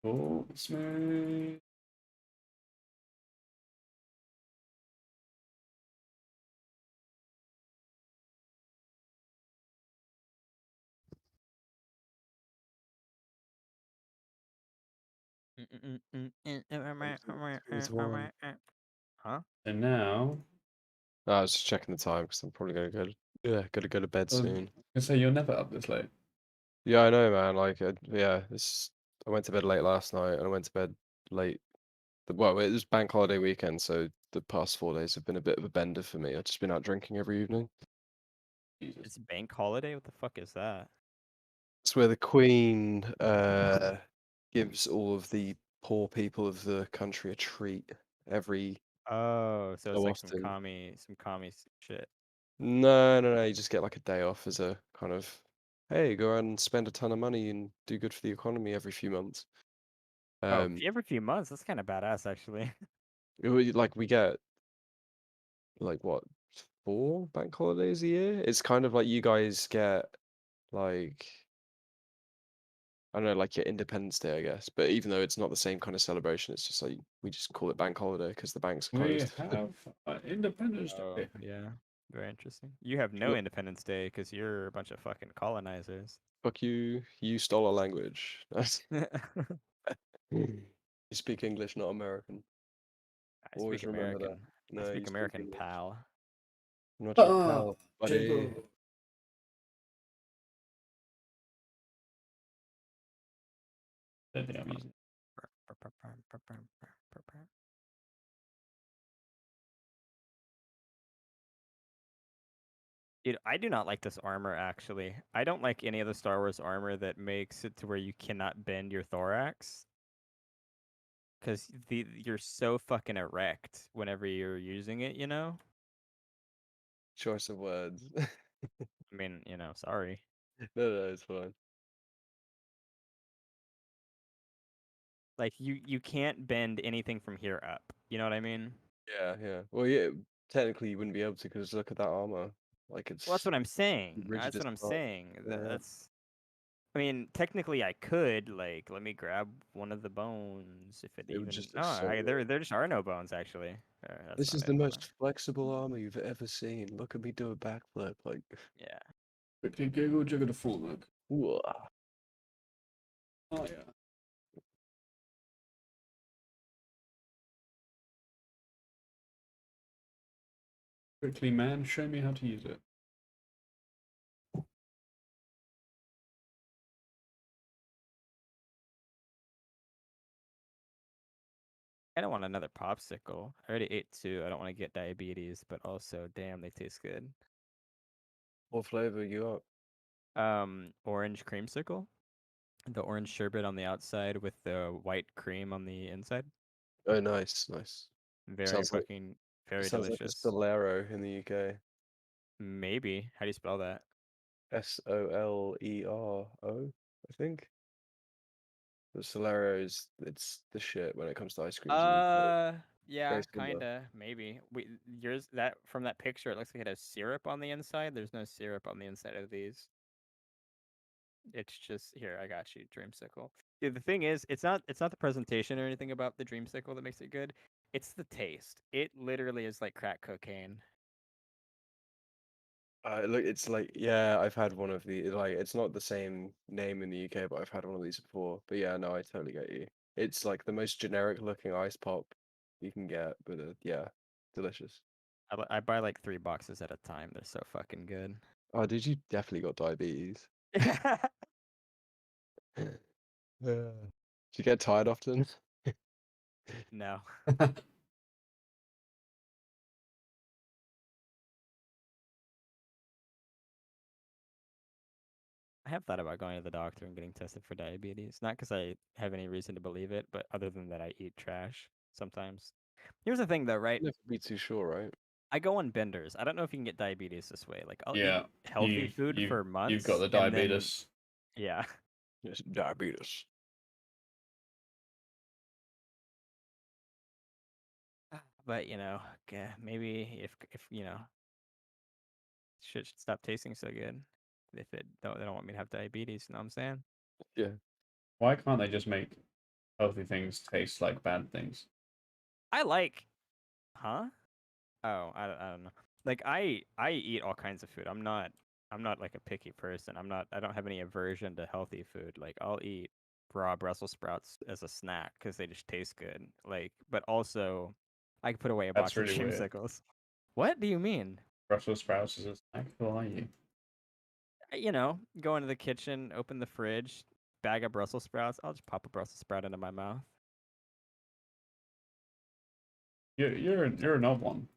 Speaker 3: Oh, smooth.
Speaker 1: Huh?
Speaker 3: And now,
Speaker 6: I was just checking the time because I'm probably gonna go to bed
Speaker 3: I was
Speaker 6: soon.
Speaker 3: gonna say you're never up this late.
Speaker 6: Yeah, I know, man. Like, yeah, I went to bed late last night, and I went to bed late. Well, it was bank holiday weekend, so the past 4 days have been a bit of a bender for me. I've just been out drinking every evening.
Speaker 3: Jesus.
Speaker 1: It's bank holiday? What the fuck is that?
Speaker 6: It's where the Queen gives all of the poor people of the country a treat every
Speaker 1: Oh, so
Speaker 6: so
Speaker 1: it's like some
Speaker 6: often.
Speaker 1: commie shit.
Speaker 6: No. You just get like a day off as a kind of, hey, go out and spend a ton of money and do good for the economy every few months.
Speaker 1: Oh, every few months. That's kind of badass, actually.
Speaker 6: Like we get like what 4 bank holidays a year. It's kind of like you guys get like I don't know, like your Independence Day, I guess. But even though it's not the same kind of celebration, it's just like we just call it bank holiday because the banks are
Speaker 3: We
Speaker 6: closed.
Speaker 3: have Independence
Speaker 1: Oh,
Speaker 3: Day.
Speaker 1: yeah. Very interesting. You have no
Speaker 6: Look-
Speaker 1: Independence Day because you're a bunch of fucking colonizers.
Speaker 6: Fuck you! You stole our language. You speak English, not American.
Speaker 1: I speak
Speaker 6: Always remember that.
Speaker 1: American. I
Speaker 6: No, you
Speaker 1: speak
Speaker 6: speak
Speaker 1: American,
Speaker 6: English.
Speaker 1: pal.
Speaker 6: I'm not your
Speaker 3: Ah,
Speaker 6: pal, buddy.
Speaker 3: Jacob. Don't think I'm using.
Speaker 1: Dude, I do not like this armor, actually. I don't like any of the Star Wars armor that makes it to where you cannot bend your thorax. Because you're so fucking erect whenever you're using it, you know?
Speaker 6: Choice of words.
Speaker 1: I mean, sorry.
Speaker 6: No, it's fine.
Speaker 1: Like, you can't bend anything from here up. You know what I mean?
Speaker 6: Yeah. Well, yeah. Technically, you wouldn't be able to because look at that armor. Like
Speaker 1: Well, that's
Speaker 6: it's
Speaker 1: what I'm saying.
Speaker 6: rigid
Speaker 1: That's
Speaker 6: as
Speaker 1: what I'm
Speaker 6: fuck.
Speaker 1: saying.
Speaker 6: Yeah.
Speaker 1: That's. I mean, technically, I could like let me grab one of the bones if it
Speaker 6: It would
Speaker 1: even.
Speaker 6: just
Speaker 1: No,
Speaker 6: look so weird.
Speaker 1: there just are no bones actually. That's
Speaker 6: This
Speaker 1: not
Speaker 6: is
Speaker 1: it.
Speaker 6: the
Speaker 1: Hold on.
Speaker 6: most flexible armor you've ever seen. Look at me do a backflip. Like,
Speaker 1: Yeah.
Speaker 3: Quickly Google Jigger the full look.
Speaker 6: whoa.
Speaker 3: Oh yeah. Quickly, man, show me how to use it.
Speaker 1: I don't want another popsicle. I already ate two. I don't want to get diabetes, but also, damn, they taste good.
Speaker 6: What flavor you up?
Speaker 1: Orange creamsicle. The orange sherbet on the outside with the white cream on the inside.
Speaker 6: Oh, nice.
Speaker 1: Very
Speaker 6: Sounds like
Speaker 1: very
Speaker 6: sounds like a
Speaker 1: delicious.
Speaker 6: Solero in the UK.
Speaker 1: Maybe. How do you spell that?
Speaker 6: SolerO, I think. But Solero's it's the shit when it comes to ice creams in the UK.
Speaker 1: Yeah,
Speaker 6: Very similar.
Speaker 1: kinda, maybe. Yours that from that picture, it looks like it has syrup on the inside. There's no syrup on the inside of these. It's just here. I got you, dreamsicle. Yeah, the thing is, it's not the presentation or anything about the dreamsicle that makes it good. It's the taste. It literally is like crack cocaine.
Speaker 6: Look, it's like yeah, I've had one of the like it's not the same name in the UK, but I've had one of these before. But yeah, no, I totally get you. It's like the most generic looking ice pop you can get, but yeah, delicious.
Speaker 1: I buy like 3 boxes at a time. They're so fucking good.
Speaker 6: Oh, did you definitely got diabetes? Yeah. Do you get tired often?
Speaker 1: No. I have thought about going to the doctor and getting tested for diabetes. Not because I have any reason to believe it, but other than that, I eat trash sometimes. Here's the thing, though, right?
Speaker 6: Never be too sure, right?
Speaker 1: I go on benders. I don't know if you can get diabetes this way. Like, I'll
Speaker 3: Yeah.
Speaker 1: eat healthy food for months.
Speaker 3: You've got the
Speaker 1: and then-
Speaker 3: diabetes.
Speaker 1: yeah.
Speaker 6: Yes, diabetes.
Speaker 1: But, maybe if shit should stop tasting so good. If they don't want me to have diabetes, you know what I'm saying?
Speaker 6: Yeah.
Speaker 3: Why can't they just make healthy things taste like bad things?
Speaker 1: I like, huh? Oh, I don't know. Like I eat all kinds of food. I'm not like a picky person. I don't have any aversion to healthy food. Like I'll eat raw Brussels sprouts as a snack because they just taste good. Like, but also, I could put away a
Speaker 3: That's
Speaker 1: box of
Speaker 3: really weird.
Speaker 1: dreamsicles. What do you mean?
Speaker 3: Brussels sprouts is a snack. Who are you?
Speaker 1: You know, go into the kitchen, open the fridge, bag of Brussels sprouts. I'll just pop a Brussels sprout into my mouth.
Speaker 3: You're an odd one.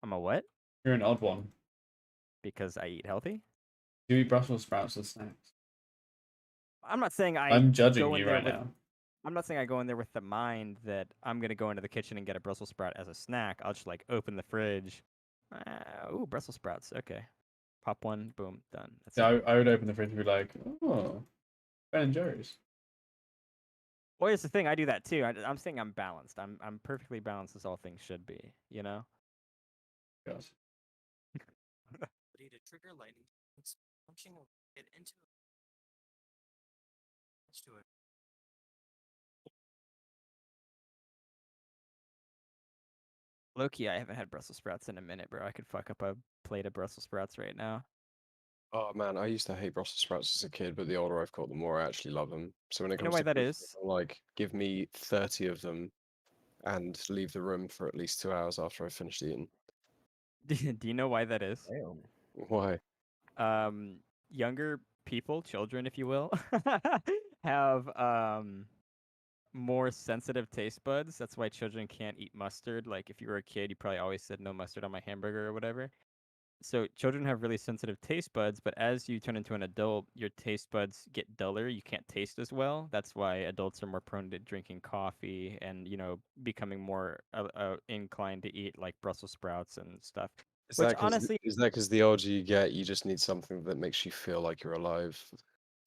Speaker 1: I'm a what?
Speaker 3: You're an odd one.
Speaker 1: Because I eat healthy.
Speaker 3: You eat Brussels sprouts as snacks.
Speaker 1: I'm not saying
Speaker 3: I'm judging
Speaker 1: go in
Speaker 3: you
Speaker 1: there
Speaker 3: right
Speaker 1: with.
Speaker 3: now.
Speaker 1: I'm not saying I go in there with the mind that I'm gonna go into the kitchen and get a Brussels sprout as a snack. I'll just like open the fridge. Ooh, Brussels sprouts. Okay, pop one. Boom, done. That's
Speaker 3: Yeah,
Speaker 1: it.
Speaker 3: I would open the fridge and be like, oh, Ben and Jerry's.
Speaker 1: Well, here's the thing. I do that too. I'm saying I'm balanced. I'm perfectly balanced as all things should be. You know.
Speaker 3: God.
Speaker 9: To trigger lightning, launching it into it.
Speaker 1: Loki, I haven't had Brussels sprouts in a minute, bro. I could fuck up a plate of Brussels sprouts right now.
Speaker 6: Oh man, I used to hate Brussels sprouts as a kid, but the older I've got, the more I actually love them. So when it
Speaker 1: You know
Speaker 6: comes
Speaker 1: why
Speaker 6: to
Speaker 1: that
Speaker 6: cooking,
Speaker 1: is?
Speaker 6: I'm like, give me 30 of them and leave the room for at least 2 hours after I've finished eating.
Speaker 1: Do you know why that is?
Speaker 8: Damn.
Speaker 6: Why?
Speaker 1: Younger people, children, if you will, have more sensitive taste buds. That's why children can't eat mustard. Like if you were a kid, you probably always said no mustard on my hamburger or whatever. So children have really sensitive taste buds, but as you turn into an adult, your taste buds get duller. You can't taste as well. That's why adults are more prone to drinking coffee and, you know, becoming more inclined to eat like Brussels sprouts and stuff.
Speaker 6: Is
Speaker 1: Which
Speaker 6: that
Speaker 1: honestly,
Speaker 6: because the older you get, you just need something that makes you feel like you're alive?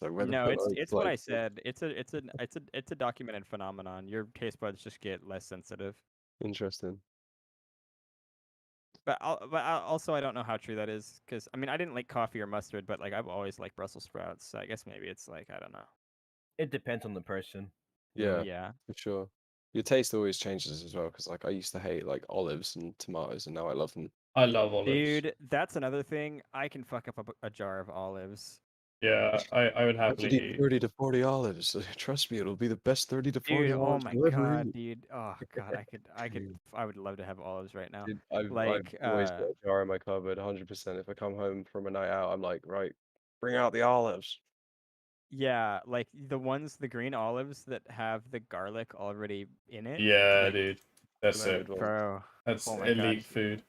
Speaker 6: So whether
Speaker 1: no, it's what
Speaker 6: like
Speaker 1: I said. It's a documented phenomenon. Your taste buds just get less sensitive.
Speaker 6: interesting.
Speaker 1: Also I don't know how true that is because I mean I didn't like coffee or mustard, but like I've always liked Brussels sprouts. So I guess maybe it's like I don't know.
Speaker 8: It depends on the person.
Speaker 6: Yeah,
Speaker 1: Yeah.
Speaker 6: for sure. Your taste always changes as well, because like I used to hate like olives and tomatoes, and now I love them.
Speaker 3: I love olives.
Speaker 1: Dude, that's another thing. I can fuck up a jar of olives.
Speaker 3: Yeah, I would
Speaker 6: I could
Speaker 3: happily
Speaker 6: eat
Speaker 3: eat.
Speaker 6: 30 to 40 olives. Trust me, it'll be the best 30 to 40
Speaker 1: Dude, oh
Speaker 6: olives
Speaker 1: my
Speaker 6: you'll ever
Speaker 1: god,
Speaker 6: eat.
Speaker 1: dude. Oh god, I would love to have olives right now.
Speaker 6: Dude, I've
Speaker 1: Like,
Speaker 6: always got a jar in my cupboard, 100%. If I come home from a night out, I'm like, right, bring out the olives.
Speaker 1: yeah, like the green olives that have the garlic already in it.
Speaker 3: Yeah,
Speaker 1: Like,
Speaker 3: dude. That's it.
Speaker 6: Load one.
Speaker 1: bro.
Speaker 3: That's
Speaker 1: Oh my
Speaker 3: elite
Speaker 1: god.
Speaker 3: food.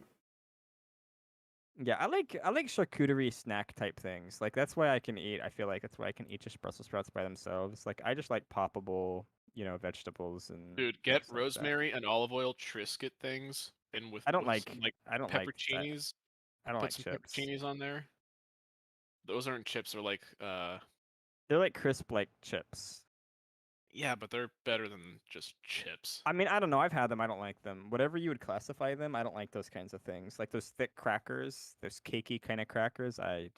Speaker 1: Yeah, I like charcuterie snack type things. Like that's why I can eat. I feel like that's why I can eat just Brussels sprouts by themselves. Like I just like poppable, you know, vegetables and
Speaker 2: Dude, get
Speaker 1: things like that.
Speaker 2: rosemary and olive oil Triscuit things, and with
Speaker 1: I don't
Speaker 2: some,
Speaker 1: like I don't like that.
Speaker 2: pepperoncinis.
Speaker 1: I don't
Speaker 2: Put
Speaker 1: like
Speaker 2: some
Speaker 1: chips.
Speaker 2: pepperoncinis on there. Those aren't chips. They're like
Speaker 1: They're like crisp like chips.
Speaker 2: yeah, but they're better than just chips.
Speaker 1: I mean, I don't know. I've had them. I don't like them. Whatever you would classify them, I don't like those kinds of things. Like those thick crackers, those cakey kind of crackers. I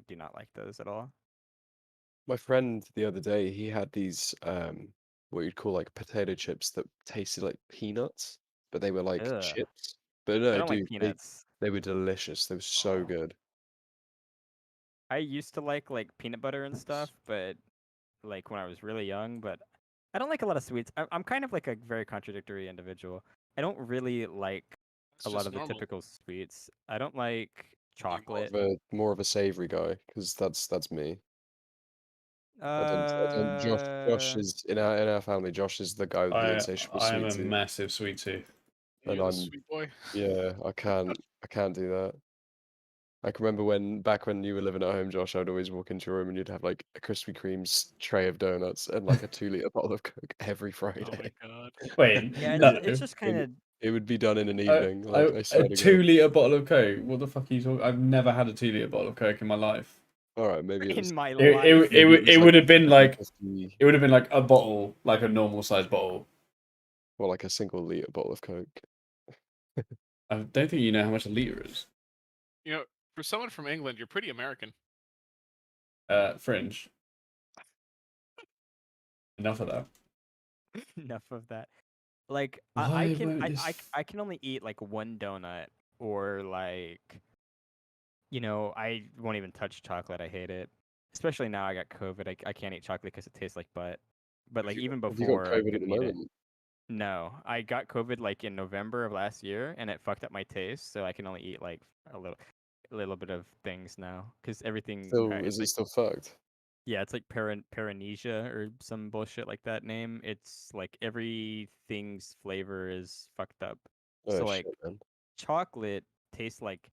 Speaker 1: do not like those at all.
Speaker 6: My friend the other day, he had these what you'd call like potato chips that tasted like peanuts, but they were like
Speaker 1: Ugh.
Speaker 6: chips. But
Speaker 1: I
Speaker 6: no,
Speaker 1: don't like
Speaker 6: dude,
Speaker 1: peanuts.
Speaker 6: they were delicious. They were so
Speaker 1: Oh.
Speaker 6: good.
Speaker 1: I used to like peanut butter and stuff, but like when I was really young, but I don't like a lot of sweets. I'm kind of like a very contradictory individual. I don't really like
Speaker 2: It's
Speaker 1: a lot
Speaker 2: just
Speaker 1: of the
Speaker 2: normal.
Speaker 1: typical sweets. I don't like
Speaker 6: You're
Speaker 1: chocolate.
Speaker 6: more of a savory guy, because that's me. I don't. Josh
Speaker 1: Uh,
Speaker 6: is in our family. Josh is the guy with the insatiable
Speaker 3: I am
Speaker 6: sweet
Speaker 3: a
Speaker 6: tooth,
Speaker 3: massive sweet tooth.
Speaker 6: and
Speaker 2: You're the
Speaker 6: I'm
Speaker 2: sweet boy.
Speaker 6: yeah. I can't do that. I can remember back when you were living at home, Josh, I'd always walk into your room and you'd have like a Krispy Kreme's tray of donuts and like a 2 liter bottle of Coke every
Speaker 2: Oh my
Speaker 6: Friday.
Speaker 2: god.
Speaker 3: Wait,
Speaker 1: yeah,
Speaker 3: no.
Speaker 1: it's just kind of
Speaker 6: It would be done in an evening. Like I
Speaker 3: A
Speaker 6: swear to God.
Speaker 3: 2 liter bottle of Coke. What the fuck are you talking? I've never had a 2 liter bottle of Coke in my life.
Speaker 6: All right, maybe it
Speaker 1: in
Speaker 6: was.
Speaker 1: my
Speaker 3: It
Speaker 1: life.
Speaker 3: it,
Speaker 6: Maybe
Speaker 3: it,
Speaker 6: it was
Speaker 3: it
Speaker 6: like
Speaker 3: would have been like
Speaker 6: 50,
Speaker 3: it would have been like a bottle, like a normal sized bottle.
Speaker 6: or like a single liter bottle of Coke.
Speaker 3: I don't think you know how much a liter is.
Speaker 2: You know, for someone from England, you're pretty American.
Speaker 3: Fringe. Enough of that.
Speaker 1: Enough of that. Like
Speaker 3: Why won't this?
Speaker 1: I can only eat like one donut or like you know, I won't even touch chocolate. I hate it. Especially now I got COVID. I can't eat chocolate because it tastes like butt. But
Speaker 2: Have
Speaker 1: like
Speaker 2: you
Speaker 1: even
Speaker 6: Have you got
Speaker 1: before I
Speaker 6: COVID at the
Speaker 1: couldn't eat it.
Speaker 6: moment?
Speaker 1: No, I got COVID like in November of last year, and it fucked up my taste. So I can only eat like a little bit of things now, because everything
Speaker 6: Still,
Speaker 1: it's
Speaker 6: is it
Speaker 1: like
Speaker 6: still fucked?
Speaker 1: yeah, it's like Paranesia or some bullshit like that name. It's like everything's flavor is fucked up.
Speaker 6: Oh
Speaker 1: So like
Speaker 6: shit, man.
Speaker 1: chocolate tastes like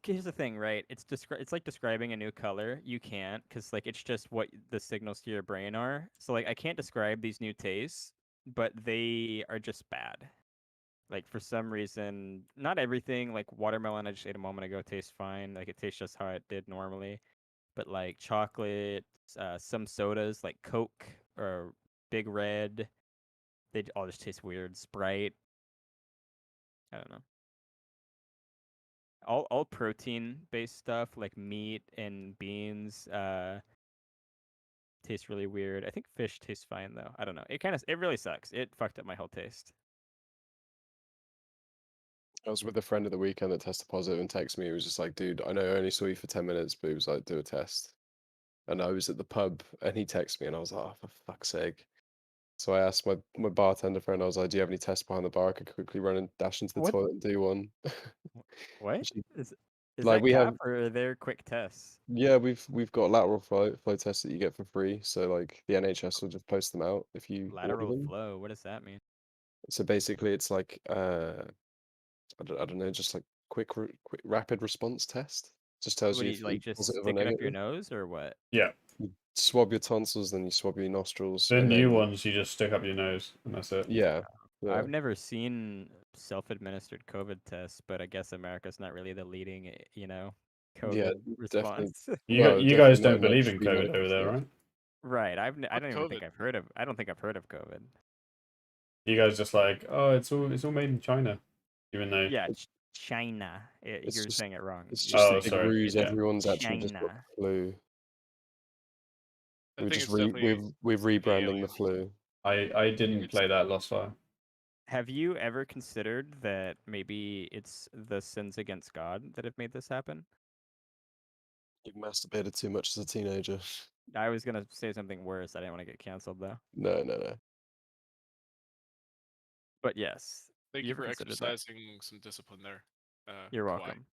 Speaker 1: here's the thing, right? It's like describing a new color. You can't, because like it's just what the signals to your brain are. So like I can't describe these new tastes, but they are just bad. Like for some reason, not everything, like watermelon I just ate a moment ago tastes fine. Like it tastes just how it did normally. But like chocolate, some sodas like Coke or Big Red, they all just taste weird. Sprite, I don't know. All protein based stuff like meat and beans tastes really weird. I think fish tastes fine though. I don't know. It really sucks. It fucked up my whole taste.
Speaker 6: I was with a friend at the weekend that tested positive and texted me. He was just like, dude, I know I only saw you for 10 minutes, but he was like, do a test. And I was at the pub and he texted me and I was like, oh, for fuck's sake. So I asked my bartender friend, I was like, do you have any tests behind the bar? I could quickly run and dash into the
Speaker 1: What?
Speaker 6: toilet and do one.
Speaker 1: What
Speaker 6: She-
Speaker 1: is
Speaker 6: like
Speaker 1: that
Speaker 6: we
Speaker 1: cap
Speaker 6: have,
Speaker 1: or are there quick tests?
Speaker 6: yeah, we've got lateral flow tests that you get for free. So like the NHS will just post them out if you order
Speaker 1: Lateral
Speaker 6: them.
Speaker 1: flow. What does that mean?
Speaker 6: So basically, it's like I don't know, just like quick rapid response test. Just tells
Speaker 1: What
Speaker 6: you
Speaker 1: do
Speaker 6: if
Speaker 1: you
Speaker 6: you're
Speaker 1: like? Just
Speaker 6: positive or
Speaker 1: stick it up your
Speaker 6: negative.
Speaker 1: nose or what?
Speaker 3: Yeah.
Speaker 6: You swab your tonsils, then you swab your nostrils,
Speaker 3: The
Speaker 6: and
Speaker 3: new
Speaker 6: then
Speaker 3: ones you just stick up your nose and that's it.
Speaker 6: yeah, yeah.
Speaker 1: I've never seen self-administered COVID tests, but I guess America's not really the leading,
Speaker 6: Yeah,
Speaker 1: COVID
Speaker 6: definitely.
Speaker 1: response.
Speaker 6: Well,
Speaker 3: You guys
Speaker 6: definitely not
Speaker 3: don't
Speaker 6: in like
Speaker 3: believe in
Speaker 6: true
Speaker 3: COVID
Speaker 6: medical
Speaker 3: over there,
Speaker 6: stuff.
Speaker 3: right?
Speaker 1: Right. I
Speaker 2: Fuck
Speaker 1: don't even think
Speaker 2: COVID.
Speaker 1: I don't think I've heard of COVID.
Speaker 3: You guys just like, oh, it's all made in China, even though.
Speaker 1: Yeah, China.
Speaker 6: It's
Speaker 1: You're
Speaker 6: just
Speaker 1: saying it wrong.
Speaker 6: it's
Speaker 1: You're
Speaker 6: just a
Speaker 3: Oh,
Speaker 1: saying
Speaker 6: big
Speaker 1: it
Speaker 3: sorry.
Speaker 6: ruse.
Speaker 3: Yeah.
Speaker 6: Everyone's actually just got
Speaker 1: China.
Speaker 6: the flu.
Speaker 2: I
Speaker 6: We're
Speaker 2: think
Speaker 6: just
Speaker 2: it's definitely
Speaker 6: we're
Speaker 2: the
Speaker 6: rebranding the
Speaker 2: aliens.
Speaker 6: flu.
Speaker 3: I didn't
Speaker 2: it's-
Speaker 3: play that last fire.
Speaker 1: Have you ever considered that maybe it's the sins against God that have made this happen?
Speaker 6: You masturbated too much as a teenager.
Speaker 1: I was gonna say something worse. I didn't want to get canceled though.
Speaker 6: No, no, no.
Speaker 1: But yes,
Speaker 2: Thank
Speaker 1: you
Speaker 2: you
Speaker 1: ever
Speaker 2: for
Speaker 1: considered that?
Speaker 2: exercising some discipline there.
Speaker 1: You're
Speaker 2: Kawhi.
Speaker 1: welcome.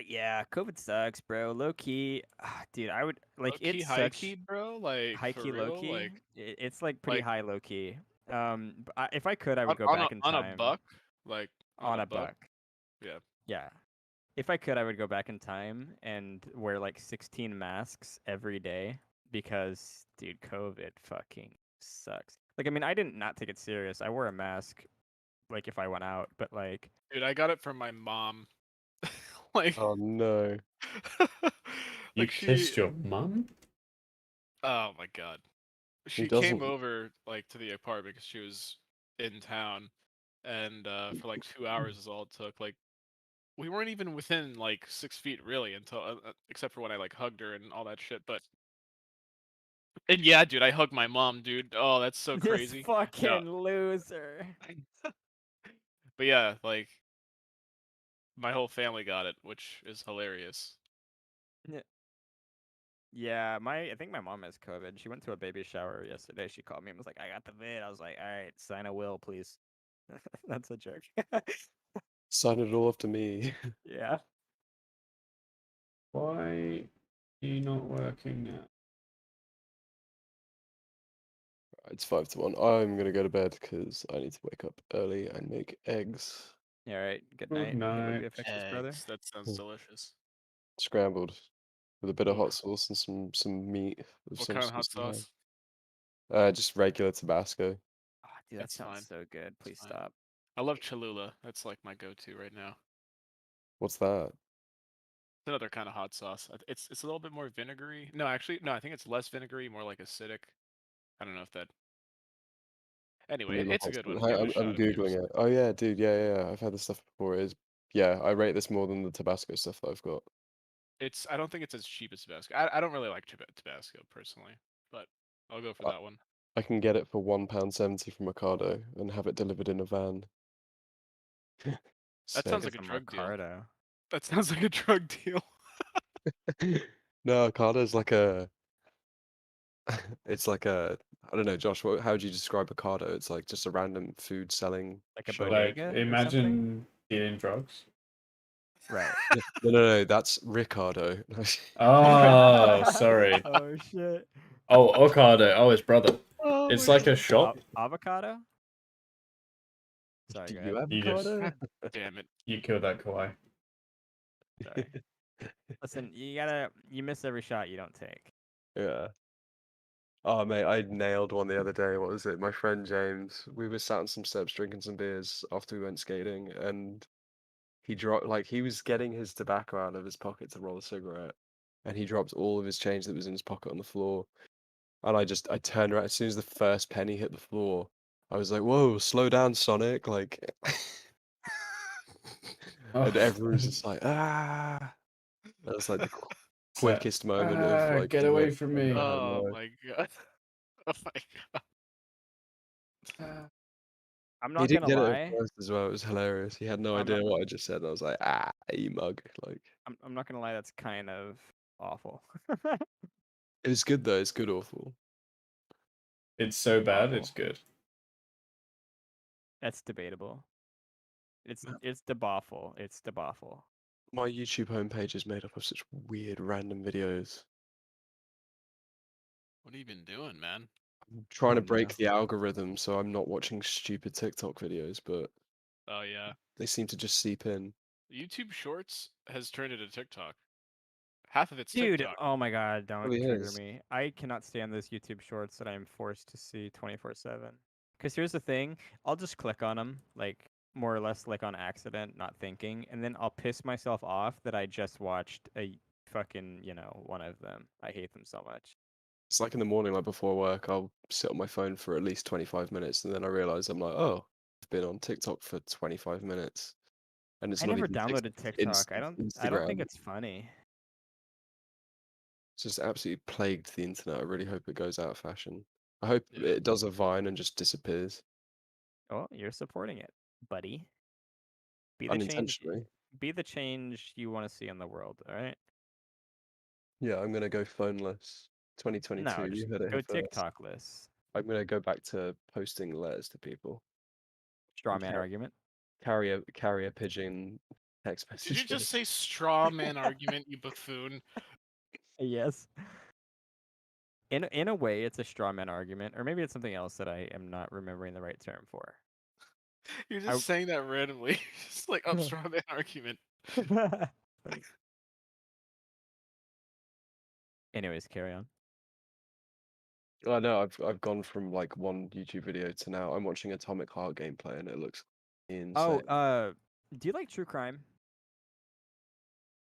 Speaker 1: Yeah, COVID sucks, bro. Low key, dude. I would like
Speaker 2: Low key,
Speaker 1: it's
Speaker 2: high
Speaker 1: such
Speaker 2: key, bro. Like
Speaker 1: high
Speaker 2: for
Speaker 1: key, low
Speaker 2: real.
Speaker 1: key. It's like pretty
Speaker 2: like
Speaker 1: high low key. But if I could, I would go
Speaker 2: on
Speaker 1: back in
Speaker 2: a
Speaker 1: time
Speaker 2: buck. Like on
Speaker 1: on
Speaker 2: a
Speaker 1: a
Speaker 2: buck.
Speaker 1: buck.
Speaker 2: Yeah.
Speaker 1: Yeah. If I could, I would go back in time and wear like 16 masks every day because, dude, COVID fucking sucks. Like, I mean, I didn't not take it serious. I wore a mask, like, if I went out, but like,
Speaker 2: Dude, I got it from my mom. like,
Speaker 6: Oh no.
Speaker 3: You
Speaker 2: like she.
Speaker 3: kissed your mum?
Speaker 2: Oh my god.
Speaker 6: Who
Speaker 2: She came
Speaker 6: doesn't?
Speaker 2: over like to the apartment because she was in town, and for like 2 hours is all it took. Like we weren't even within like 6 feet really until except for when I like hugged her and all that shit. But and yeah, dude, I hugged my mom, dude. Oh, that's so
Speaker 1: this
Speaker 2: crazy.
Speaker 1: fucking loser.
Speaker 2: But yeah, like my whole family got it, which is hilarious.
Speaker 1: Yeah, I think my mom has COVID. She went to a baby shower yesterday. She called me and was like, "I got the vid." I was like, "All right, sign a will, please." That's a joke.
Speaker 6: Sign it all up to me.
Speaker 1: Yeah.
Speaker 3: Why are you not working now?
Speaker 6: It's 5 to 1. I'm gonna go to bed because I need to wake up early and make eggs.
Speaker 1: Yeah, all right. Good
Speaker 3: Good
Speaker 1: night. Hello,
Speaker 3: night.
Speaker 1: VFX's brother.
Speaker 2: Eggs. That sounds delicious.
Speaker 6: Scrambled with a bit of
Speaker 2: Oof.
Speaker 6: hot sauce and some meat of
Speaker 2: What
Speaker 6: some
Speaker 2: kind of hot
Speaker 6: sort you have.
Speaker 2: sauce?
Speaker 6: Just regular Tabasco.
Speaker 1: Oh, dude, that
Speaker 2: That's
Speaker 1: sounds
Speaker 2: fine.
Speaker 1: so good. Please
Speaker 2: fine.
Speaker 1: stop.
Speaker 2: I love Cholula. That's like my go-to right now.
Speaker 6: What's that?
Speaker 2: It's another kind of hot sauce. It's a little bit more vinegary. No, actually, no. I think it's less vinegary, more like acidic. I don't know if that. Anyway,
Speaker 6: Cholula
Speaker 2: it's a
Speaker 6: hot
Speaker 2: good
Speaker 6: sauce.
Speaker 2: one. Give it a
Speaker 6: I'm
Speaker 2: shot if you ever.
Speaker 6: googling it. Oh yeah, dude. Yeah. I've had this stuff before. It is. Yeah, I rate this more than the Tabasco stuff that I've got.
Speaker 2: It's. I don't think it's as cheap as Tabasco. I don't really like Tabasco personally, but I'll go for
Speaker 6: I,
Speaker 2: that one.
Speaker 6: I can get it for £1.70 from Ocado and have it delivered in a van.
Speaker 2: That sounds
Speaker 3: Sick.
Speaker 2: like a
Speaker 1: Some
Speaker 2: drug deal.
Speaker 1: Ricardo.
Speaker 2: That sounds like a drug deal.
Speaker 6: No, Carter's like a. It's like a. I don't know, Josh. How would you describe Ocado? It's like just a random food selling
Speaker 1: Like a
Speaker 6: shop.
Speaker 3: Like,
Speaker 1: bodega or something?
Speaker 3: imagine dealing drugs.
Speaker 1: Right.
Speaker 6: No, that's Ricardo.
Speaker 3: Oh, sorry.
Speaker 1: Oh shit.
Speaker 3: Oh, Ocado. Oh, his brother.
Speaker 2: Oh
Speaker 3: It's
Speaker 2: my
Speaker 3: like a
Speaker 2: God.
Speaker 3: shop.
Speaker 1: Avocado? Sorry,
Speaker 6: Do
Speaker 1: go
Speaker 6: you
Speaker 1: ahead.
Speaker 6: have
Speaker 3: You just-
Speaker 6: avocado?
Speaker 2: God damn it.
Speaker 3: You killed that Kawhi.
Speaker 1: Sorry. Listen, you miss every shot you don't take.
Speaker 6: Yeah. Oh mate, I nailed one the other day. What was it? My friend James. We were sat on some steps drinking some beers after we went skating, and he dropped he was getting his tobacco out of his pocket to roll a cigarette, and he dropped all of his change that was in his pocket on the floor. And I turned around as soon as the first penny hit the floor. I was like, "Whoa, slow down, Sonic!" Like, and everyone was just like, "Ah!" That was like the quickest moment of like
Speaker 3: Get away from me.
Speaker 6: ever had in my
Speaker 2: Oh
Speaker 6: life.
Speaker 2: my God. Oh my God.
Speaker 1: I'm
Speaker 6: He
Speaker 1: not
Speaker 6: didn't
Speaker 1: gonna
Speaker 6: get it
Speaker 1: lie.
Speaker 6: at first as well. It was hilarious. He had no
Speaker 1: I'm
Speaker 6: idea
Speaker 1: not,
Speaker 6: what I just said. And I was like, "Ah, you mug!" Like,
Speaker 1: I'm not gonna lie. That's kind of awful.
Speaker 6: it was good though. It's good, awful.
Speaker 3: It's so bad,
Speaker 1: Awful.
Speaker 3: it's good.
Speaker 1: That's debatable. It's debaffle. It's debaffle.
Speaker 6: My YouTube homepage is made up of such weird, random videos.
Speaker 2: What have you been doing, man?
Speaker 6: I'm trying to
Speaker 1: Oh,
Speaker 6: break
Speaker 1: no.
Speaker 6: the algorithm, so I'm not watching stupid TikTok videos, but
Speaker 2: Oh yeah.
Speaker 6: they seem to just seep in.
Speaker 2: YouTube Shorts has turned into TikTok. Half of it's
Speaker 1: Dude,
Speaker 2: TikTok.
Speaker 1: oh my god, don't
Speaker 6: Really
Speaker 1: trigger
Speaker 6: is.
Speaker 1: me. I cannot stand those YouTube shorts that I'm forced to see 24/7. Because here's the thing, I'll just click on them, like more or less like on accident, not thinking, and then I'll piss myself off that I just watched a fucking, one of them. I hate them so much.
Speaker 6: It's like in the morning, like before work, I'll sit on my phone for at least 25 minutes, and then I realize I'm like, oh, I've been on TikTok for 25 minutes, and it's
Speaker 1: I
Speaker 6: not
Speaker 1: never
Speaker 6: even
Speaker 1: downloaded TikTok. I don't think
Speaker 6: Instagram.
Speaker 1: it's funny.
Speaker 6: It's just absolutely plagued the internet. I really hope it goes out of fashion. I hope
Speaker 2: Yeah.
Speaker 6: it does a Vine and just disappears
Speaker 1: Oh, you're supporting it, buddy. Be the change.
Speaker 6: unintentionally.
Speaker 1: Be the change you want to see in the world. All right.
Speaker 6: Yeah, I'm gonna go phoneless. 2022.
Speaker 1: No,
Speaker 6: You
Speaker 1: just
Speaker 6: heard it
Speaker 1: go
Speaker 6: here first.
Speaker 1: TikTok-less.
Speaker 6: I'm gonna go back to posting letters to people.
Speaker 1: Straw
Speaker 6: And
Speaker 1: man argument.
Speaker 6: carrier pigeon text
Speaker 2: Did you
Speaker 6: messages.
Speaker 2: just say straw man argument, you buffoon?
Speaker 1: Yes. In a way, it's a straw man argument, or maybe it's something else that I am not remembering the right term for.
Speaker 2: You're just saying that randomly. Just like up straw man argument.
Speaker 1: Funny. Anyways, carry on.
Speaker 6: I know I've gone from like one YouTube video to now I'm watching Atomic Heart gameplay and it looks insane.
Speaker 1: Oh, do you like true crime?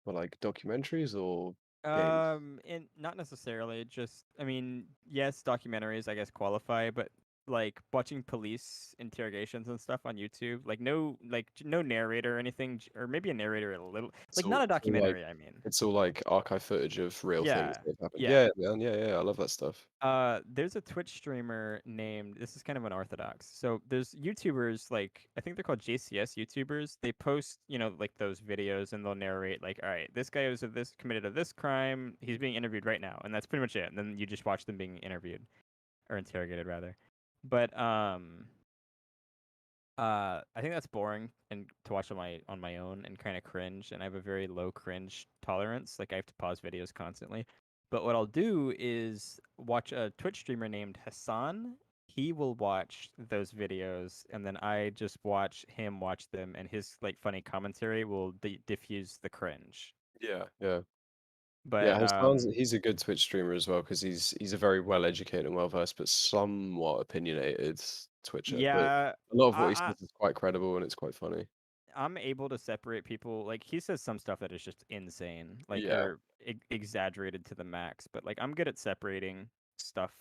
Speaker 6: Well, like documentaries or games?
Speaker 1: And not necessarily. Just, I mean, yes, documentaries, I guess, qualify, but like watching police interrogations and stuff on YouTube, like no narrator or anything, or maybe a narrator a little, like not a
Speaker 6: It's all, like,
Speaker 1: documentary. I mean,
Speaker 6: it's all like archive footage of real things
Speaker 1: yeah,
Speaker 6: that have happened.
Speaker 1: yeah.
Speaker 6: Yeah, man. Yeah, I love that stuff.
Speaker 1: There's a Twitch streamer named, this is kind of unorthodox. So there's YouTubers, like I think they're called JCS YouTubers. They post, like those videos and they'll narrate like, all right, this guy was of this committed of this crime. He's being interviewed right now, and that's pretty much it. And then you just watch them being interviewed or interrogated rather. But I think that's boring and to watch on my own and kind of cringe. And I have a very low cringe tolerance. Like I have to pause videos constantly. But what I'll do is watch a Twitch streamer named Hassan. He will watch those videos, and then I just watch him watch them, and his like funny commentary will diffuse the cringe.
Speaker 6: Yeah.
Speaker 1: But
Speaker 6: He's a good Twitch streamer as well because he's a very well educated and well versed, but somewhat opinionated Twitcher. But
Speaker 1: yeah,
Speaker 6: a lot of what he
Speaker 1: I
Speaker 6: says is quite credible and it's quite funny.
Speaker 1: I'm able to separate people. Like he says some stuff that is just insane, like
Speaker 6: Yeah.
Speaker 1: or exaggerated to the max. But like I'm good at separating stuff.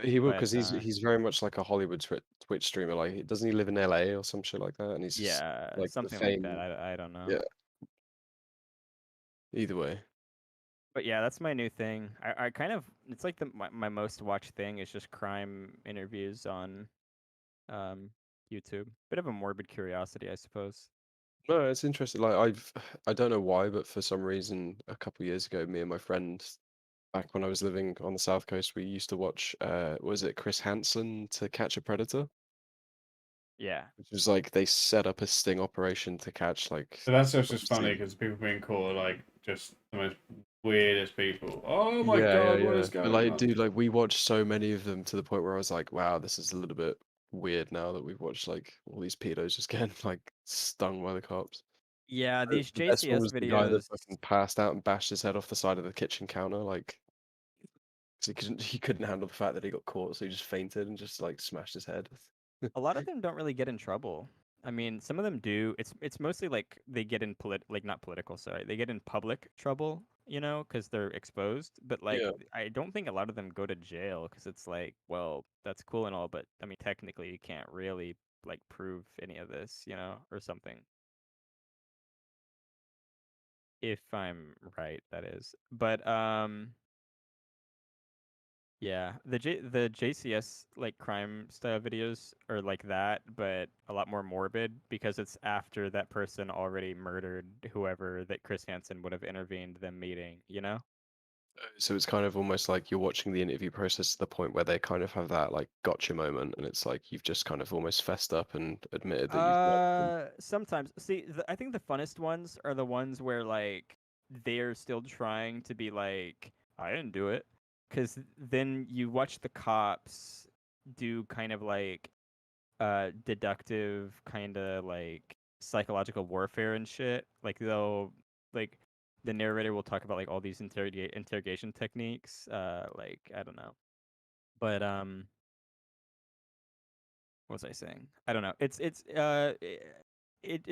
Speaker 6: He will
Speaker 1: But
Speaker 6: because he's very much like a Hollywood Twitch streamer. Like, doesn't he live in LA or some shit like that? And he's just
Speaker 1: yeah,
Speaker 6: like the
Speaker 1: something like that.
Speaker 6: fame.
Speaker 1: I don't know.
Speaker 6: Yeah. Either way.
Speaker 1: But yeah, that's my new thing. I kind of it's like my most watched thing is just crime interviews on YouTube. Bit of a morbid curiosity, I suppose.
Speaker 6: No, it's interesting. Like I don't know why, but for some reason, a couple years ago, me and my friend, back when I was living on the South Coast, we used to watch. Was it Chris Hansen to Catch a Predator?
Speaker 1: Yeah.
Speaker 6: Which was like they set up a sting operation to catch like.
Speaker 3: So that's just funny
Speaker 6: obviously-
Speaker 3: because people being caught are like just the most weirdest people. Oh my
Speaker 6: yeah,
Speaker 3: god,
Speaker 6: yeah,
Speaker 3: what
Speaker 6: yeah.
Speaker 3: is
Speaker 6: But
Speaker 3: going
Speaker 6: like,
Speaker 3: on?
Speaker 6: dude, like we watched so many of them to the point where I was like, wow, this is a little bit weird now that we've watched like all these pedos just getting like stung by the cops.
Speaker 1: Yeah, these
Speaker 6: The best one
Speaker 1: JCS
Speaker 6: was the guy that
Speaker 1: videos.
Speaker 6: fucking passed out and bashed his head off the side of the kitchen counter, like 'cause he couldn't handle the fact that he got caught, so he just fainted and just like smashed his head.
Speaker 1: A lot of them don't really get in trouble. I mean, some of them do. It's mostly like they get in like not political, sorry. They get in public trouble, you know, because they're exposed. But like,
Speaker 6: Yeah.
Speaker 1: I don't think a lot of them go to jail because it's like, well, that's cool and all, but I mean, technically, you can't really like prove any of this, you know, or something. If I'm right, that is. But yeah, the JCS like crime style videos are like that, but a lot more morbid because it's after that person already murdered whoever that Chris Hansen would have intervened them meeting, you know?
Speaker 6: So it's kind of almost like you're watching the interview process to the point where they kind of have that like gotcha moment, and it's like you've just kind of almost fessed up and admitted that you've lied to them.
Speaker 1: Sometimes. See, I think the funnest ones are the ones where like they're still trying to be like, I didn't do it, because then you watch the cops do kind of like deductive kind of like psychological warfare and shit. Like they'll like the narrator will talk about like all these interrogation techniques. Like I don't know, but what was I saying? I don't know. It's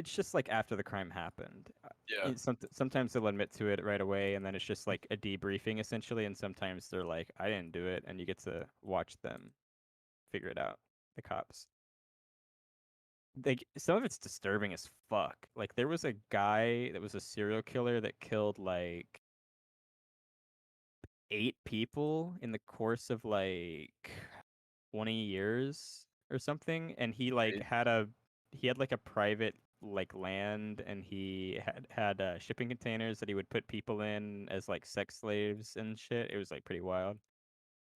Speaker 1: just like after the crime happened.
Speaker 6: Yeah.
Speaker 1: Sometimes they'll admit to it right away, and then it's just like a debriefing essentially. And sometimes they're like, "I didn't do it," and you get to watch them figure it out. The cops. Like some of it's disturbing as fuck. Like there was a guy that was a serial killer that killed like 8 people in the course of like 20 years or something, and he like had like a private like land, and he had shipping containers that he would put people in as like sex slaves and shit. It was like pretty wild.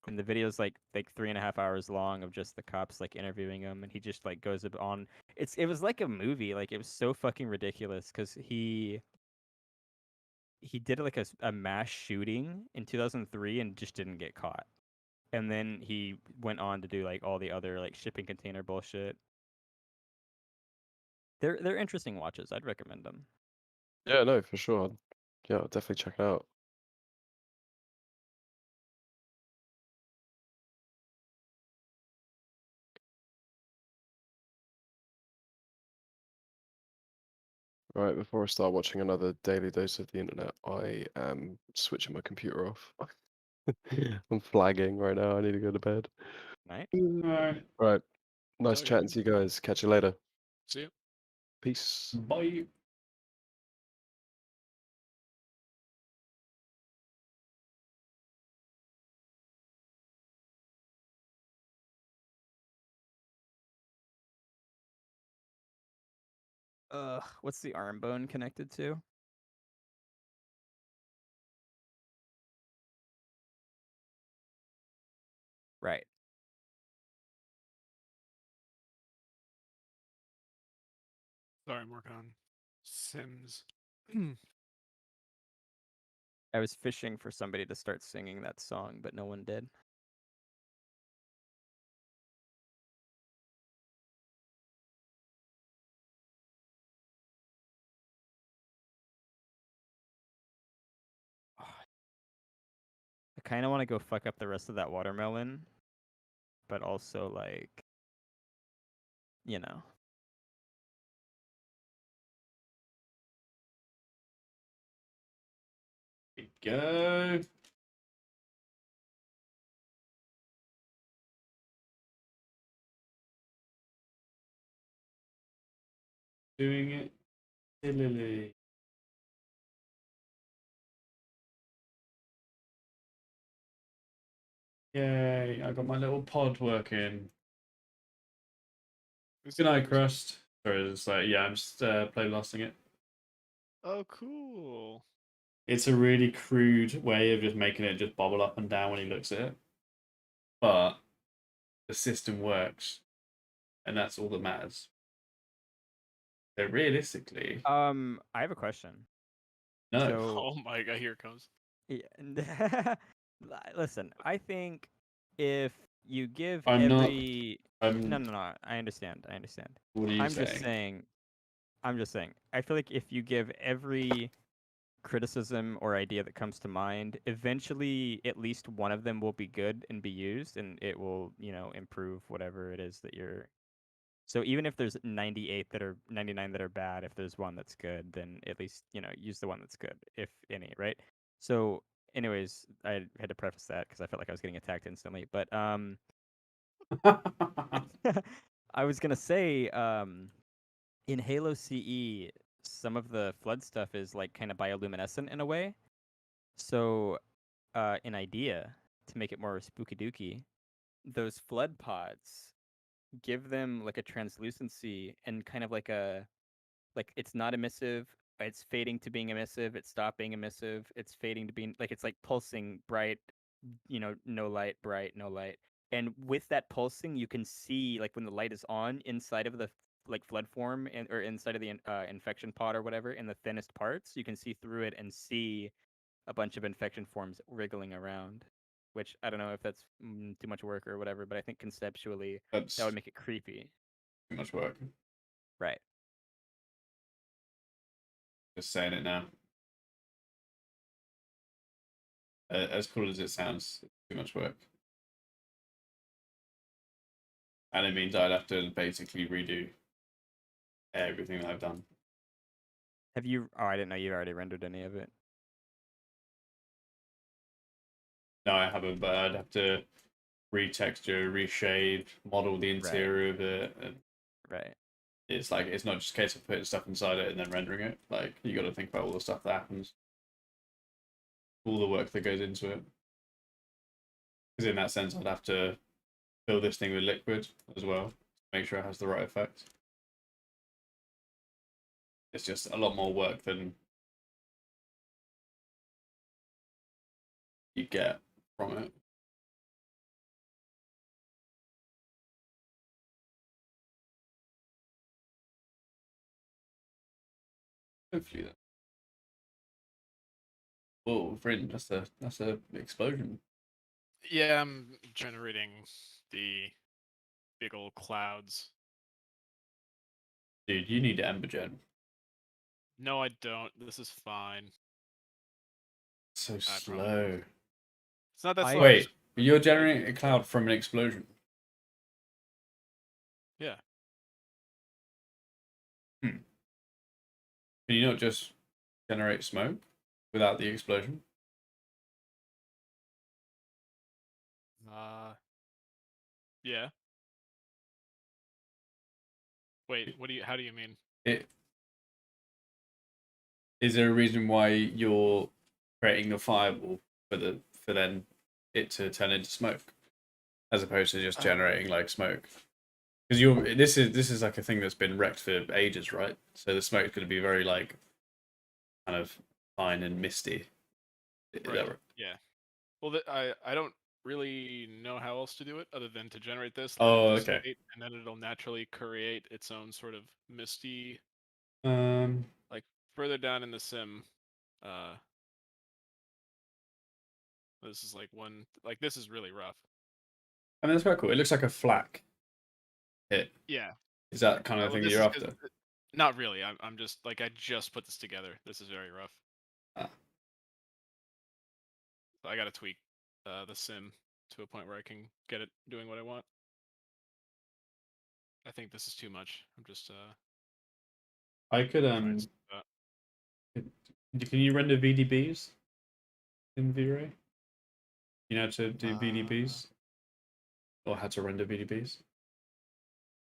Speaker 1: And the video's like 3.5 hours long of just the cops like interviewing him, and he just like goes on. It was like a movie. Like it was so fucking ridiculous because he did like a mass shooting in 2003 and just didn't get caught. And then he went on to do like all the other like shipping container bullshit. They're interesting watches. I'd recommend them.
Speaker 6: Yeah, no, for sure. Yeah, I'll definitely check it out. Right, before I start watching another daily dose of the internet, I am switching my computer off. I'm flagging right now. I need to go to bed.
Speaker 1: Night.
Speaker 3: Alright,
Speaker 6: Right, nice
Speaker 2: Okay.
Speaker 6: chatting to you guys. Catch you later.
Speaker 2: See ya.
Speaker 6: Peace.
Speaker 3: bye.
Speaker 1: What's the arm bone connected to? Right.
Speaker 2: Sorry, I'm working on Sims.
Speaker 1: I was fishing for somebody to start singing that song, but no one did. I kind of want to go fuck up the rest of that watermelon, but also like, you know.
Speaker 3: Go. Doing it silly. Yay, I got my little pod working. Good night, Crust. So it's like, yeah, I'm just playlasting it.
Speaker 2: Oh, cool.
Speaker 3: It's a really crude way of just making it just bobble up and down when he looks at it, but the system works, and that's all that matters. So realistically,
Speaker 1: I have a question.
Speaker 3: no.
Speaker 1: So
Speaker 2: Oh my god, here it comes.
Speaker 1: yeah, listen, I think if you give
Speaker 3: I'm not.
Speaker 1: every
Speaker 3: I'm.
Speaker 1: no, I understand.
Speaker 3: What are you
Speaker 1: I'm just
Speaker 3: saying?
Speaker 1: saying. I feel like if you give every criticism or idea that comes to mind, eventually at least one of them will be good and be used, and it will, improve whatever it is that you're. So even if there's 98 that are 99 that are bad, if there's one that's good, then at least, use the one that's good, if any, right? So, anyways, I had to preface that because I felt like I was getting attacked instantly. But I was gonna say, in Halo CE, some of the flood stuff is like kind of bioluminescent in a way. So, an idea to make it more spooky dooky, those flood pods, give them like a translucency and kind of like it's not emissive, it's fading to being emissive, it's stopped being emissive, it's fading to being like it's like pulsing bright, no light, bright, no light. And with that pulsing, you can see like when the light is on inside of the like flood form or inside of the infection pod or whatever in the thinnest parts, you can see through it and see a bunch of infection forms wriggling around. Which I don't know if that's too much work or whatever, but I think conceptually
Speaker 3: That's
Speaker 1: that would make it creepy.
Speaker 3: too much work.
Speaker 1: Right.
Speaker 3: Just saying it now. As cool as it sounds, it's too much work. And it means I'd have to basically redo everything that I've done.
Speaker 1: Have you? Oh, I didn't know you already rendered any of it.
Speaker 3: No, I haven't, but I'd have to retexture, reshade, model the interior of it. And
Speaker 1: Right.
Speaker 3: it's like, it's not just a case of putting stuff inside it and then rendering it. Like, you got to think about all the stuff that happens, all the work that goes into it. Because in that sense, I'd have to fill this thing with liquid as well to make sure it has the right effect. It's just a lot more work than you get from it. Hopefully that. Whoa, friend, that's a explosion.
Speaker 2: Yeah, I'm generating the big old clouds.
Speaker 3: Dude, you need Embergen.
Speaker 2: No, I don't. This is fine.
Speaker 3: So
Speaker 2: I
Speaker 3: slow.
Speaker 2: promise. It's not that
Speaker 1: I-
Speaker 2: slow.
Speaker 3: Wait, you're generating a cloud from an explosion.
Speaker 2: Yeah.
Speaker 3: Can you not just generate smoke without the explosion?
Speaker 2: Yeah. Wait, how do you mean?
Speaker 3: Is there a reason why you're creating a fireball for then it to turn into smoke, as opposed to just generating like smoke? Because this is like a thing that's been wrecked for ages, right? So the smoke's going to be very like kind of fine and misty. Is that right?
Speaker 2: Yeah. Well, I don't really know how else to do it other than to generate this.
Speaker 3: Oh,
Speaker 2: let it
Speaker 3: okay.
Speaker 2: dissipate, and then it'll naturally create its own sort of misty. Like further down in the sim, this is like one. Like this is really rough.
Speaker 3: I mean, that's quite cool. It looks like a flak hit.
Speaker 2: Yeah.
Speaker 3: Is that kind of
Speaker 2: Well,
Speaker 3: thing that
Speaker 2: this
Speaker 3: you're
Speaker 2: is
Speaker 3: after?
Speaker 2: not really. I'm just like I just put this together. This is very rough. So I got to tweak the sim to a point where I can get it doing what I want. I think this is too much. I'm just
Speaker 3: I could Can you render VDBs in V-Ray? You know how to do VDBs? Or how to render VDBs?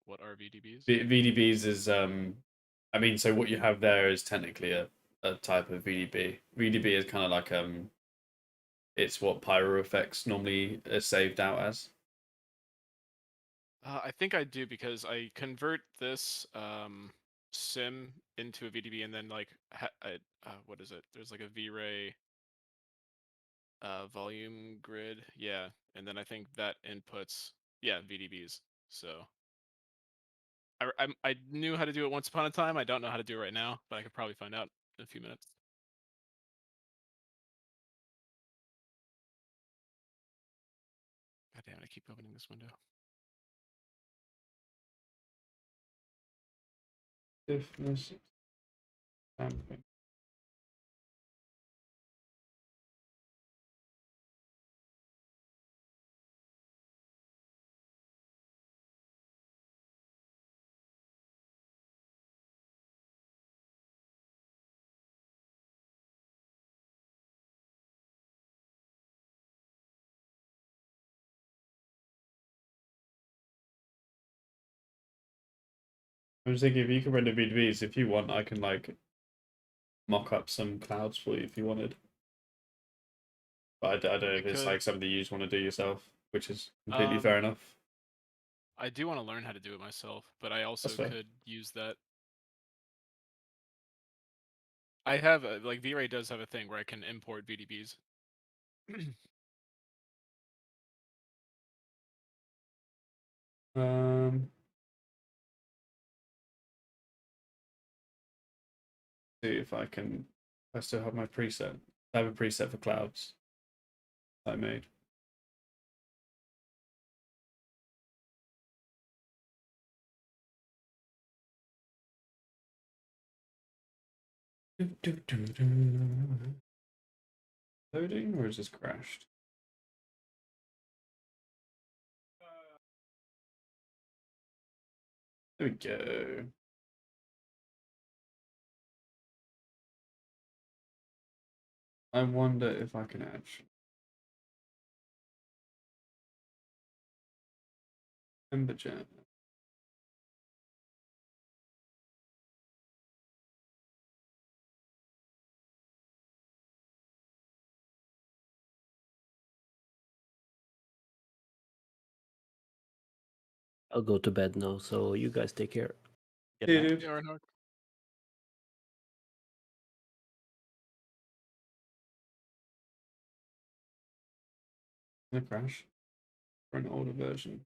Speaker 2: What are VDBs?
Speaker 3: VDBs is I mean, so what you have there is technically a type of VDB. VDB is kind of like it's what pyro effects normally are saved out as.
Speaker 2: I think I do because I convert this sim into a VDB and then like what is it? There's like a V-Ray volume grid, yeah, and then I think that inputs VDBs. So I knew how to do it once upon a time. I don't know how to do it right now, but I could probably find out in a few minutes. God damn it! I keep opening this window.
Speaker 3: Stiffness. Damping. I was thinking if you can render VDBs, if you want, I can like mock up some clouds for you if you wanted. But I don't know if it's like something you just want to do yourself, which is completely fair enough.
Speaker 2: I do want to learn how to do it myself, but I also could use that. I have like V-Ray does have a thing where I can import VDBs.
Speaker 3: See if I can. I still have my preset. I have a preset for clouds that I made. Loading, or is this crashed? There we go. I wonder if I can actually. Ember Jam.
Speaker 7: I'll go to bed now, so you guys take care.
Speaker 8: Good
Speaker 3: Yeah,
Speaker 8: night.
Speaker 3: dude.
Speaker 2: Yeah, Reinhardt.
Speaker 3: The crash for an older version.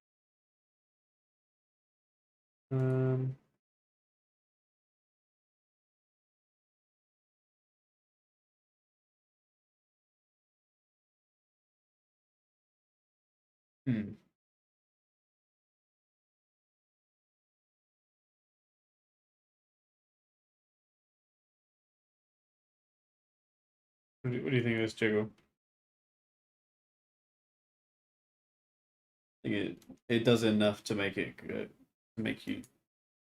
Speaker 3: Hmm. What do you think of this jiggle? I think it does enough to make it to make you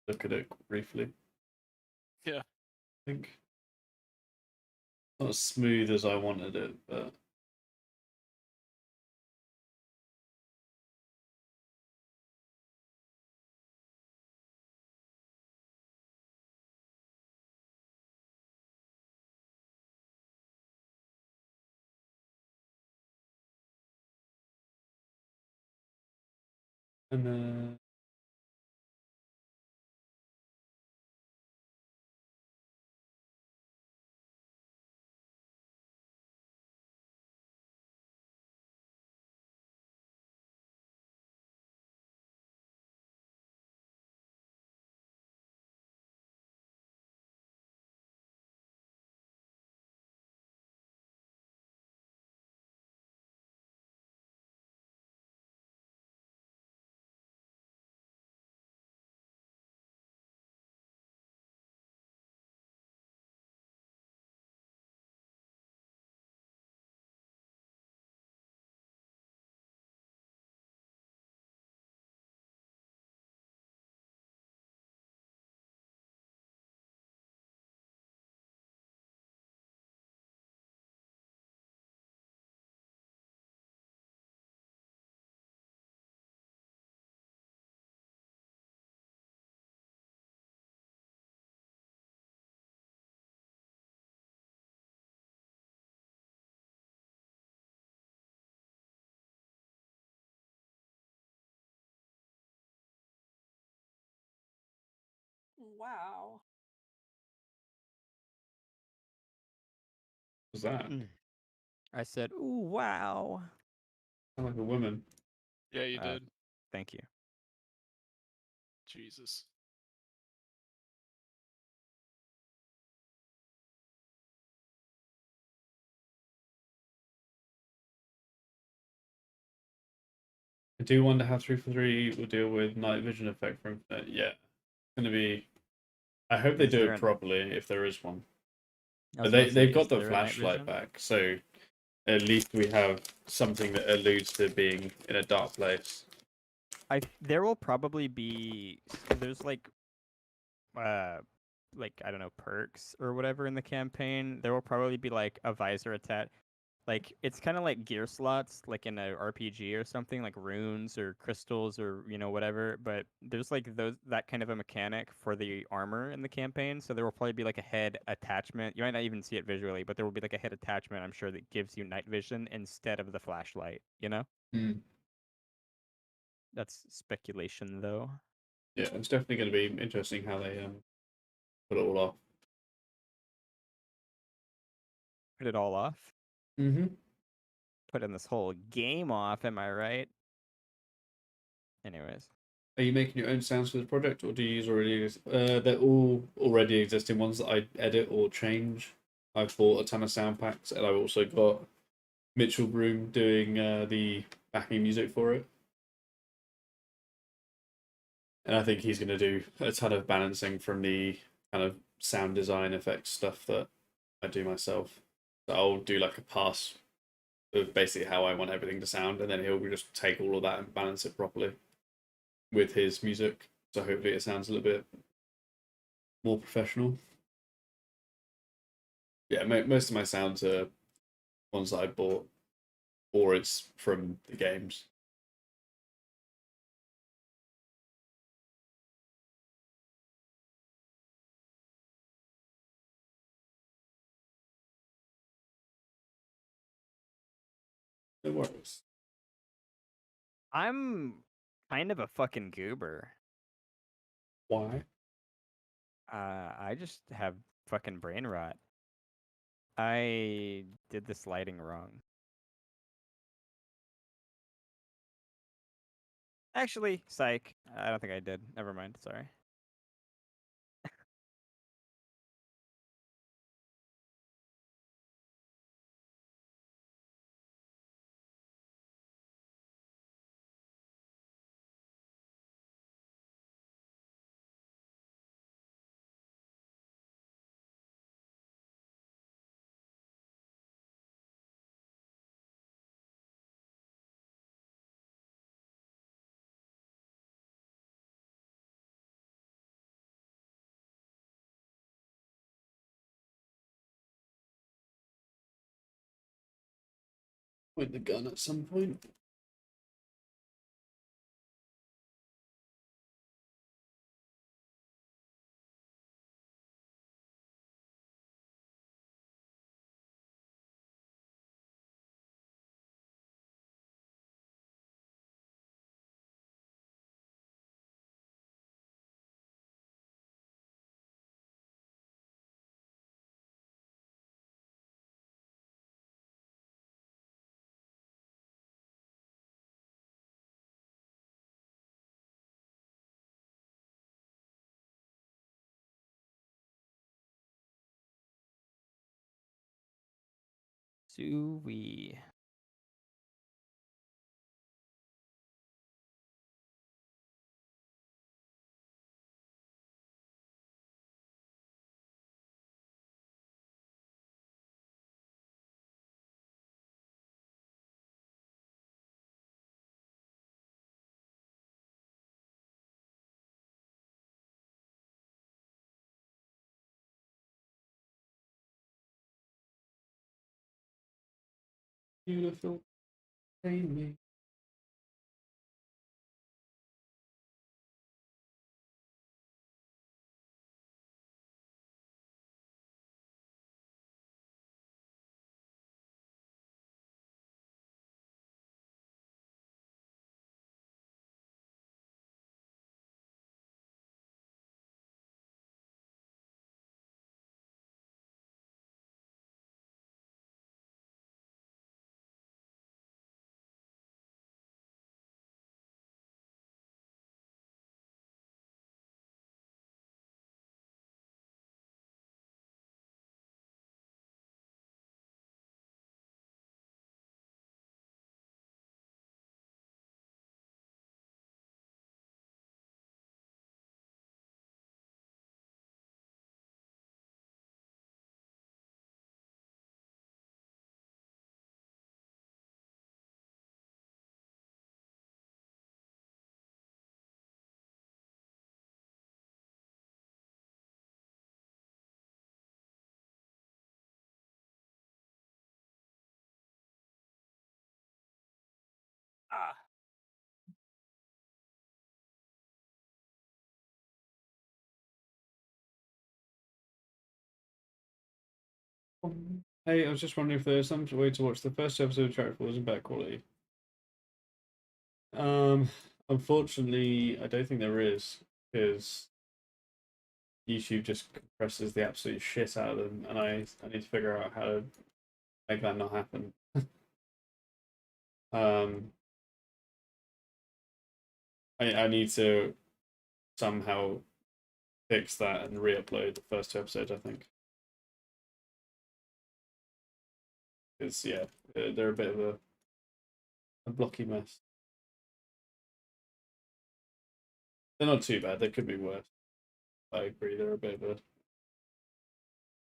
Speaker 3: look at it briefly.
Speaker 2: Yeah.
Speaker 3: I think not as smooth as I wanted it, but and
Speaker 9: wow.
Speaker 3: What's that?
Speaker 1: I said, "Ooh, wow."
Speaker 3: Sound like a woman.
Speaker 2: Yeah, you
Speaker 1: Uh,
Speaker 2: did.
Speaker 1: Thank you.
Speaker 2: Jesus.
Speaker 3: I do wonder how 343 will deal with night vision effect from Infinite. Yeah, it's gonna be. I hope they
Speaker 1: Is
Speaker 3: do
Speaker 1: there
Speaker 3: it
Speaker 1: an-
Speaker 3: properly if there is one.
Speaker 1: I
Speaker 3: But
Speaker 1: was gonna say,
Speaker 3: they've got
Speaker 1: is
Speaker 3: the
Speaker 1: there a night
Speaker 3: flashlight
Speaker 1: vision?
Speaker 3: back, so at least we have something that alludes to being in a dark place.
Speaker 1: There will probably be there's uh like I don't know, perks or whatever in the campaign. There will probably be like a visor attached. Like it's kind of like gear slots, like in a RPG or something, like runes or crystals or whatever. But there's like that kind of a mechanic for the armor in the campaign. So there will probably be like a head attachment. You might not even see it visually, but there will be like a head attachment. I'm sure that gives you night vision instead of the flashlight. That's speculation, though.
Speaker 3: Yeah, it's definitely going to be interesting how they put it all off.
Speaker 1: Put it all off.
Speaker 3: Mm-hmm.
Speaker 1: Putting this whole game off. Am I right? Anyways.
Speaker 3: Are you making your own sounds for this project, or do you use already? They're all already existing ones that I edit or change. I've bought a ton of sound packs, and I've also got Mitchell Broom doing the backing music for it. And I think he's going to do a ton of balancing from the kind of sound design effects stuff that I do myself. So I'll do like a pass of basically how I want everything to sound, and then he'll just take all of that and balance it properly with his music. So hopefully it sounds a little bit more professional. Yeah, most of my sounds are ones that I bought, or it's from the games. No worries.
Speaker 1: I'm kind of a fucking goober.
Speaker 3: Why?
Speaker 1: I just have fucking brain rot. I did the sliding wrong. Actually, psych. I don't think I did. Never mind. Sorry.
Speaker 3: Point the gun at some point.
Speaker 1: Sui.
Speaker 3: Beautiful. Amy.
Speaker 8: Ah.
Speaker 3: Hey, I was just wondering if there's some way to watch the first episode of Track Falls in better quality. Unfortunately, I don't think there is, because YouTube just compresses the absolute shit out of them, and I need to figure out how to make that not happen. I need to somehow fix that and re-upload the first two episodes, I think. Because, yeah, they're a bit of a blocky mess. They're not too bad, they could be worse. I agree, they're a bit of a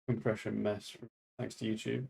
Speaker 3: compression mess, thanks to YouTube.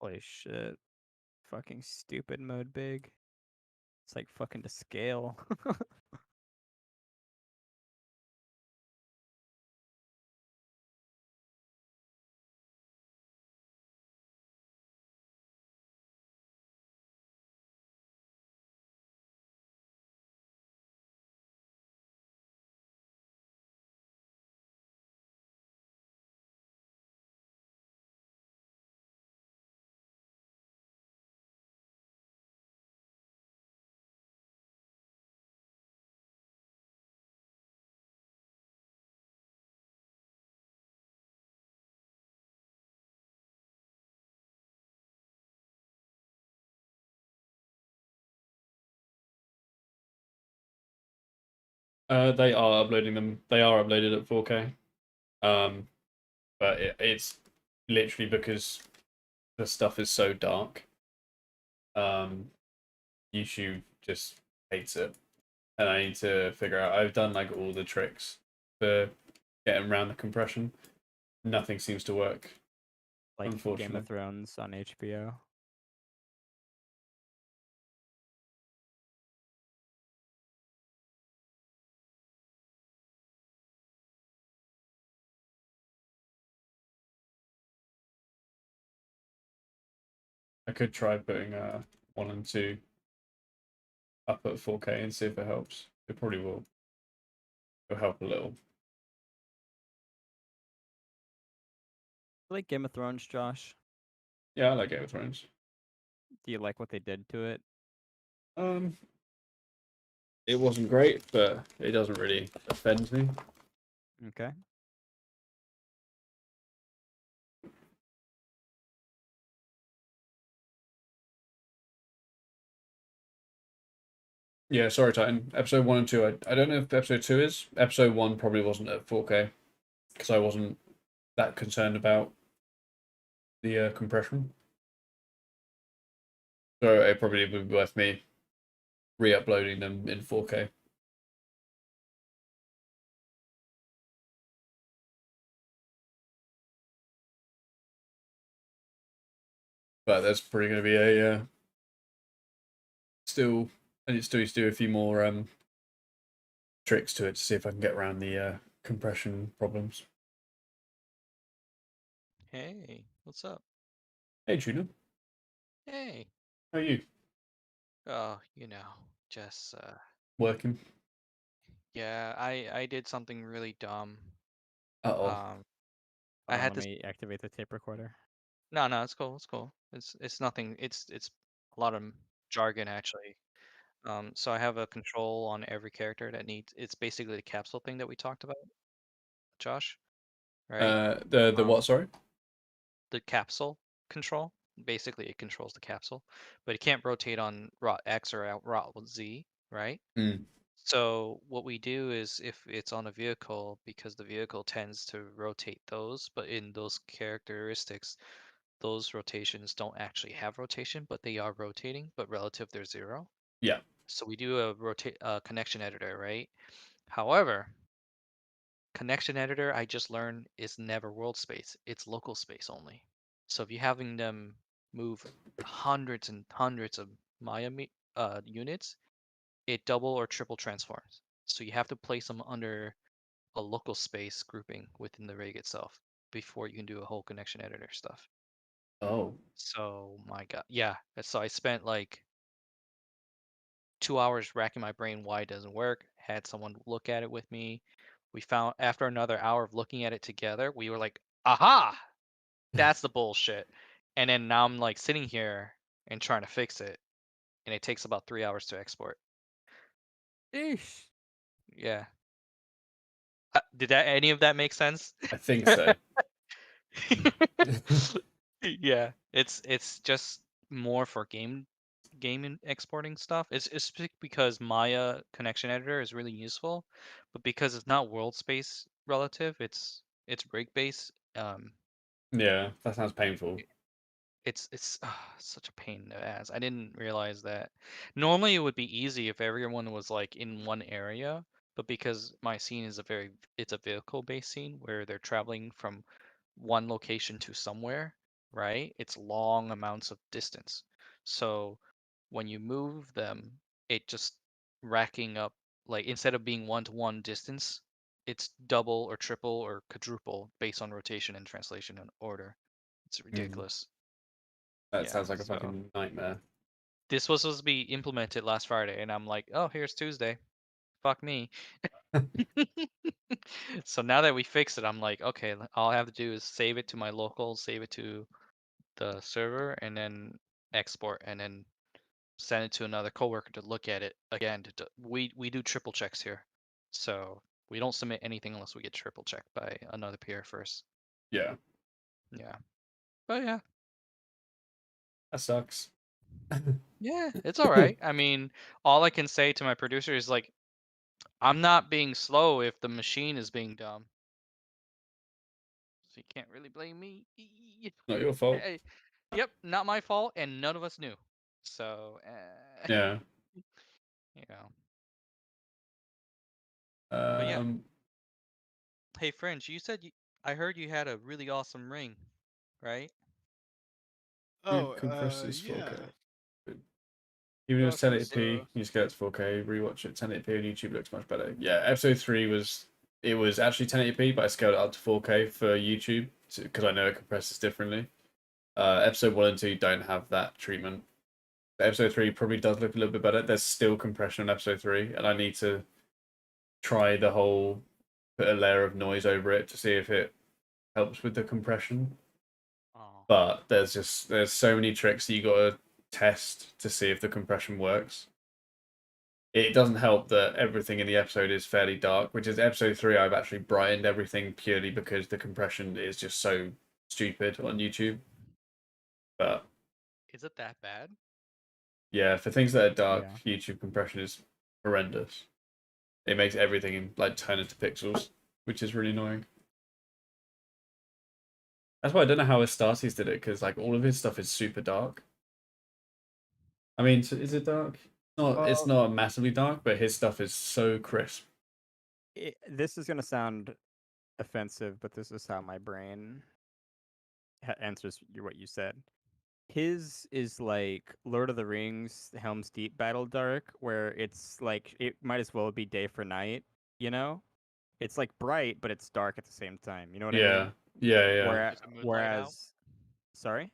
Speaker 1: Holy shit. Fucking stupid mode big. It's like fucking to scale.
Speaker 3: They are uploading them. They are uploaded at 4K. But it's literally because the stuff is so dark. YouTube just hates it, and I need to figure out. I've done like all the tricks for getting around the compression. Nothing seems to work.
Speaker 1: Like Game
Speaker 3: Unfortunately.
Speaker 1: of Thrones on HBO.
Speaker 3: I could try putting 1 and 2 up at 4K and see if it helps. It probably will. It'll help a little.
Speaker 1: Like Game of Thrones, Josh.
Speaker 3: Yeah, I like Game of Thrones.
Speaker 1: Do you like what they did to it?
Speaker 3: It wasn't great, but it doesn't really offend me.
Speaker 1: Okay.
Speaker 3: Yeah, sorry, Titan. Episode 1 and 2, I don't know if episode 2 is. Episode 1 probably wasn't at 4K, because I wasn't that concerned about the compression. So it probably would be worth me re-uploading them in 4K. But that's probably going to be a still I need to do a few more tricks to it to see if I can get around the compression problems.
Speaker 10: Hey, what's up?
Speaker 3: Hey, Juno,
Speaker 10: Hey.
Speaker 3: how are you?
Speaker 10: Oh, just
Speaker 3: Working?
Speaker 10: yeah, I did something really dumb.
Speaker 3: Uh-oh.
Speaker 10: I
Speaker 1: Hold on,
Speaker 10: had
Speaker 1: let
Speaker 10: this
Speaker 1: me activate the tape recorder.
Speaker 10: No, it's cool, it's cool. It's nothing. It's a lot of jargon actually. So I have a control on every character that needs it's basically the capsule thing that we talked about, Josh, right?
Speaker 3: The what, sorry?
Speaker 10: The capsule control. Basically, it controls the capsule, but it can't rotate on rot X or rot Z, right?
Speaker 3: Mm.
Speaker 10: So what we do is if it's on a vehicle, because the vehicle tends to rotate those, but in those characteristics, those rotations don't actually have rotation, but they are rotating, but relative they're 0.
Speaker 3: Yeah.
Speaker 10: So we do a connection editor, right? However, connection editor I just learned is never world space. It's local space only. So if you're having them move hundreds and hundreds of Maya units, it double or triple transforms. So you have to place them under a local space grouping within the rig itself before you can do a whole connection editor stuff.
Speaker 3: Oh.
Speaker 10: So my God, yeah. So I spent like 2 hours racking my brain why it doesn't work. Had someone look at it with me. We found after another hour of looking at it together, we were like, aha, that's the bullshit. And then now I'm like sitting here and trying to fix it. And it takes about 3 hours to export.
Speaker 1: Eesh.
Speaker 10: Yeah. Did any of that make sense?
Speaker 3: I think so.
Speaker 10: Yeah, it's just more for game exporting stuff. It's because Maya connection editor is really useful, but because it's not world space relative, it's rig based.
Speaker 3: Yeah, that sounds painful.
Speaker 10: It's such a pain in the ass. I didn't realize that. Normally it would be easy if everyone was like in one area, but because my scene is it's a vehicle based scene where they're traveling from one location to somewhere, right? It's long amounts of distance. So when you move them, it just racking up like instead of being one-to-one distance, it's double or triple or quadruple based on rotation and translation and order. It's ridiculous.
Speaker 3: That
Speaker 10: Yeah,
Speaker 3: sounds like a
Speaker 10: so
Speaker 3: fucking nightmare.
Speaker 10: this was supposed to be implemented last Friday, and I'm like, oh, here's Tuesday. Fuck me. So now that we fixed it, I'm like, okay, all I have to do is save it to my local, save it to the server, and then export, and then send it to another coworker to look at it again. We do triple checks here, so we don't submit anything unless we get triple checked by another peer first.
Speaker 3: Yeah.
Speaker 10: Yeah, but yeah,
Speaker 3: That sucks.
Speaker 10: yeah, it's all right. I mean, all I can say to my producer is like, I'm not being slow if the machine is being dumb. So you can't really blame me.
Speaker 3: Not your fault.
Speaker 10: Hey, yep, not my fault, and none of us knew. So,
Speaker 3: Yeah.
Speaker 10: you know. But yeah. Hey, Fringe, you said I heard you had a really awesome ring, right?
Speaker 2: Oh,
Speaker 3: compresses 4K.
Speaker 2: yeah.
Speaker 3: Even if it's
Speaker 2: Josh was
Speaker 3: 1080p, you just get it to 4K, rewatch it 1080p on YouTube, looks much better. Yeah, episode 3 was actually 1080p, but I scaled it up to 4K for YouTube because I know it compresses differently. Episode 1 and 2 don't have that treatment. Episode 3 probably does look a little bit better. There's still compression on episode 3, and I need to try the whole put a layer of noise over it to see if it helps with the compression.
Speaker 10: Oh.
Speaker 3: But there's so many tricks that you gotta test to see if the compression works. It doesn't help that everything in the episode is fairly dark, which is episode 3. I've actually brightened everything purely because the compression is just so stupid on YouTube. But
Speaker 10: Is it that bad?
Speaker 3: yeah, for things that are dark,
Speaker 1: Yeah.
Speaker 3: YouTube compression is horrendous. It makes everything like turn into pixels, which is really annoying. That's why I don't know how Astartes did it, because like all of his stuff is super dark. I mean, is it dark? It's not massively dark, but his stuff is so crisp.
Speaker 1: This is gonna sound offensive, but this is how my brain answers what you said. his is like Lord of the Rings, Helm's Deep Battle Dark, where it's like it might as well be day for night, you know? It's like bright, but it's dark at the same time. You know what I
Speaker 3: Yeah,
Speaker 1: mean?
Speaker 3: yeah,
Speaker 1: Whereas,
Speaker 10: Is the moonlight out?
Speaker 1: whereas, sorry,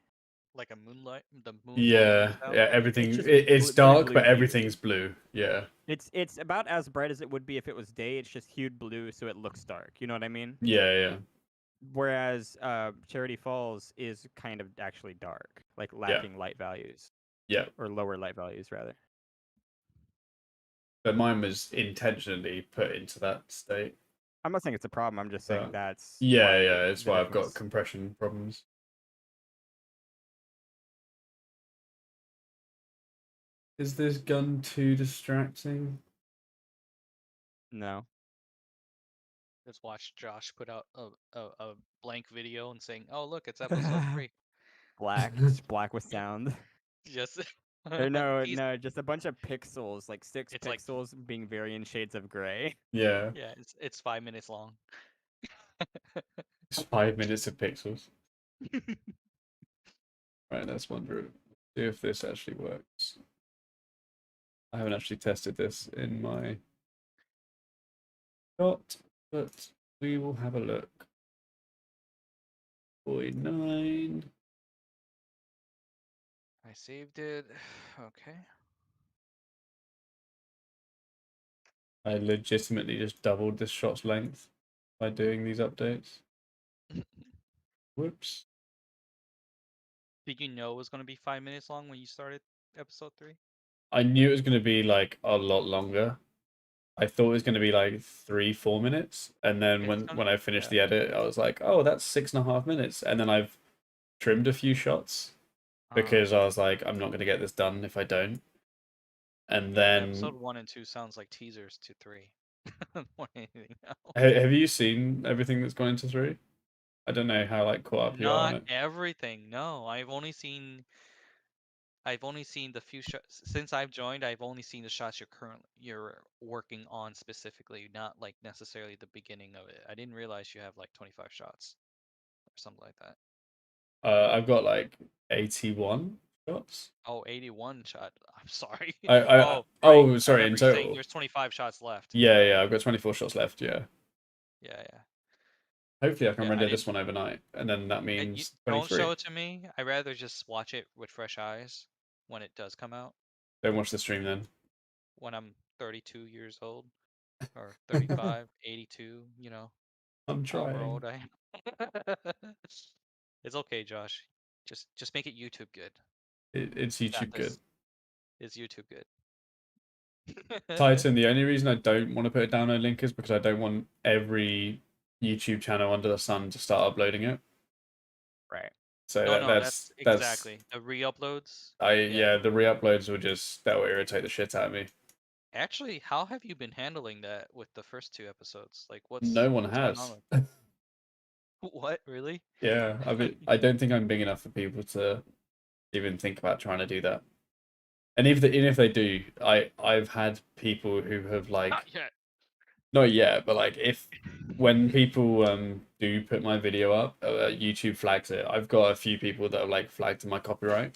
Speaker 10: Like a moonlight, the moonlight
Speaker 3: yeah,
Speaker 10: is out.
Speaker 3: yeah. Everything
Speaker 1: it's just
Speaker 3: it's
Speaker 1: very
Speaker 3: dark,
Speaker 1: blue
Speaker 3: but
Speaker 1: hued.
Speaker 3: everything's blue. Yeah,
Speaker 1: It's about as bright as it would be if it was day. It's just hued blue, so it looks dark. You know what I mean?
Speaker 3: yeah.
Speaker 1: Whereas Charity Falls is kind of actually dark, like
Speaker 3: Yeah,
Speaker 1: lacking light values
Speaker 3: yeah.
Speaker 1: or lower light values rather.
Speaker 3: But mine was intentionally put into that state.
Speaker 1: I'm not saying it's a problem. I'm just saying that's
Speaker 3: Yeah,
Speaker 1: why
Speaker 3: yeah. It's
Speaker 1: the
Speaker 3: why I've got
Speaker 1: difference.
Speaker 3: compression problems. Is this gun too distracting?
Speaker 1: No.
Speaker 10: Just watch Josh put out a blank video and saying, "Oh, look, it's episode 3."
Speaker 1: Black, just black with sound.
Speaker 10: Just
Speaker 1: Or no,
Speaker 10: he's
Speaker 1: no, just a bunch of pixels, like six
Speaker 10: it's like
Speaker 1: pixels being varying shades of gray.
Speaker 3: Yeah,
Speaker 10: yeah, it's 5 minutes long.
Speaker 3: it's 5 minutes of pixels. Right, let's wonder see if this actually works. I haven't actually tested this in my shot, but we will have a look. 49.
Speaker 10: I saved it. Okay.
Speaker 3: I legitimately just doubled this shot's length by doing these updates. Whoops.
Speaker 10: Did you know it was going to be 5 minutes long when you started episode 3?
Speaker 3: I knew it was going to be like a lot longer. I thought it was going to be like 3-4 minutes, and then when I finished the edit, I was like, oh, that's 6.5 minutes, and then I've trimmed a few shots because I was like, I'm not going to get this done if I don't. And then
Speaker 10: episode 1 and 2 sounds like teasers to 3. More than anything else.
Speaker 3: have you seen everything that's gone into 3? I don't know how like caught up you are on
Speaker 10: Not
Speaker 3: it.
Speaker 10: everything. No, I've only seen the few shots since I've joined. I've only seen the shots you're working on specifically, not like necessarily the beginning of it. I didn't realize you have like 25 shots or something like that.
Speaker 3: I've got like 81 shots.
Speaker 10: Oh, 81 shot. I'm sorry.
Speaker 3: Oh,
Speaker 10: right. I
Speaker 3: sorry, in
Speaker 10: remember you saying
Speaker 3: total.
Speaker 10: there's 25 shots left.
Speaker 3: Yeah, I've got 24 shots left. Yeah.
Speaker 10: Yeah.
Speaker 3: Hopefully, I can
Speaker 10: Yeah,
Speaker 3: render this one overnight, and then that means
Speaker 10: don't
Speaker 3: 23.
Speaker 10: show it to me. I'd rather just watch it with fresh eyes when it does come out.
Speaker 3: Don't watch the stream then.
Speaker 10: When I'm 32 years old, or 35, 82, you know,
Speaker 3: I'm
Speaker 10: however
Speaker 3: trying.
Speaker 10: old I am. It's okay, Josh. Just make it YouTube good.
Speaker 3: It's YouTube good.
Speaker 10: Is YouTube good?
Speaker 3: Titan, the only reason I don't want to put a download link is because I don't want every YouTube channel under the sun to start uploading it.
Speaker 1: Right.
Speaker 3: So
Speaker 10: No,
Speaker 3: that's
Speaker 10: exactly the re-uploads.
Speaker 3: The re-uploads that will irritate the shit out of me.
Speaker 10: Actually, how have you been handling that with the first 2 episodes? Like,
Speaker 3: No one
Speaker 10: what's going
Speaker 3: has.
Speaker 10: on what really?
Speaker 3: Yeah, I don't think I'm big enough for people to even think about trying to do that. And even if they do, I've had people who have like not yet, but like when people do put my video up, YouTube flags it. I've got a few people that have like flagged my copyright.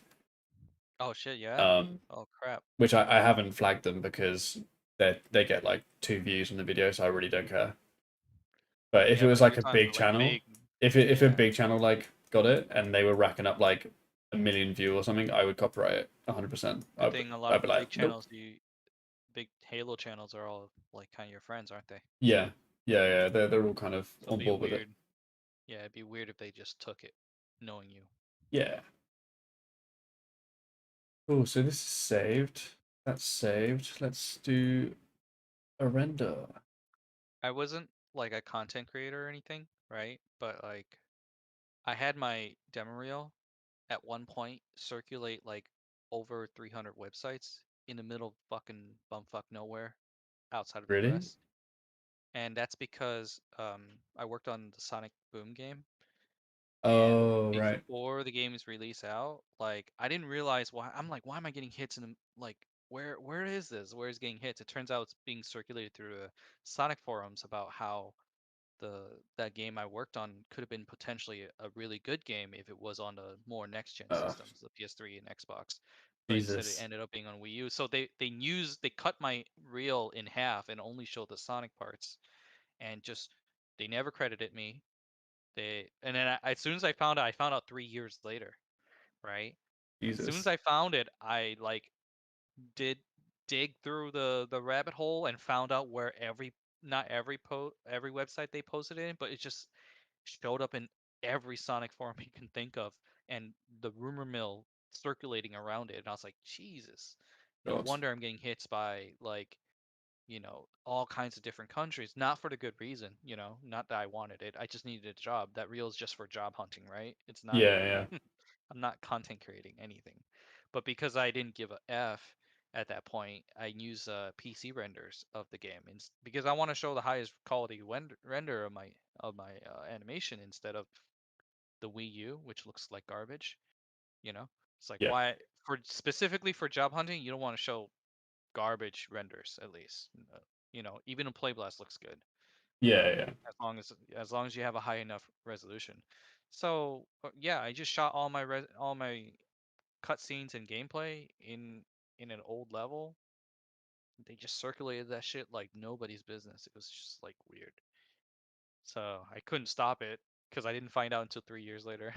Speaker 10: Oh shit, yeah. Oh crap.
Speaker 3: Which I haven't flagged them because they get like 2 views on the video, so I really don't care. But if it was like a big channel, if a big channel like got it and they were racking up like 1 million views or something, I would copyright it 100%.
Speaker 10: I think a lot of big channels, big Halo channels are all like kind of your friends, aren't they?
Speaker 3: Yeah. They're all kind of on board with it.
Speaker 10: Yeah, it'd be weird if they just took it, knowing you.
Speaker 3: Yeah. Oh, so this is saved. That's saved. Let's do a render.
Speaker 10: I wasn't like a content creator or anything, right? But like, I had my demo reel at one point circulate like over 300 websites in the middle of fucking bumfuck nowhere outside of the
Speaker 3: Really?
Speaker 10: US. And that's because I worked on the Sonic Boom game.
Speaker 3: Oh,
Speaker 10: and
Speaker 3: right.
Speaker 10: before the game is released out, like I didn't realize why. I'm like, why am I getting hits in the like? Where is this? Where is getting hits? It turns out it's being circulated through the Sonic forums about how that game I worked on could have been potentially a really good game if it was on the more next gen
Speaker 3: Oh,
Speaker 10: systems, the PS3 and Xbox. But instead it
Speaker 3: Jesus.
Speaker 10: ended up being on Wii U. So they cut my reel in half and only showed the Sonic parts, and just they never credited me. And then as soon as I found out 3 years later, right? As soon as
Speaker 3: Jesus.
Speaker 10: I found it, I like did dig through the rabbit hole and found out where not every website they posted it in, but it just showed up in every Sonic forum you can think of, and the rumor mill circulating around it. And I was like, Jesus, no
Speaker 3: God.
Speaker 10: wonder I'm getting hits by like, all kinds of different countries. Not for the good reason, not that I wanted it. I just needed a job. That reel is just for job hunting, right? It's not.
Speaker 3: Yeah, yeah.
Speaker 10: I'm not content creating anything. But because I didn't give a F at that point, I use PC renders of the game, because I want to show the highest quality render of my animation instead of the Wii U, which looks like garbage. It's like,
Speaker 3: Yeah.
Speaker 10: why specifically for job hunting, you don't want to show garbage renders at least. Even a Playblast looks good.
Speaker 3: Yeah, yeah.
Speaker 10: As long as you have a high enough resolution. So yeah, I just shot all my cutscenes and gameplay in an old level. They just circulated that shit like nobody's business. It was just like weird. So I couldn't stop it because I didn't find out until 3 years later.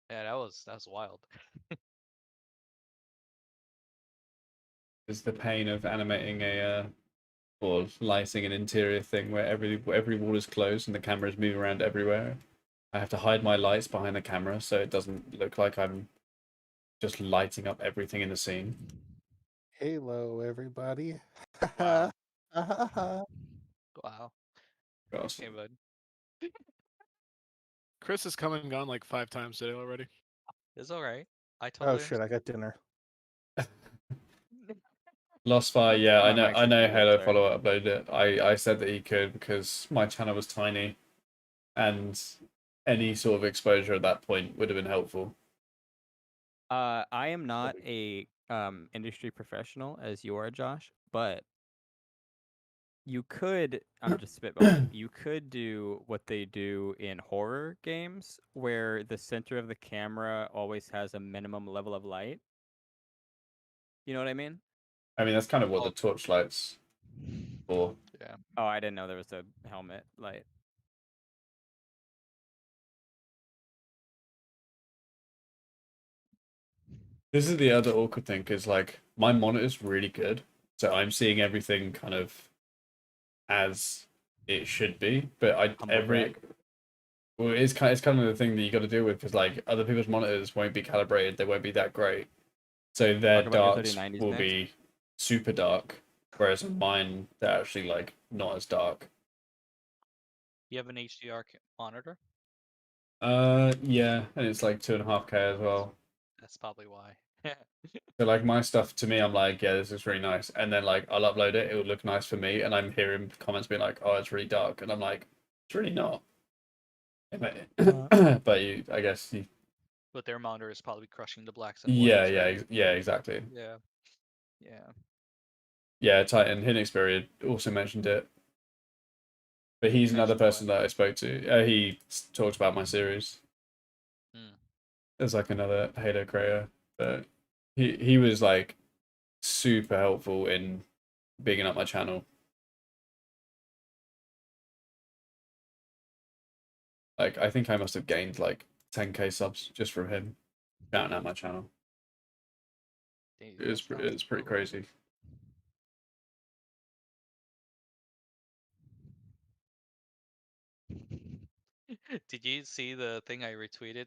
Speaker 10: Yeah, that was wild.
Speaker 3: It's the pain of animating or lighting an interior thing where every wall is closed and the camera is moving around everywhere. I have to hide my lights behind the camera so it doesn't look like I'm just lighting up everything in the scene.
Speaker 11: Halo, everybody.
Speaker 10: Wow.
Speaker 11: Oh,
Speaker 10: Wow.
Speaker 3: Gosh.
Speaker 10: Okay, bud.
Speaker 2: Chris has come and gone like 5 times today already.
Speaker 10: It's all right. I totally
Speaker 11: shit, I got dinner.
Speaker 3: Lost Fire, yeah,
Speaker 1: I'm
Speaker 3: I
Speaker 1: actually
Speaker 3: know
Speaker 1: pretty good,
Speaker 3: Halo
Speaker 1: sorry.
Speaker 3: Follower uploaded it. I said that he could because my channel was tiny and any sort of exposure at that point would have been helpful.
Speaker 1: I am not a industry professional as you are, Josh, but you could, I'm just spitballing, you could do what they do in horror games where the center of the camera always has a minimum level of light. You know what I mean?
Speaker 3: I mean, that's kind of what the torchlight's for.
Speaker 10: Yeah.
Speaker 1: Oh, I didn't know there was a helmet light.
Speaker 3: This is the other awkward thing because like my monitor's really good, so I'm seeing everything kind of as it should be. But well, it's kind of the thing that you got to deal with because like other people's monitors won't be calibrated, they won't be that great, so their
Speaker 1: Talk about your
Speaker 3: darks
Speaker 1: 3090s
Speaker 3: will
Speaker 1: next.
Speaker 3: be super dark, whereas mine they're actually like not as dark.
Speaker 10: You have an HDR monitor?
Speaker 3: Yeah, and it's like 2.5K as well.
Speaker 10: That's probably why.
Speaker 3: So like my stuff to me, I'm like, yeah, this is really nice, and then like I'll upload it, it will look nice for me, and I'm hearing comments being like, oh, it's really dark, and I'm like, it's really not. But I guess you.
Speaker 10: But their monitor is probably crushing the blacks and
Speaker 3: Yeah,
Speaker 10: whites.
Speaker 3: yeah,
Speaker 10: Right?
Speaker 3: yeah, exactly.
Speaker 10: Yeah. Yeah.
Speaker 3: Yeah, Titan Hidden Experience also mentioned it, but he's another
Speaker 10: Mentioned what?
Speaker 3: person that I spoke to. He talked about my series.
Speaker 10: Hmm.
Speaker 3: There's like another Halo creator, but he was like super helpful in bigging up my channel. Like I think I must have gained like 10K subs just from him shouting out my channel.
Speaker 10: Dude,
Speaker 3: It's pretty crazy.
Speaker 10: Did you see the thing I retweeted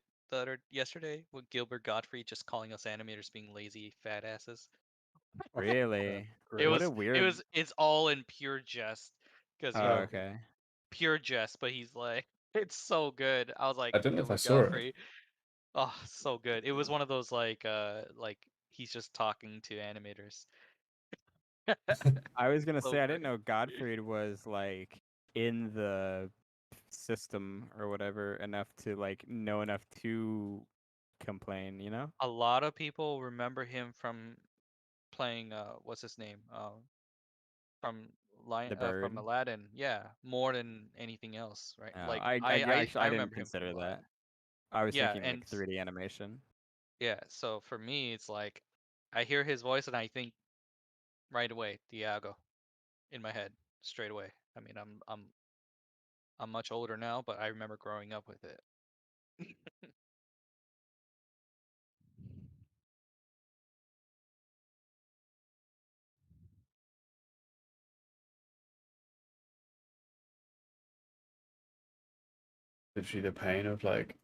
Speaker 10: yesterday with Gilbert Gottfried just calling us animators being lazy fat asses?
Speaker 1: Really?
Speaker 10: It
Speaker 1: What a
Speaker 10: was
Speaker 1: weird.
Speaker 10: it's all in pure jest because
Speaker 1: Oh, okay.
Speaker 10: pure jest, but he's like it's so good. I was like,
Speaker 3: I don't know if I
Speaker 10: Gilbert
Speaker 3: saw it.
Speaker 10: Gottfried. Oh, so good. It was one of those like he's just talking to animators.
Speaker 1: I was gonna
Speaker 10: So
Speaker 1: say I didn't
Speaker 10: funny.
Speaker 1: know Godfried was like in the system or whatever enough to like know enough to complain, you know?
Speaker 10: A lot of people remember him from playing what's his name? From line
Speaker 1: The bird.
Speaker 10: from Aladdin. Yeah, more than anything else, right?
Speaker 1: Oh,
Speaker 10: Like
Speaker 1: I actually I didn't
Speaker 10: remember him from
Speaker 1: consider that.
Speaker 10: Aladdin.
Speaker 1: I was
Speaker 10: Yeah,
Speaker 1: thinking like
Speaker 10: and
Speaker 1: 3D animation.
Speaker 10: yeah, so for me, it's like I hear his voice and I think right away Diago in my head straight away. I mean, I'm much older now, but I remember growing up with it.
Speaker 3: Literally the pain of like.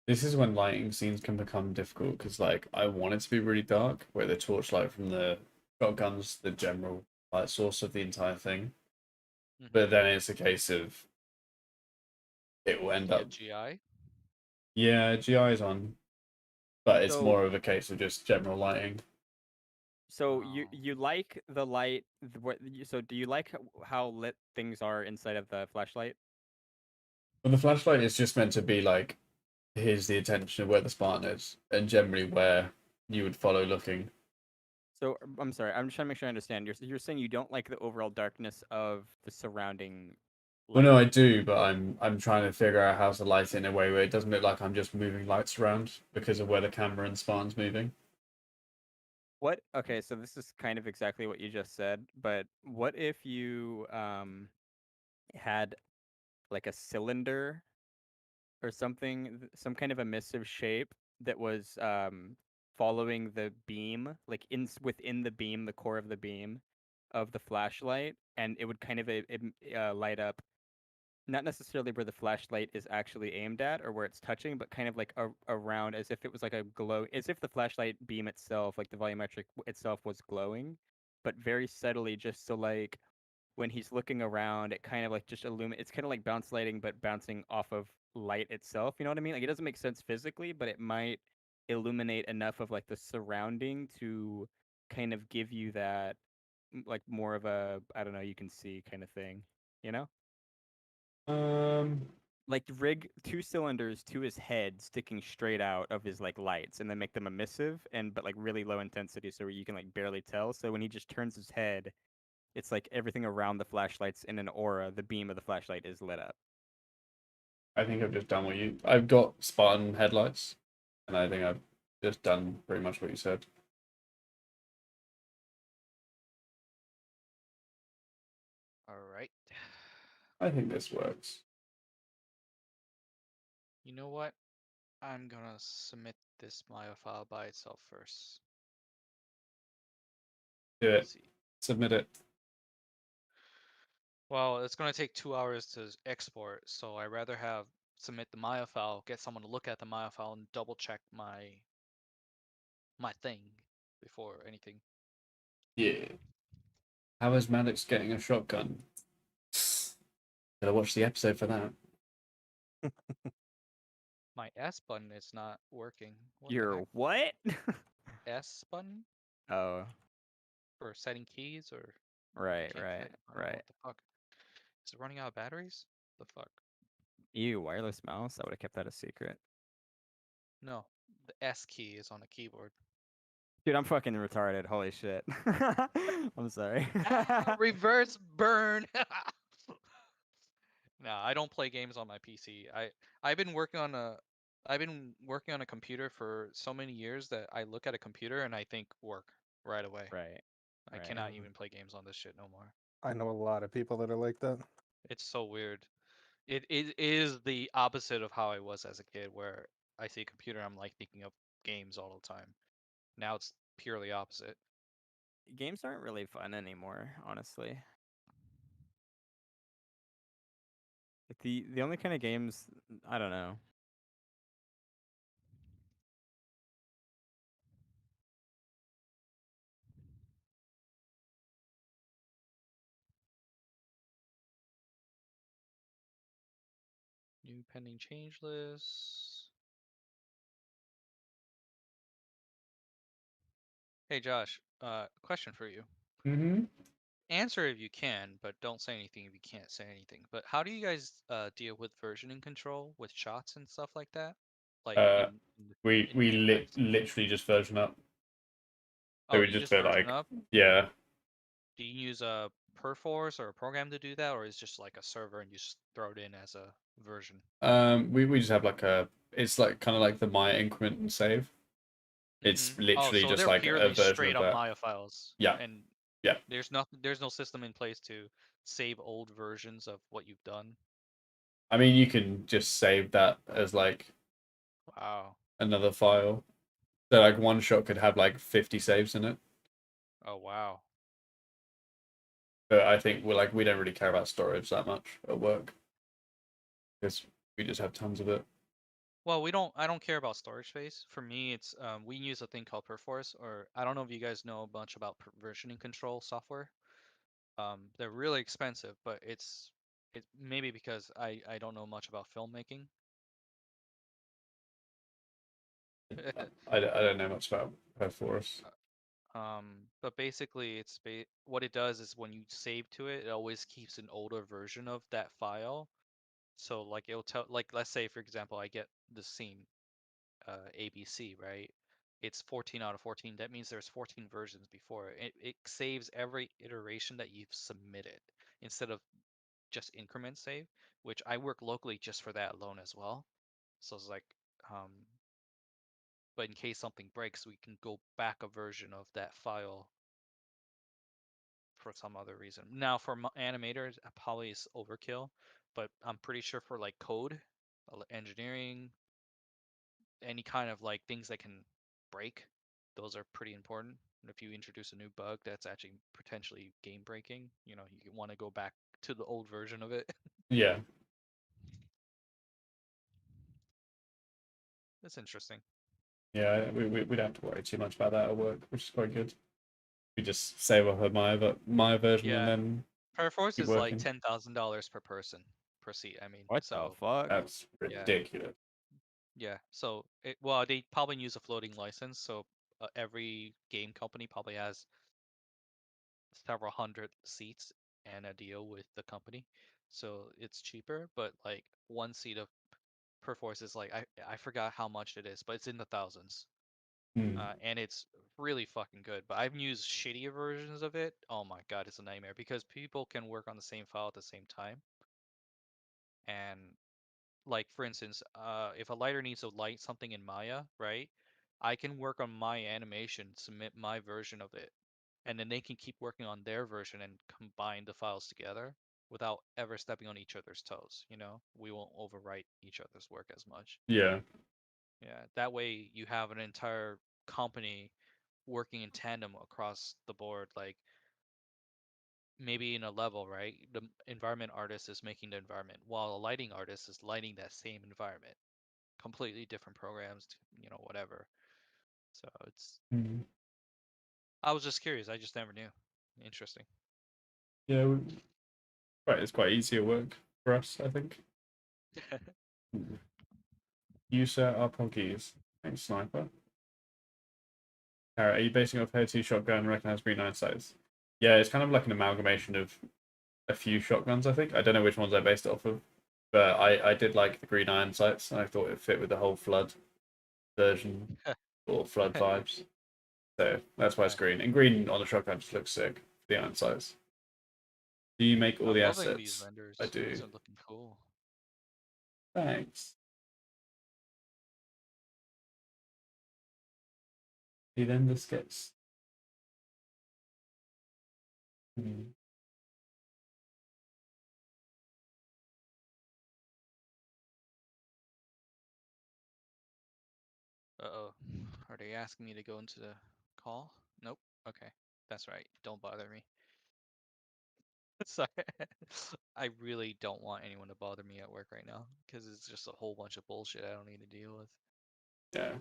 Speaker 3: This is when lighting scenes can become difficult because like I want it to be really dark, where the torchlight from the shotgun's the general light source of the entire thing. But then it's a case of it will end
Speaker 10: Yeah,
Speaker 3: up.
Speaker 10: GI.
Speaker 3: Yeah, GI is on, but it's
Speaker 1: So-
Speaker 3: more of a case of just general lighting.
Speaker 1: So you like the light? So do you like how lit things are inside of the flashlight?
Speaker 3: Well, the flashlight is just meant to be like, here's the attention of where the Spartan is, and generally where you would follow looking.
Speaker 1: So I'm sorry, I'm just trying to make sure I understand. You're saying you don't like the overall darkness of the surrounding.
Speaker 3: Well, no, I
Speaker 1: lighting.
Speaker 3: do, but I'm trying to figure out how to light it in a way where it doesn't look like I'm just moving lights around because of where the camera and Spartan's moving.
Speaker 1: What? Okay, so this is kind of exactly what you just said, but what if you had like a cylinder or something, some kind of emissive shape that was following the beam, like within the beam, the core of the beam of the flashlight, and it would kind of light up, not necessarily where the flashlight is actually aimed at or where it's touching, but kind of like around, as if it was like a glow, as if the flashlight beam itself, like the volumetric itself, was glowing, but very subtly, just so like when he's looking around, it kind of like just illuminate. It's kind of like bounce lighting, but bouncing off of light itself. You know what I mean? Like it doesn't make sense physically, but it might illuminate enough of like the surrounding to kind of give you that like more of a, I don't know, you can see kind of thing. You know? Like rig two cylinders to his head sticking straight out of his like lights, and then make them emissive and but like really low intensity, so you can like barely tell. So when he just turns his head, it's like everything around the flashlight's in an aura. The beam of the flashlight is lit up.
Speaker 3: I think I've just done what you. I've got Spartan headlights, and I think I've just done pretty much what you said.
Speaker 10: All right.
Speaker 3: I think this works.
Speaker 10: You know what? I'm gonna submit this Maya file by itself first.
Speaker 3: Do it.
Speaker 10: See.
Speaker 3: Submit it.
Speaker 10: Well, it's gonna take 2 hours to export, so I rather have submit the Maya file, get someone to look at the Maya file, and double check my thing before anything.
Speaker 3: Yeah. How is Maddox getting a shotgun? Gotta watch the episode for that.
Speaker 10: My S button is not working. What the
Speaker 1: Your
Speaker 10: heck?
Speaker 1: what?
Speaker 10: S button
Speaker 1: Oh,
Speaker 10: for setting keys or
Speaker 1: right,
Speaker 10: can't
Speaker 1: right,
Speaker 10: fit? I don't know
Speaker 1: right.
Speaker 10: what the fuck. Is it running out of batteries? The fuck?
Speaker 1: Ew, wireless mouse. I would have kept that a secret.
Speaker 10: No, the S key is on the keyboard.
Speaker 1: Dude, I'm fucking retarded. Holy shit. I'm sorry.
Speaker 10: Reverse burn. No, I don't play games on my PC. I've been working on a computer for so many years that I look at a computer and I think work right away.
Speaker 1: Right.
Speaker 10: I cannot even play games on this shit no more.
Speaker 11: I know a lot of people that are like that.
Speaker 10: It's so weird. It is the opposite of how I was as a kid, where I see a computer, I'm like thinking of games all the time. Now it's purely opposite.
Speaker 1: Games aren't really fun anymore, honestly. Like, the only kind of games, I don't know.
Speaker 10: New pending change list. Hey Josh, question for you.
Speaker 3: Mm-hmm.
Speaker 10: Answer if you can, but don't say anything if you can't say anything. But how do you guys deal with versioning control with shots and stuff like that? Like
Speaker 3: We
Speaker 10: Apex?
Speaker 3: literally just version up. So
Speaker 10: Oh,
Speaker 3: we
Speaker 10: you
Speaker 3: just
Speaker 10: just
Speaker 3: go
Speaker 10: version
Speaker 3: like,
Speaker 10: up?
Speaker 3: yeah.
Speaker 10: Do you use a Perforce or a program to do that, or is it just like a server and you just throw it in as a version?
Speaker 3: We just have like it's like kind of like the Maya increment and save. It's
Speaker 10: Oh,
Speaker 3: literally
Speaker 10: so
Speaker 3: just
Speaker 10: they're
Speaker 3: like a
Speaker 10: purely
Speaker 3: version
Speaker 10: straight
Speaker 3: of
Speaker 10: up
Speaker 3: that.
Speaker 10: Maya files.
Speaker 3: Yeah.
Speaker 10: And
Speaker 3: Yeah.
Speaker 10: there's no system in place to save old versions of what you've done.
Speaker 3: I mean, you can just save that as like
Speaker 10: Wow.
Speaker 3: another file. So like one shot could have like 50 saves in it.
Speaker 10: Oh wow.
Speaker 3: But I think we don't really care about storage that much at work because we just have tons of it.
Speaker 10: Well, I don't care about storage space. For me, it's we use a thing called Perforce, or I don't know if you guys know much about versioning control software. They're really expensive, but it's maybe because I don't know much about filmmaking.
Speaker 3: I don't know much about Perforce.
Speaker 10: But basically, what it does is when you save to it, it always keeps an older version of that file. So like it'll tell, like let's say for example, I get the scene, ABC, right? It's 14 out of 14. That means there's 14 versions before. It saves every iteration that you've submitted instead of just increment save, which I work locally just for that alone as well. So it's like, um, but in case something breaks, we can go back a version of that file for some other reason. Now for animators, probably is overkill, but I'm pretty sure for like code, engineering, any kind of like things that can break, those are pretty important. And if you introduce a new bug that's actually potentially game breaking, you want to go back to the old version of it.
Speaker 3: Yeah.
Speaker 10: That's interesting.
Speaker 3: Yeah, we don't have to worry too much about that at work, which is quite good. We just save off my version and
Speaker 10: Yeah.
Speaker 3: then
Speaker 10: Perforce
Speaker 3: keep
Speaker 10: is like
Speaker 3: working.
Speaker 10: $10,000 per person per seat. I mean,
Speaker 1: What
Speaker 10: so
Speaker 1: the fuck?
Speaker 3: That's ridiculous.
Speaker 10: yeah. So well, they probably use a floating license. So every game company probably has several hundred seats and a deal with the company, so it's cheaper. But like one seat of Perforce is like I forgot how much it is, but it's in the thousands. And it's really fucking good. But I've used shittier versions of it. Oh my god, it's a nightmare because people can work on the same file at the same time. And like for instance, if a lighter needs to light something in Maya, right? I can work on my animation, submit my version of it, and then they can keep working on their version and combine the files together without ever stepping on each other's toes. We won't overwrite each other's work as much.
Speaker 3: Yeah.
Speaker 10: Yeah, that way you have an entire company working in tandem across the board, like maybe in a level, right? The environment artist is making the environment while a lighting artist is lighting that same environment. Completely different programs, whatever. So I was just curious. I just never knew. Interesting.
Speaker 3: Yeah, it's quite easy at work for us, I think. You set up keys. Thanks, Sniper. Are you basing it off Hair 2 shotgun and recognize green iron sights? Yeah, it's kind of like an amalgamation of a few shotguns, I think. I don't know which ones I based it off of, but I did like the green iron sights, and I thought it fit with the whole flood version or flood vibes. So that's why it's green. And green on the shotgun just looks sick. The iron sights. Do you make all
Speaker 10: I'm
Speaker 3: the
Speaker 10: loving
Speaker 3: assets?
Speaker 10: these renders.
Speaker 3: I do.
Speaker 10: These are looking cool.
Speaker 3: Thanks. See, then this gets.
Speaker 10: Uh-oh. Are they asking me to go into the call? Nope. Okay. That's right. Don't bother me. Sorry. I really don't want anyone to bother me at work right now because it's just a whole bunch of bullshit I don't need to deal with.
Speaker 3: Yeah.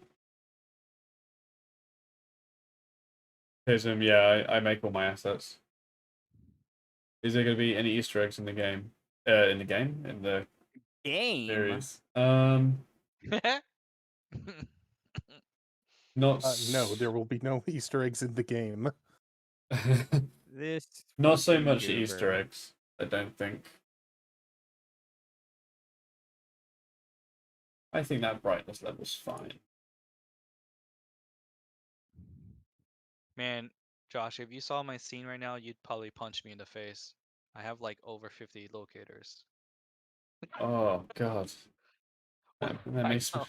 Speaker 3: Yeah, I make all my assets. Is there going to be any Easter eggs in the game? In the game? In the
Speaker 1: game?
Speaker 3: series? Not.
Speaker 11: No, there will be no Easter eggs in the game.
Speaker 1: This
Speaker 3: Not so
Speaker 1: fucking
Speaker 3: much
Speaker 1: goober.
Speaker 3: Easter eggs, I don't think. I think that brightness level's fine.
Speaker 10: Man, Josh, if you saw my scene right now, you'd probably punch me in the face. I have like over 50 locators.
Speaker 3: Oh God, that
Speaker 10: I
Speaker 3: makes me
Speaker 10: know.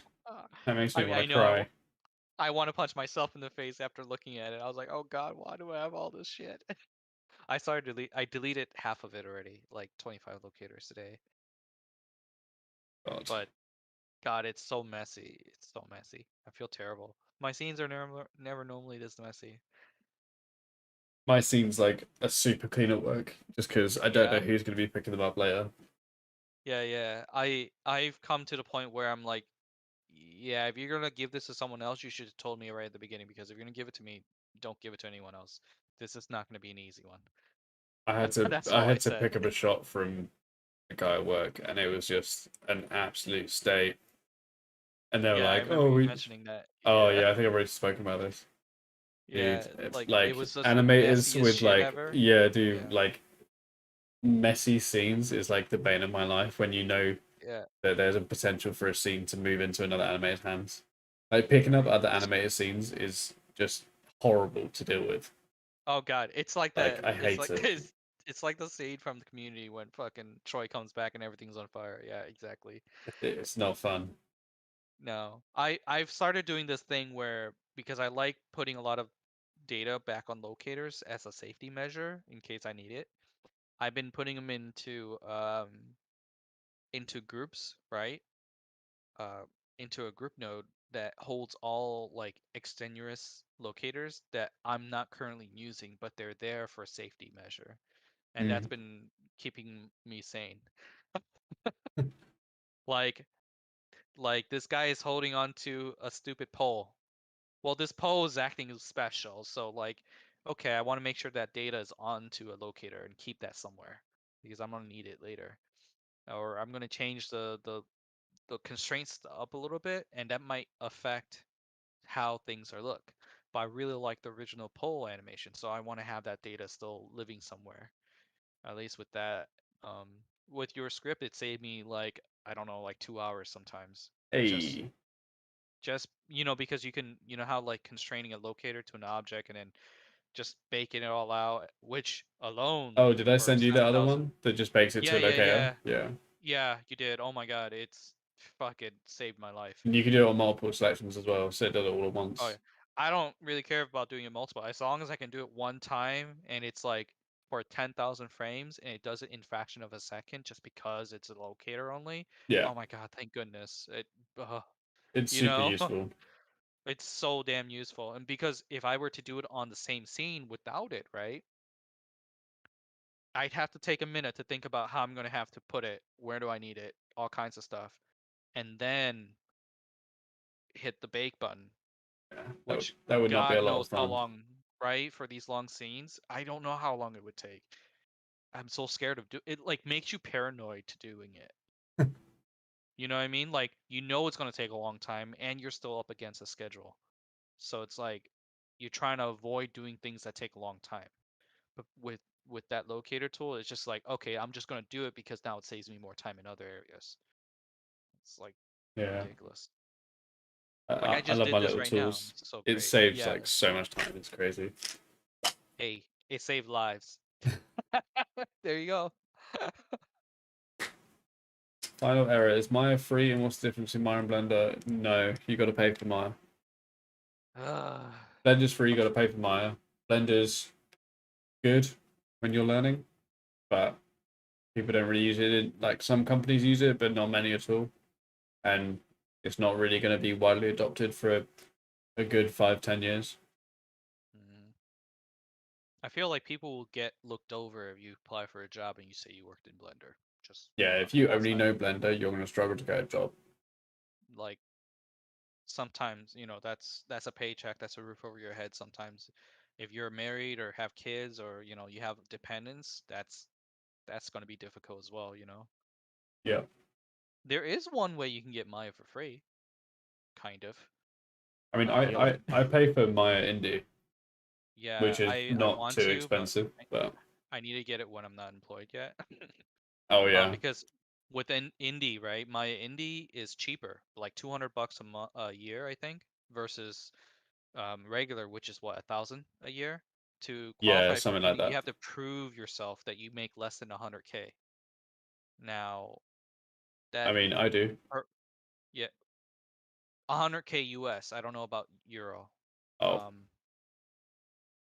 Speaker 3: that makes me want
Speaker 10: I
Speaker 3: to
Speaker 10: know.
Speaker 3: cry.
Speaker 10: I want to punch myself in the face after looking at it. I was like, oh God, why do I have all this shit? I deleted half of it already, like 25 locators today.
Speaker 3: God.
Speaker 10: But God, it's so messy. It's so messy. I feel terrible. My scenes are never normally this messy.
Speaker 3: My scene's like a super clean at work, just because I don't know
Speaker 10: Yeah.
Speaker 3: who's going to be picking them up later.
Speaker 10: Yeah. I've come to the point where I'm like, yeah, if you're gonna give this to someone else, you should have told me right at the beginning, because if you're gonna give it to me, don't give it to anyone else. This is not gonna be an easy one. That's
Speaker 3: I
Speaker 10: all I
Speaker 3: had to
Speaker 10: said.
Speaker 3: pick up a shot from a guy at work, and it was just an absolute state. And they were
Speaker 10: Yeah, I
Speaker 3: like,
Speaker 10: remember
Speaker 3: "Oh,
Speaker 10: you
Speaker 3: we,
Speaker 10: mentioning that.
Speaker 3: oh
Speaker 10: Yeah.
Speaker 3: yeah, I think I've already spoken about this, dude.
Speaker 10: Yeah, like it
Speaker 3: Like
Speaker 10: was just the
Speaker 3: animators
Speaker 10: messiest
Speaker 3: with
Speaker 10: shit
Speaker 3: like,
Speaker 10: ever.
Speaker 3: yeah, dude,
Speaker 10: Yeah.
Speaker 3: like messy scenes is like the bane of my life when you know
Speaker 10: Yeah.
Speaker 3: that there's a potential for a scene to move into another animator's hands. Like picking up other
Speaker 10: It's
Speaker 3: animator scenes is just horrible to deal with.
Speaker 10: Oh God, it's like
Speaker 3: Like
Speaker 10: that.
Speaker 3: I
Speaker 10: It's
Speaker 3: hate
Speaker 10: like
Speaker 3: it.
Speaker 10: it's like the scene from the Community when fucking Troy comes back and everything's on fire. Yeah, exactly.
Speaker 3: It's not fun.
Speaker 10: No, I've started doing this thing where, because I like putting a lot of data back on locators as a safety measure in case I need it. I've been putting them into groups, right? Uh, into a group node that holds all like extenuous locators that I'm not currently using, but they're there for a safety measure, and that's
Speaker 3: Mm.
Speaker 10: been keeping me sane. Like this guy is holding on to a stupid pole. Well, this pole is acting special, so like, okay, I want to make sure that data is onto a locator and keep that somewhere because I'm gonna need it later, or I'm gonna change the constraints up a little bit, and that might affect how things are look. But I really like the original pole animation, so I want to have that data still living somewhere. At least with that, um, with your script, it saved me like, I don't know, like 2 hours sometimes. Just
Speaker 3: Hey.
Speaker 10: because you can, how like constraining a locator to an object and then just baking it all out, which alone
Speaker 3: Oh, did I
Speaker 10: for
Speaker 3: send you the other
Speaker 10: 10,000.
Speaker 3: one that just bakes it
Speaker 10: Yeah,
Speaker 3: to a
Speaker 10: yeah,
Speaker 3: locator?
Speaker 10: yeah.
Speaker 3: Yeah.
Speaker 10: Yeah, you did. Oh my God, it's fucking saved my life.
Speaker 3: And you can do it on multiple selections as well, so it does it all at
Speaker 10: Oh yeah.
Speaker 3: once.
Speaker 10: I don't really care about doing it multiple. As long as I can do it one time and it's like for 10,000 frames and it does it in fraction of a second just because it's a locator only.
Speaker 3: Yeah.
Speaker 10: Oh my God, thank goodness.
Speaker 3: It's
Speaker 10: You
Speaker 3: super
Speaker 10: know,
Speaker 3: useful.
Speaker 10: it's so damn useful. And because if I were to do it on the same scene without it, right? I'd have to take a minute to think about how I'm going to have to put it, where do I need it, all kinds of stuff, and then hit the bake button,
Speaker 3: Yeah.
Speaker 10: which
Speaker 3: That would not be a
Speaker 10: God
Speaker 3: lot
Speaker 10: knows
Speaker 3: of
Speaker 10: how
Speaker 3: fun.
Speaker 10: long, right? For these long scenes, I don't know how long it would take. I'm so scared of it. Like makes you paranoid to doing it. You know what I mean? Like it's going to take a long time, and you're still up against a schedule. So it's like you're trying to avoid doing things that take a long time. But with that locator tool, it's just like, okay, I'm just going to do it because now it saves me more time in other areas. It's like
Speaker 3: Yeah.
Speaker 10: ridiculous. Like I
Speaker 3: I
Speaker 10: just
Speaker 3: love
Speaker 10: did
Speaker 3: my
Speaker 10: this
Speaker 3: little
Speaker 10: right now.
Speaker 3: tools.
Speaker 10: It's so
Speaker 3: It
Speaker 10: great.
Speaker 3: saves
Speaker 10: Yeah.
Speaker 3: like so much time. It's crazy.
Speaker 10: Hey, it saved lives. There you go.
Speaker 3: Final error. Is Maya free, and what's the difference in Maya and Blender? No, you got to pay for Maya. Blender's free, you got to pay for Maya. Blender's good when you're learning, but people don't really use it. Like some companies use it, but not many at all. And it's not really going to be widely adopted for a good 5-10 years.
Speaker 10: Mhm. I feel like people will get looked over if you apply for a job and you say you worked in Blender. Just
Speaker 3: Yeah,
Speaker 10: on
Speaker 3: if
Speaker 10: the
Speaker 3: you only
Speaker 10: outside.
Speaker 3: know Blender, you're going to struggle to get a job.
Speaker 10: Like sometimes, that's a paycheck, that's a roof over your head. Sometimes if you're married or have kids or, you have dependents, that's going to be difficult as well.
Speaker 3: Yeah.
Speaker 10: There is one way you can get Maya for free, kind of.
Speaker 3: I mean,
Speaker 10: The only
Speaker 3: I pay for Maya Indie,
Speaker 10: Yeah,
Speaker 3: which is
Speaker 10: I
Speaker 3: not
Speaker 10: want
Speaker 3: too
Speaker 10: to, but
Speaker 3: expensive, but
Speaker 10: I need to get it when I'm not employed yet.
Speaker 3: oh yeah,
Speaker 10: Because within indie, right? My indie is cheaper, like $200 a year, I think, versus regular, which is what, 1,000 a year. To
Speaker 3: Yeah,
Speaker 10: qualify for
Speaker 3: something like
Speaker 10: 3D, you
Speaker 3: that.
Speaker 10: have to prove yourself that you make less than 100K. Now,
Speaker 3: I
Speaker 10: that
Speaker 3: mean, I do.
Speaker 10: yeah, 100K US. I don't know about euro.
Speaker 3: Oh,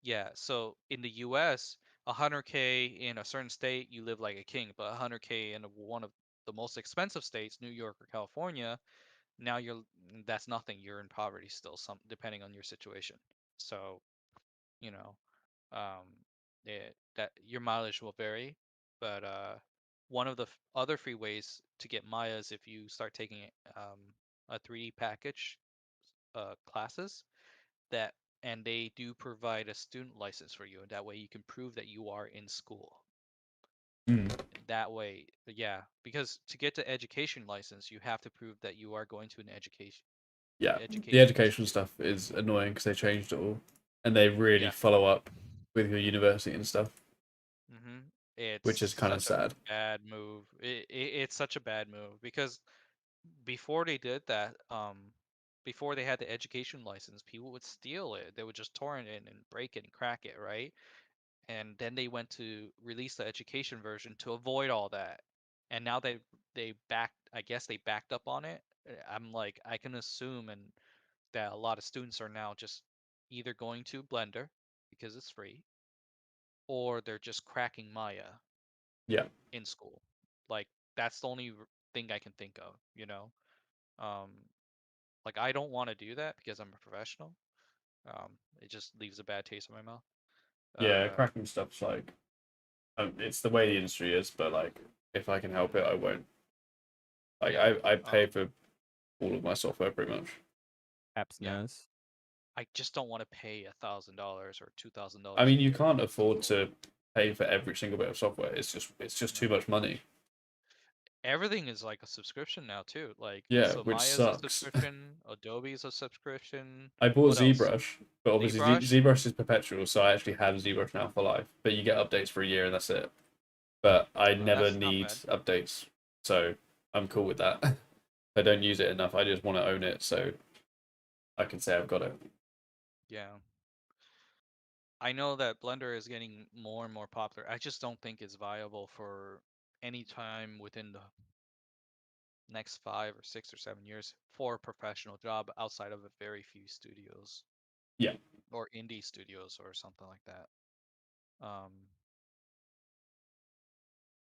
Speaker 10: Yeah, so in the US, 100K in a certain state, you live like a king, but 100K in one of the most expensive states, New York or California, now that's nothing. You're in poverty still, depending on your situation. So, you know, um, that your mileage will vary, but one of the other free ways to get Maya is if you start taking a 3D package classes that and they do provide a student license for you, and that way you can prove that you are in school. That way, yeah, because to get the education license, you have to prove that you are going to an education.
Speaker 3: yeah. The education stuff is annoying because they changed it all, and they really follow up with your university and stuff.
Speaker 10: It's
Speaker 3: which is kind of
Speaker 10: such a
Speaker 3: sad.
Speaker 10: bad move. It's such a bad move because before they did that, before they had the education license, people would steal it. They would just torrent it and break it and crack it, right? And then they went to release the education version to avoid all that. And now I guess they backed up on it. I'm like, I can assume and that a lot of students are now just either going to Blender because it's free, or they're just cracking Maya
Speaker 3: Yeah.
Speaker 10: in school. Like that's the only thing I can think of, you know. Um, like I don't want to do that because I'm a professional. It just leaves a bad taste in my mouth.
Speaker 3: Yeah, cracking stuff's like, it's the way the industry is, but like, if I can help it, I won't. Like, I pay for all of my software pretty much.
Speaker 1: Apps.
Speaker 10: I just don't want to pay $1,000 or $2,000.
Speaker 3: I mean, you can't afford to pay for every single bit of software. It's just too much money.
Speaker 10: Everything is like a subscription now too. Like
Speaker 3: Yeah,
Speaker 10: so
Speaker 3: which
Speaker 10: Maya's a
Speaker 3: sucks.
Speaker 10: subscription, Adobe's a subscription.
Speaker 3: I bought
Speaker 10: What else?
Speaker 3: ZBrush, but obviously
Speaker 10: ZBrush?
Speaker 3: ZBrush is perpetual, so I actually have ZBrush now for life. But you get updates for a year and that's it. But I never
Speaker 10: That's not
Speaker 3: need
Speaker 10: bad.
Speaker 3: updates, so I'm cool with that. I don't use it enough. I just want to own it, so I can say I've got it.
Speaker 10: Yeah. I know that Blender is getting more and more popular. I just don't think it's viable for any time within the next 5 or 6 or 7 years for a professional job outside of a very few studios.
Speaker 3: Yeah.
Speaker 10: Or indie studios or something like that.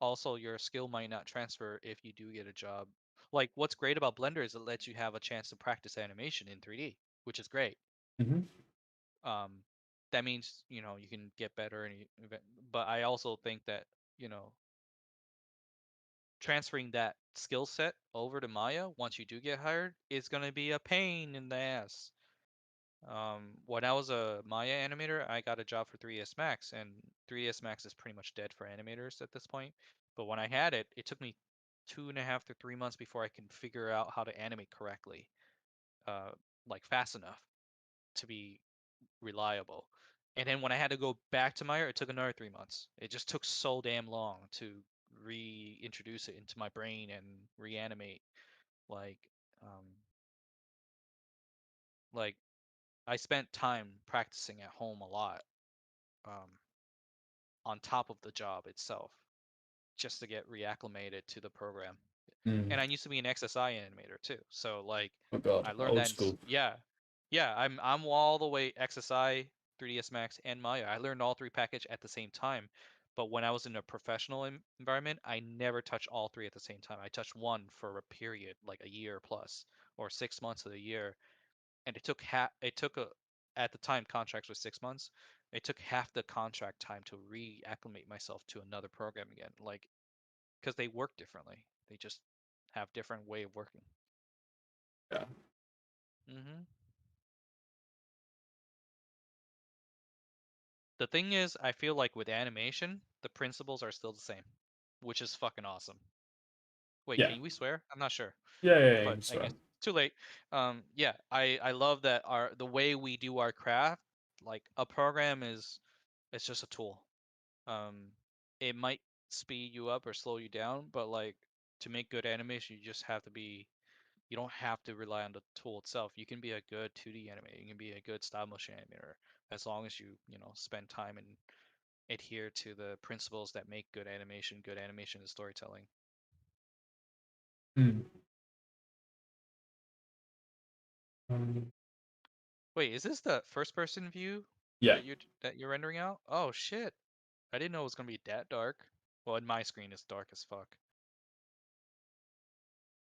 Speaker 10: Also, your skill might not transfer if you do get a job. Like, what's great about Blender is it lets you have a chance to practice animation in 3D, which is great. That means you can get better, but I also think that transferring that skill set over to Maya once you do get hired is going to be a pain in the ass. When I was a Maya animator, I got a job for 3ds Max, and 3ds Max is pretty much dead for animators at this point. But when I had it, it took me 2.5 to 3 months before I can figure out how to animate correctly, like fast enough to be reliable. And then when I had to go back to Maya, it took another 3 months. It just took so damn long to reintroduce it into my brain and reanimate. Like, like I spent time practicing at home a lot, on top of the job itself, just to get reacclimated to the program. And I used to be an XSI animator too, so like
Speaker 3: Oh god,
Speaker 10: I learned
Speaker 3: old
Speaker 10: that.
Speaker 3: school.
Speaker 10: Yeah, I'm all the way XSI, 3ds Max, and Maya. I learned all three package at the same time. But when I was in a professional environment, I never touched all three at the same time. I touched one for a period, like a year plus, or 6 months of the year, and it took at the time contracts was 6 months. It took half the contract time to reacclimate myself to another program again, like because they work differently. They just have different way of working.
Speaker 3: Yeah.
Speaker 10: The thing is, I feel like with animation, the principles are still the same, which is fucking awesome. Wait,
Speaker 3: Yeah.
Speaker 10: can we swear? I'm not sure.
Speaker 3: Yeah,
Speaker 10: But I guess too late. Yeah, I love that the way we do our craft, like a program it's just a tool. It might speed you up or slow you down, but like to make good animation, you just have to be You don't have to rely on the tool itself. You can be a good 2D animator. You can be a good stop motion animator as long as you spend time and adhere to the principles that make good animation. Good animation is storytelling.
Speaker 3: Hmm.
Speaker 10: Wait, is this the first-person view
Speaker 3: Yeah.
Speaker 10: that you're rendering out? Oh shit! I didn't know it was gonna be that dark. Well, in my screen, it's dark as fuck.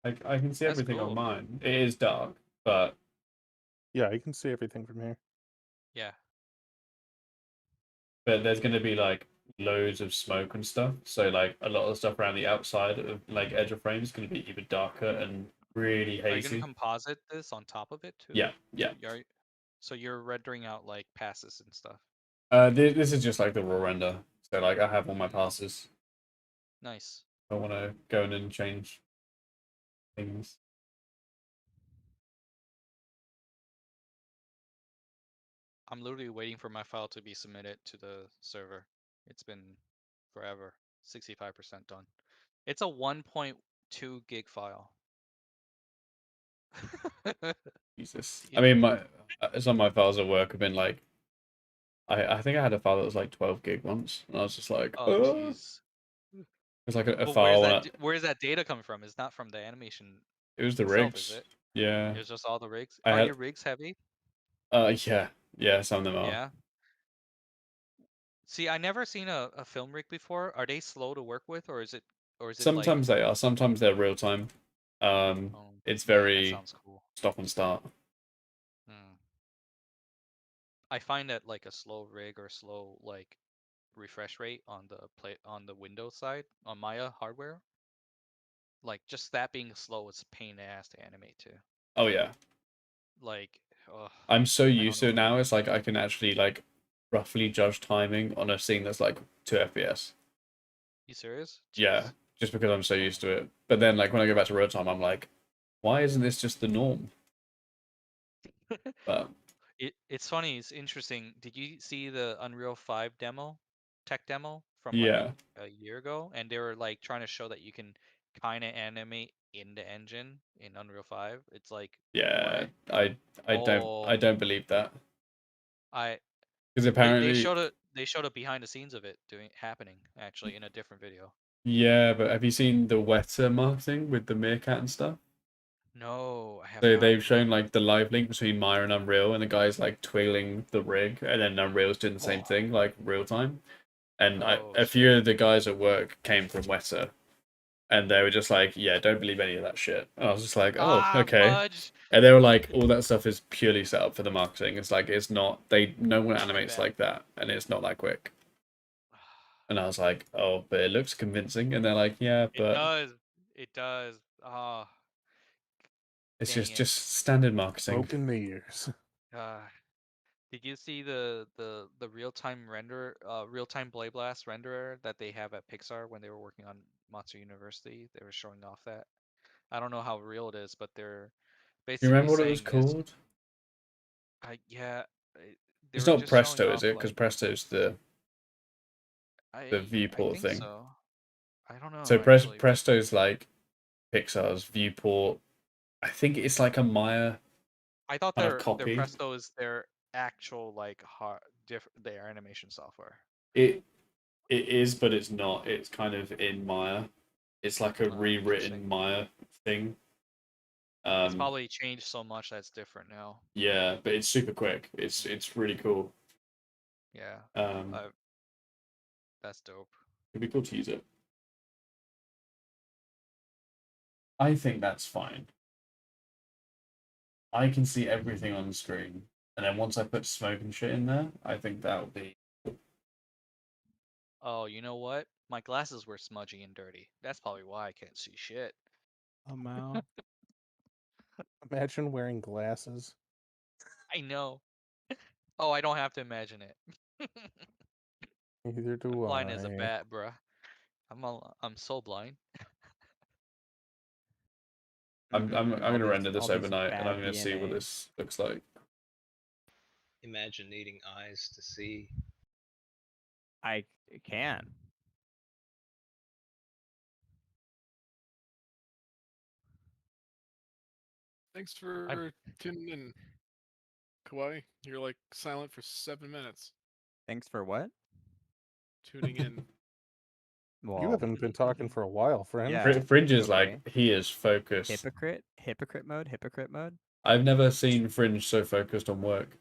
Speaker 3: I can see
Speaker 10: That's
Speaker 3: everything on
Speaker 10: cool.
Speaker 3: mine. It is dark, but
Speaker 11: Yeah, I can see everything from here.
Speaker 10: Yeah.
Speaker 3: there's going to be like loads of smoke and stuff. So like a lot of the stuff around the outside of like edge of frame is going to be even darker and really
Speaker 10: Are you gonna
Speaker 3: hazy.
Speaker 10: composite this on top of it too?
Speaker 3: Yeah, yeah.
Speaker 10: So you're rendering out like passes and stuff.
Speaker 3: This is just like the raw render. So like I have all my passes.
Speaker 10: Nice.
Speaker 3: I want to go in and change things.
Speaker 10: I'm literally waiting for my file to be submitted to the server. It's been forever. 65% done. It's a 1.2 gig file.
Speaker 3: Jesus. I
Speaker 10: Yeah.
Speaker 3: mean, some of my files at work have been like, I think I had a file that was like 12 gig once, and I was just like,
Speaker 10: Oh jeez.
Speaker 3: It's like a
Speaker 10: But
Speaker 3: file.
Speaker 10: where's that data coming from? It's not from the animation
Speaker 3: It was the
Speaker 10: itself, is
Speaker 3: rigs.
Speaker 10: it?
Speaker 3: Yeah.
Speaker 10: It's just all the rigs.
Speaker 3: I
Speaker 10: Are
Speaker 3: had.
Speaker 10: your rigs heavy?
Speaker 3: Yeah. Some of them are.
Speaker 10: Yeah. See, I never seen a film rig before. Are they slow to work with, or is it like?
Speaker 3: Sometimes they are. Sometimes they're real time.
Speaker 10: Oh,
Speaker 3: It's
Speaker 10: man, that
Speaker 3: very
Speaker 10: sounds cool.
Speaker 3: stop and start.
Speaker 10: I find that like a slow rig or slow like refresh rate on the Windows side on Maya hardware, like just that being slow is a pain in the ass to animate too.
Speaker 3: Oh yeah.
Speaker 10: Like,
Speaker 3: I'm so
Speaker 10: I
Speaker 3: used to
Speaker 10: don't
Speaker 3: it now. It's like I can actually like roughly judge timing on a scene that's like 2 FPS.
Speaker 10: You serious?
Speaker 3: Yeah, just because I'm so used to it. But then like when I go back to real time, I'm like, why isn't this just the norm? But
Speaker 10: It's funny. It's interesting. Did you see the Unreal 5 tech demo from like
Speaker 3: yeah,
Speaker 10: a year ago? And they were like trying to show that you can kind of animate in the engine in Unreal 5. It's like,
Speaker 3: yeah.
Speaker 10: what?
Speaker 3: I don't believe that.
Speaker 10: I
Speaker 3: Because
Speaker 10: they
Speaker 3: apparently,
Speaker 10: showed a behind the scenes of it happening actually in a different video.
Speaker 3: yeah. But have you seen the Weta marketing with the meerkat and stuff?
Speaker 10: No, I have
Speaker 3: So
Speaker 10: not.
Speaker 3: they've shown like the live link between Maya and Unreal, and the guy's like twiggling the rig, and then Unreal's doing the same thing, like real time. And a few of the guys at work came from Weta, and they were just like, "Yeah, don't believe any of that shit." And I was just like, "Oh, okay."
Speaker 10: Fudge.
Speaker 3: And they were like, "All that stuff is purely set up for the marketing. It's like it's not. No one animates
Speaker 10: bad.
Speaker 3: like that, and it's not that quick." And I was like, "Oh, but it looks convincing." And they're like, "Yeah, but
Speaker 10: It does. Ah,
Speaker 3: it's
Speaker 10: dang
Speaker 3: just
Speaker 10: it.
Speaker 3: standard marketing."
Speaker 11: Smoke in the ears.
Speaker 10: Did you see the real-time real-time Blade Blast renderer that they have at Pixar when they were working on Monster University? They were showing off that. I don't know how real it is, but they're
Speaker 3: You
Speaker 10: basically
Speaker 3: remember what it was
Speaker 10: saying this.
Speaker 3: called?
Speaker 10: Yeah, they
Speaker 3: It's
Speaker 10: were
Speaker 3: not
Speaker 10: just showing
Speaker 3: Presto,
Speaker 10: off
Speaker 3: is it? Because
Speaker 10: like
Speaker 3: Presto's the
Speaker 10: I
Speaker 3: viewport
Speaker 10: think
Speaker 3: thing.
Speaker 10: so. I don't know
Speaker 3: So
Speaker 10: actually.
Speaker 3: Presto's like Pixar's viewport. I think it's like a Maya
Speaker 10: I thought
Speaker 3: kind of
Speaker 10: their
Speaker 3: copy.
Speaker 10: Presto is their actual like their animation software.
Speaker 3: It is, but it's not. It's kind of in Maya. It's like a rewritten
Speaker 10: Interesting.
Speaker 3: Maya thing.
Speaker 10: It's probably changed so much that's different now.
Speaker 3: Yeah, but it's super quick. It's really cool.
Speaker 10: Yeah. That's dope.
Speaker 3: It'd be cool to use it. I think that's fine. I can see everything on the screen, and then once I put smoke and shit in there, I think that would be.
Speaker 10: Oh, you know what? My glasses were smudgy and dirty. That's probably why I can't see shit.
Speaker 1: Oh man.
Speaker 11: Imagine wearing glasses.
Speaker 10: I know. Oh, I don't have to imagine it.
Speaker 11: Neither do
Speaker 10: I'm blind as a
Speaker 11: I.
Speaker 10: bat, bruh. I'm so blind.
Speaker 3: I'm gonna render this
Speaker 1: all these
Speaker 3: overnight, and I'm
Speaker 1: bad
Speaker 3: gonna see what
Speaker 1: DNA.
Speaker 3: this looks like.
Speaker 4: Imagine needing eyes to see.
Speaker 1: I can.
Speaker 2: Thanks for tuning in, Kawaii. You're like silent for 7 minutes.
Speaker 1: Thanks for what?
Speaker 2: Tuning in.
Speaker 11: You
Speaker 1: Well,
Speaker 11: haven't been talking for a while, friend.
Speaker 1: yeah.
Speaker 3: Fringe is
Speaker 1: okay.
Speaker 3: like, he is focused.
Speaker 1: Hypocrite mode.
Speaker 3: I've never seen Fringe so focused on work.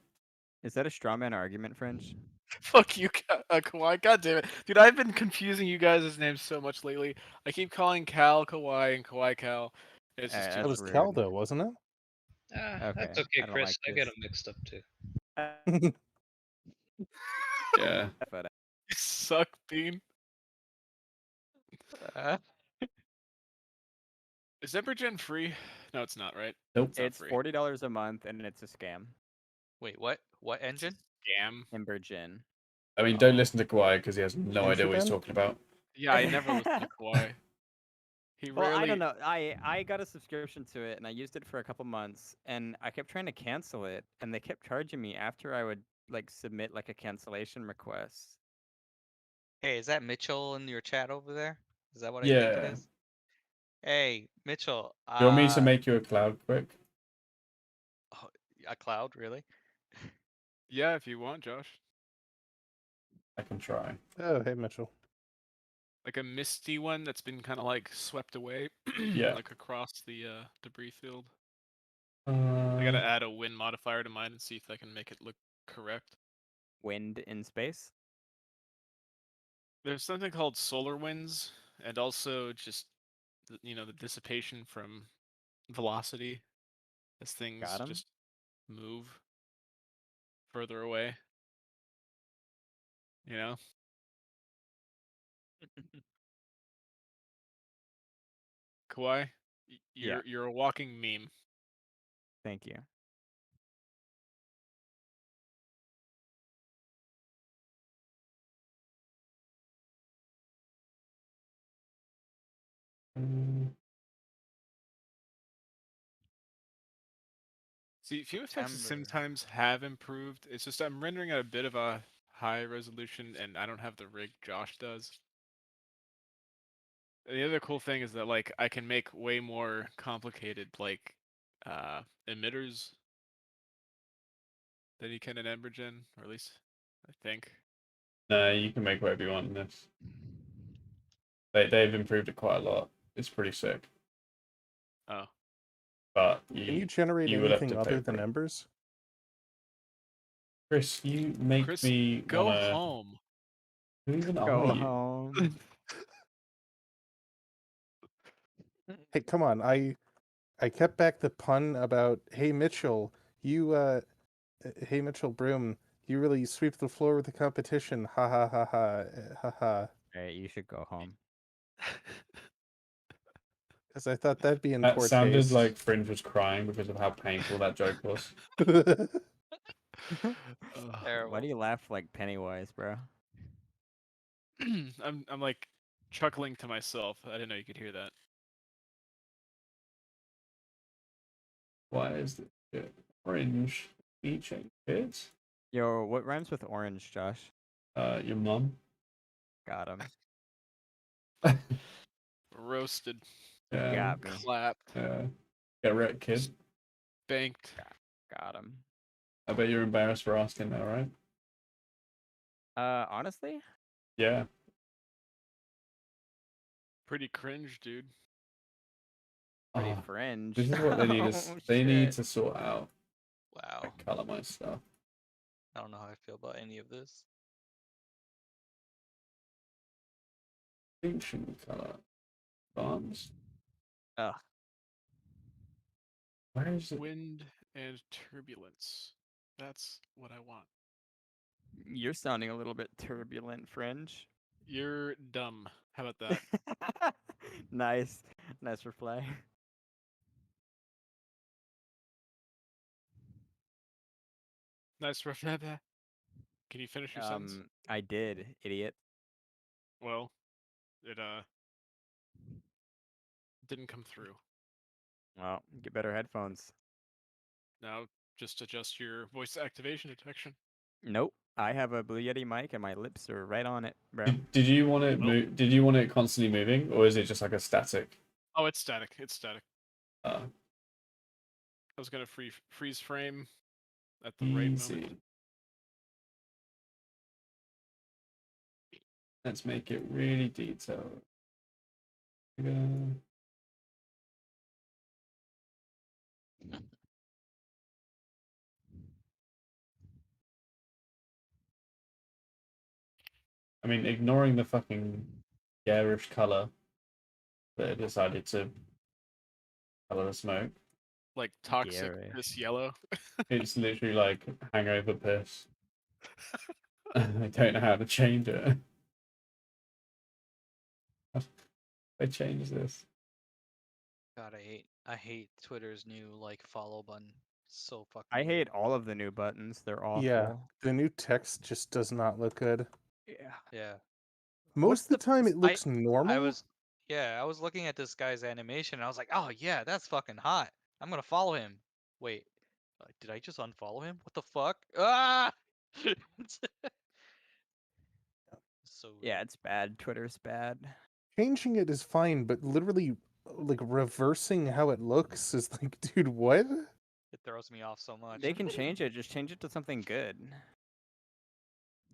Speaker 1: Is that a straw man argument, Fringe?
Speaker 2: Fuck you, Kawaii. God damn it. Dude, I've been confusing you guys' names so much lately. I keep calling Cal Kawaii and Kawaii Cal. It's just
Speaker 1: That's
Speaker 2: too
Speaker 11: That was
Speaker 1: rude.
Speaker 11: Cal, though, wasn't it?
Speaker 4: That's
Speaker 1: Okay,
Speaker 4: okay,
Speaker 1: I don't
Speaker 4: Chris.
Speaker 1: like
Speaker 4: I get
Speaker 1: this.
Speaker 4: them mixed up too.
Speaker 3: Yeah.
Speaker 1: But,
Speaker 2: You suck, Bean. Is Embergen free? No, it's not, right?
Speaker 3: Nope.
Speaker 2: It's not
Speaker 1: it's
Speaker 2: free.
Speaker 1: $40 a month, and it's a scam.
Speaker 10: Wait, what? What engine?
Speaker 2: Scam.
Speaker 1: Embergen.
Speaker 3: I mean, don't listen to Kawhi because he has no idea what he's
Speaker 11: Introben?
Speaker 3: talking about.
Speaker 2: Yeah, I never listen to Kawaii. He
Speaker 1: Well,
Speaker 2: rarely.
Speaker 1: I don't know. I got a subscription to it, and I used it for a couple months, and I kept trying to cancel it, and they kept charging me after I would like submit like a cancellation request.
Speaker 10: Hey, is that Mitchell in your chat over there? Is that what I think it
Speaker 3: Yeah.
Speaker 10: is? Hey, Mitchell.
Speaker 3: Do you want me to make you a cloud quick?
Speaker 10: Oh, a cloud, really?
Speaker 2: Yeah, if you want, Josh.
Speaker 3: I can try.
Speaker 11: Oh, hey, Mitchell.
Speaker 2: Like a misty one that's been kind of like swept away,
Speaker 3: Yeah.
Speaker 2: like across the debris field. I gotta add a wind modifier to mine and see if I can make it look correct.
Speaker 1: Wind in space.
Speaker 2: There's something called solar winds, and also just the dissipation from velocity as things
Speaker 1: Got 'em.
Speaker 2: just move further away. You know. Kawhi,
Speaker 1: Yeah.
Speaker 2: you're a walking meme.
Speaker 1: Thank you.
Speaker 2: See, few effects
Speaker 10: September.
Speaker 2: sometimes have improved. It's just I'm rendering at a bit of a high resolution, and I don't have the rig Josh does. And the other cool thing is that like I can make way more complicated like emitters than you can in Embergen, or at least I think.
Speaker 3: No, you can make whatever you want in this. They've improved it quite a lot. It's pretty sick.
Speaker 2: Oh.
Speaker 3: But
Speaker 11: Can you generate
Speaker 3: you will have
Speaker 11: anything
Speaker 3: to pay
Speaker 11: other than
Speaker 3: for it.
Speaker 11: embers?
Speaker 3: Chris, you make
Speaker 2: Chris,
Speaker 3: me
Speaker 2: go
Speaker 3: wanna...
Speaker 2: home.
Speaker 3: Who even
Speaker 1: Go
Speaker 3: are you?
Speaker 1: home.
Speaker 11: Hey, come on. I kept back the pun about, hey, Mitchell, hey, Mitchell Broom, you really sweep the floor with the competition. Ha ha ha ha. Ha ha.
Speaker 1: Alright, you should go home.
Speaker 11: Because I thought that'd be in
Speaker 3: That
Speaker 11: poor
Speaker 3: sounded
Speaker 11: taste.
Speaker 3: like Fringe was crying because of how painful that joke was.
Speaker 1: Why do you laugh like Pennywise, bro?
Speaker 2: I'm like chuckling to myself. I didn't know you could hear that.
Speaker 3: Why is it Orange eating kids?
Speaker 1: Yo, what rhymes with orange, Josh?
Speaker 3: Your mum.
Speaker 1: Got him.
Speaker 2: Roasted.
Speaker 3: Yeah.
Speaker 1: Got me.
Speaker 2: Clapped.
Speaker 3: Get wrecked, kid.
Speaker 2: Banked.
Speaker 1: Got him.
Speaker 3: I bet you're embarrassed for asking that, right?
Speaker 1: Honestly?
Speaker 3: Yeah.
Speaker 2: Pretty cringe, dude.
Speaker 1: Pretty
Speaker 3: Oh,
Speaker 1: fringe.
Speaker 3: this is what they need.
Speaker 1: Oh,
Speaker 3: They need
Speaker 1: shit.
Speaker 3: to sort out.
Speaker 10: Wow.
Speaker 3: Like, color my stuff.
Speaker 10: I don't know how I feel about any of this.
Speaker 3: Distinction color. Bombs.
Speaker 1: Ugh.
Speaker 3: Where is it?
Speaker 2: Wind and turbulence. That's what I want.
Speaker 1: You're sounding a little bit turbulent, Fringe.
Speaker 2: You're dumb. How about that?
Speaker 1: Nice. Nice reply.
Speaker 2: Nice rough. Can you finish your sentence?
Speaker 1: I did, idiot.
Speaker 2: Well, it didn't come through.
Speaker 1: Well, get better headphones.
Speaker 2: Now just adjust your voice activation detection.
Speaker 1: Nope. I have a Blue Yeti mic and my lips are right on it, bro.
Speaker 3: Did you want it move? Did you want it constantly moving, or is it just like a static?
Speaker 2: Oh, it's static. It's static. I was gonna freeze frame at the right moment.
Speaker 3: Easy. Let's make it really detailed. I mean, ignoring the fucking garish color that it decided to color the smoke.
Speaker 2: Like toxic
Speaker 1: Gary.
Speaker 2: piss yellow.
Speaker 3: It's literally like hangover piss. I don't know how to change it. I change this.
Speaker 10: God, I hate Twitter's new like follow button. So fucking.
Speaker 1: I
Speaker 10: weird.
Speaker 1: hate all of the new buttons. They're awful.
Speaker 11: Yeah, the new text just does not look good.
Speaker 1: Yeah.
Speaker 10: Yeah.
Speaker 11: Most of the time, it
Speaker 10: I-
Speaker 11: looks normal.
Speaker 10: I was looking at this guy's animation and I was like, oh yeah, that's fucking hot. I'm gonna follow him. Wait, did I just unfollow him? What the fuck? Ah! So
Speaker 1: Yeah,
Speaker 10: weird.
Speaker 1: it's bad. Twitter's bad.
Speaker 11: Changing it is fine, but literally, like reversing how it looks is like, dude, what?
Speaker 10: It throws me off so much.
Speaker 1: They can change it. Just change it to something good.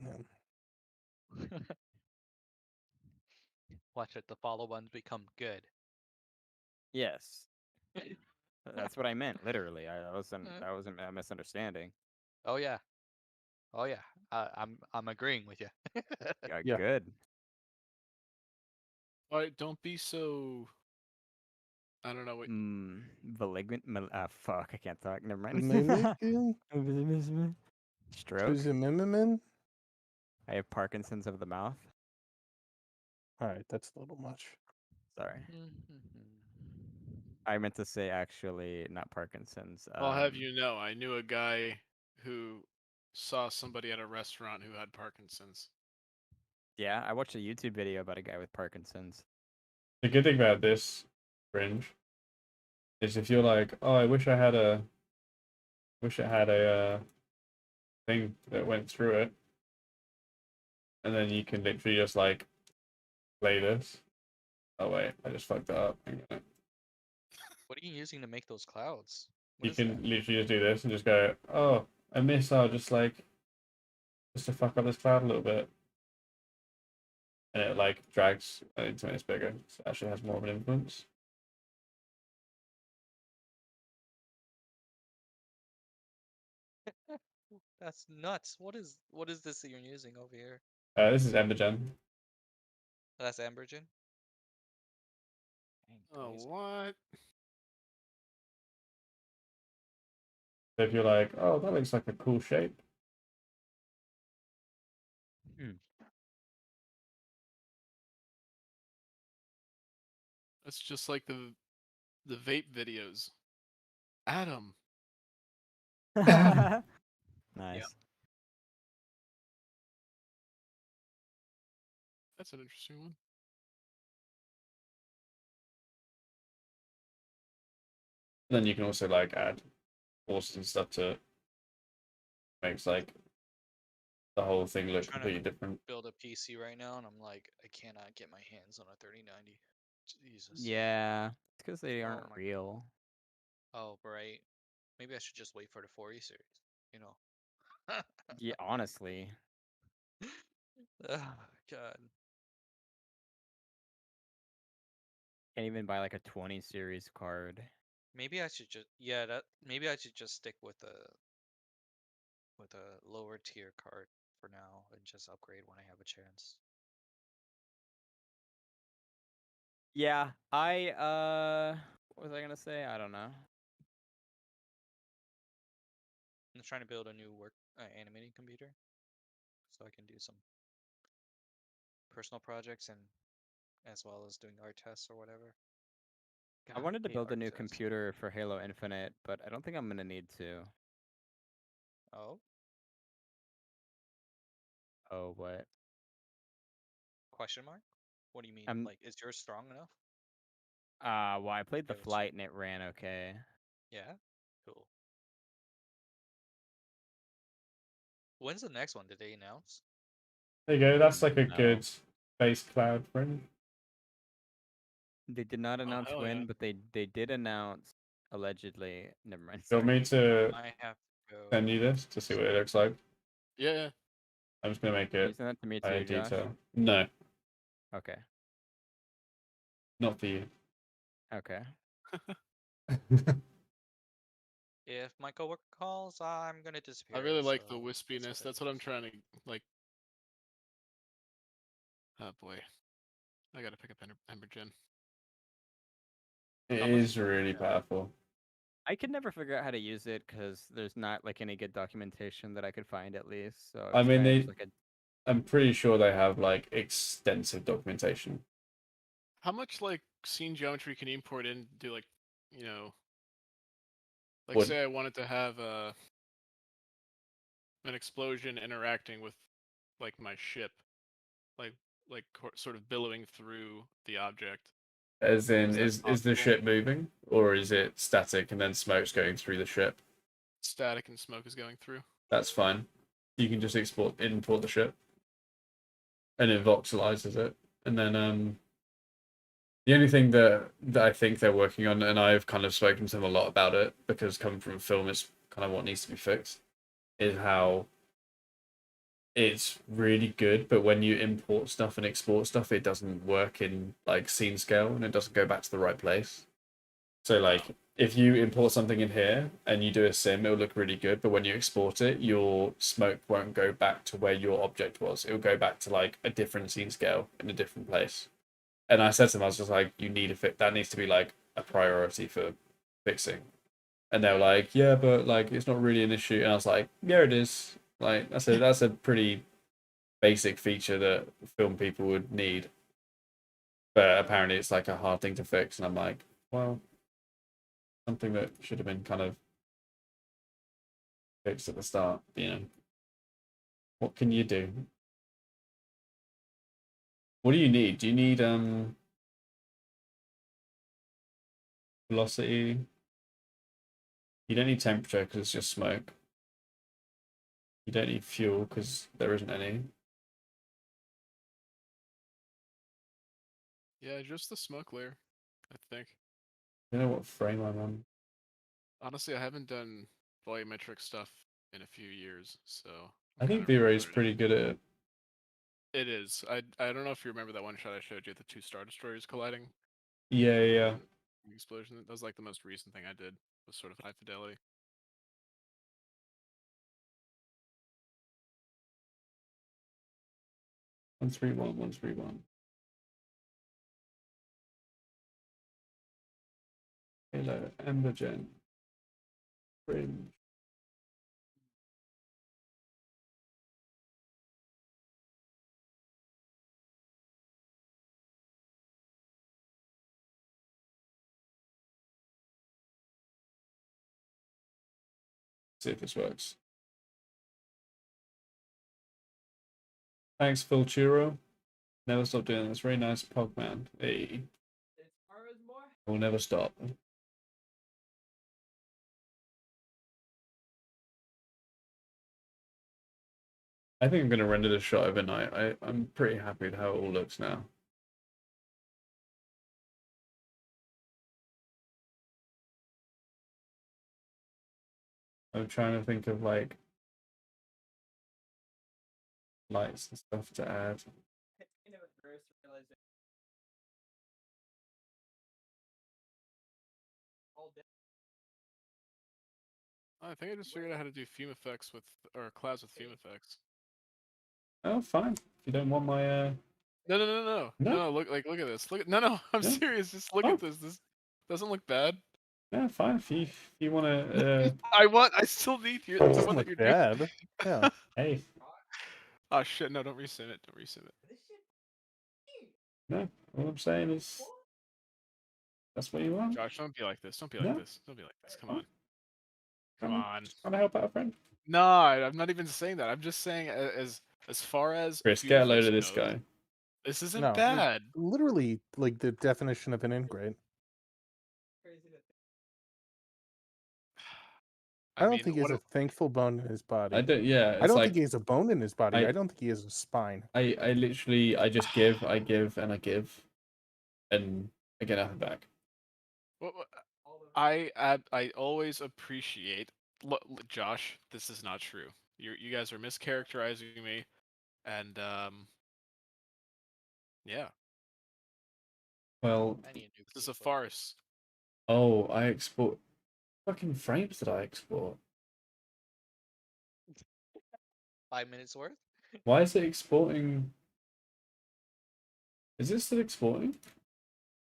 Speaker 11: Yeah.
Speaker 10: Watch it. The follow buttons become good.
Speaker 1: Yes. That's what I meant. Literally, that wasn't a misunderstanding.
Speaker 10: Oh yeah. Oh yeah. I'm agreeing with you.
Speaker 1: Yeah,
Speaker 11: Yeah.
Speaker 1: good.
Speaker 2: Alright, don't be so. I don't know what.
Speaker 1: Malignant. Fuck, I can't talk. Never mind.
Speaker 11: Mimicking?
Speaker 1: Stroke.
Speaker 11: Mimimin?
Speaker 1: I have Parkinson's of the mouth.
Speaker 11: Alright, that's a little much.
Speaker 1: Sorry. I meant to say actually not Parkinson's.
Speaker 2: I'll have you know, I knew a guy who saw somebody at a restaurant who had Parkinson's.
Speaker 1: Yeah, I watched a YouTube video about a guy with Parkinson's.
Speaker 3: The good thing about this fringe is if you're like, oh, I wish it had a thing that went through it, and then you can literally just like play this. Oh wait, I just fucked that up. Hang on.
Speaker 10: What are you using to make those clouds?
Speaker 3: You can literally just do this and just go, oh, a missile, just to fuck up this cloud a little bit. And it like drags into it's bigger. So it actually has more of an influence.
Speaker 10: That's nuts. What is this that you're using over here?
Speaker 3: This is Embergen.
Speaker 10: That's Ambergen?
Speaker 2: Oh, what?
Speaker 3: So if you're like, oh, that looks like a cool shape.
Speaker 2: That's just like the vape videos. Adam.
Speaker 1: Nice.
Speaker 2: That's an interesting one.
Speaker 3: Then you can also like add forces and stuff to it. Makes like the whole thing look completely different.
Speaker 10: Build a PC right now, and I'm like, I cannot get my hands on a 3090. Jesus.
Speaker 1: Yeah, it's because they aren't
Speaker 10: my-
Speaker 1: real.
Speaker 10: Oh, right. Maybe I should just wait for the 40 series. You know.
Speaker 1: Yeah, honestly.
Speaker 10: Oh God.
Speaker 1: Can't even buy like a 20 series card.
Speaker 10: Maybe I should just maybe I should just stick with a lower tier card for now and just upgrade when I have a chance.
Speaker 1: Yeah, what was I gonna say? I don't know.
Speaker 10: I'm trying to build a new animating computer so I can do some personal projects and as well as doing art tests or whatever.
Speaker 1: I
Speaker 10: God,
Speaker 1: wanted to
Speaker 10: hate
Speaker 1: build a
Speaker 10: art
Speaker 1: new
Speaker 10: tests.
Speaker 1: computer for Halo Infinite, but I don't think I'm gonna need to.
Speaker 10: Oh?
Speaker 1: Oh, what?
Speaker 10: Question mark? What do you mean?
Speaker 1: I'm-
Speaker 10: Like, is yours strong enough?
Speaker 1: Well, I played the
Speaker 10: Gotcha.
Speaker 1: flight and it ran okay.
Speaker 10: Yeah? Cool. When's the next one? Did they announce?
Speaker 3: There you go. That's like a
Speaker 1: No.
Speaker 3: good base cloud friend.
Speaker 1: They did not announce
Speaker 2: hell
Speaker 1: when,
Speaker 2: yeah.
Speaker 1: but they did announce allegedly. Never mind.
Speaker 3: You want me to
Speaker 10: I have to go.
Speaker 3: send you this to see what it looks like?
Speaker 2: Yeah.
Speaker 3: I'm just gonna make
Speaker 1: Can you
Speaker 3: it
Speaker 1: send that to me
Speaker 3: by
Speaker 1: too, Josh?
Speaker 3: detail. No,
Speaker 1: Okay.
Speaker 3: not for you.
Speaker 1: Okay.
Speaker 10: If my coworker calls, I'm gonna disappear.
Speaker 2: I really like the
Speaker 10: so that's
Speaker 2: wispiness.
Speaker 10: it
Speaker 2: That's what I'm trying to like. Oh boy, I gotta pick up Ember Gen.
Speaker 3: It
Speaker 2: How much?
Speaker 3: is really powerful.
Speaker 1: I could never figure out how to use it because there's not like any good documentation that I could find at least. So
Speaker 3: I
Speaker 1: it's
Speaker 3: mean,
Speaker 1: kind of just like a
Speaker 3: I'm pretty sure they have like extensive documentation.
Speaker 2: How much like scene geometry can you import in? Do like, you know, like
Speaker 3: What-
Speaker 2: say I wanted to have an explosion interacting with like my ship, like sort of billowing through the object.
Speaker 3: As in,
Speaker 2: Is that
Speaker 3: is the
Speaker 2: possible?
Speaker 3: ship moving, or is it static and then smoke's going through the ship?
Speaker 2: Static and smoke is going through.
Speaker 3: That's fine. You can just import the ship, and it voxelizes it. And then the only thing that I think they're working on, and I've kind of spoken to them a lot about it because coming from film, it's kind of what needs to be fixed, is how it's really good, but when you import stuff and export stuff, it doesn't work in like scene scale, and it doesn't go back to the right place. So like if you import something in here and you do a sim, it'll look really good, but when you export it, your smoke won't go back to where your object was. It'll go back to like a different scene scale in a different place. And I said to them, I was just like, you need to fix that, needs to be like a priority for fixing. And they were like, yeah, but like it's not really an issue. And I was like, yeah, it is. Like that's a pretty basic feature that film people would need. But apparently it's like a hard thing to fix, and I'm like, well, something that should have been kind of fixed at the start, you know. What can you do? What do you need? Do you need velocity? You don't need temperature because it's just smoke. You don't need fuel because there isn't any.
Speaker 2: Yeah, just the smoke layer, I think.
Speaker 3: I don't know what frame I'm on.
Speaker 2: Honestly, I haven't done volumetric stuff in a few years, so
Speaker 3: I think
Speaker 2: kinda
Speaker 3: V-Ray's
Speaker 2: learning.
Speaker 3: pretty good at it.
Speaker 2: It is. I don't know if you remember that one shot I showed you, the two Star Destroyers colliding.
Speaker 3: Yeah.
Speaker 2: The explosion. That was like the most recent thing I did. Was sort of high fidelity.
Speaker 3: One three one. Halo, Ember Gen. Fringe. See if this works. Thanks, Phil Churro. Never stop doing this. Very nice pog, man. Hey. We'll never stop. I think I'm going to render this shot overnight. I'm pretty happy with how it all looks now. I'm trying to think of like lights and stuff to add.
Speaker 2: I think I just figured out how to do fume effects with, or clouds with fume effects.
Speaker 3: Oh, fine. If you don't want my
Speaker 2: No. Look at this. No. I'm
Speaker 3: No?
Speaker 2: serious. Just look
Speaker 3: Oh.
Speaker 2: at this. This doesn't look bad.
Speaker 3: Yeah, fine. If you want to,
Speaker 2: I still need you. The
Speaker 11: Doesn't
Speaker 2: one that
Speaker 11: look
Speaker 2: you're doing.
Speaker 11: bad. Yeah.
Speaker 3: hey,
Speaker 2: Oh shit! No, don't resim it. Don't resim it.
Speaker 3: no. All I'm saying is that's what you want.
Speaker 2: Josh, don't be like this. Don't be
Speaker 3: No.
Speaker 2: like this. Don't be like this. Come on. Come
Speaker 3: I'm
Speaker 2: on.
Speaker 3: just trying to help out a friend.
Speaker 2: No, I'm not even saying that. I'm just saying as far as
Speaker 3: Chris,
Speaker 2: fume
Speaker 3: get a load
Speaker 2: effects
Speaker 3: of this
Speaker 2: goes,
Speaker 3: guy.
Speaker 2: this isn't
Speaker 11: No,
Speaker 2: bad.
Speaker 11: literally like the definition of an ingrate. I don't think he has a thankful bone in his body.
Speaker 3: I don't. Yeah,
Speaker 11: I
Speaker 3: it's
Speaker 11: don't
Speaker 3: like
Speaker 11: think he has a bone in his body.
Speaker 3: I-
Speaker 11: I don't think he has a spine.
Speaker 3: I literally I just give, I give, and I give, and I get nothing back.
Speaker 2: What, I always appreciate. Josh, this is not true. You guys are mischaracterizing me, and yeah,
Speaker 3: Well,
Speaker 10: I need a new
Speaker 2: this is a
Speaker 10: keyboard.
Speaker 2: farce.
Speaker 3: oh, I export. Fucking frames did I export?
Speaker 10: 5 minutes worth?
Speaker 3: Why is it exporting? Is it still exporting?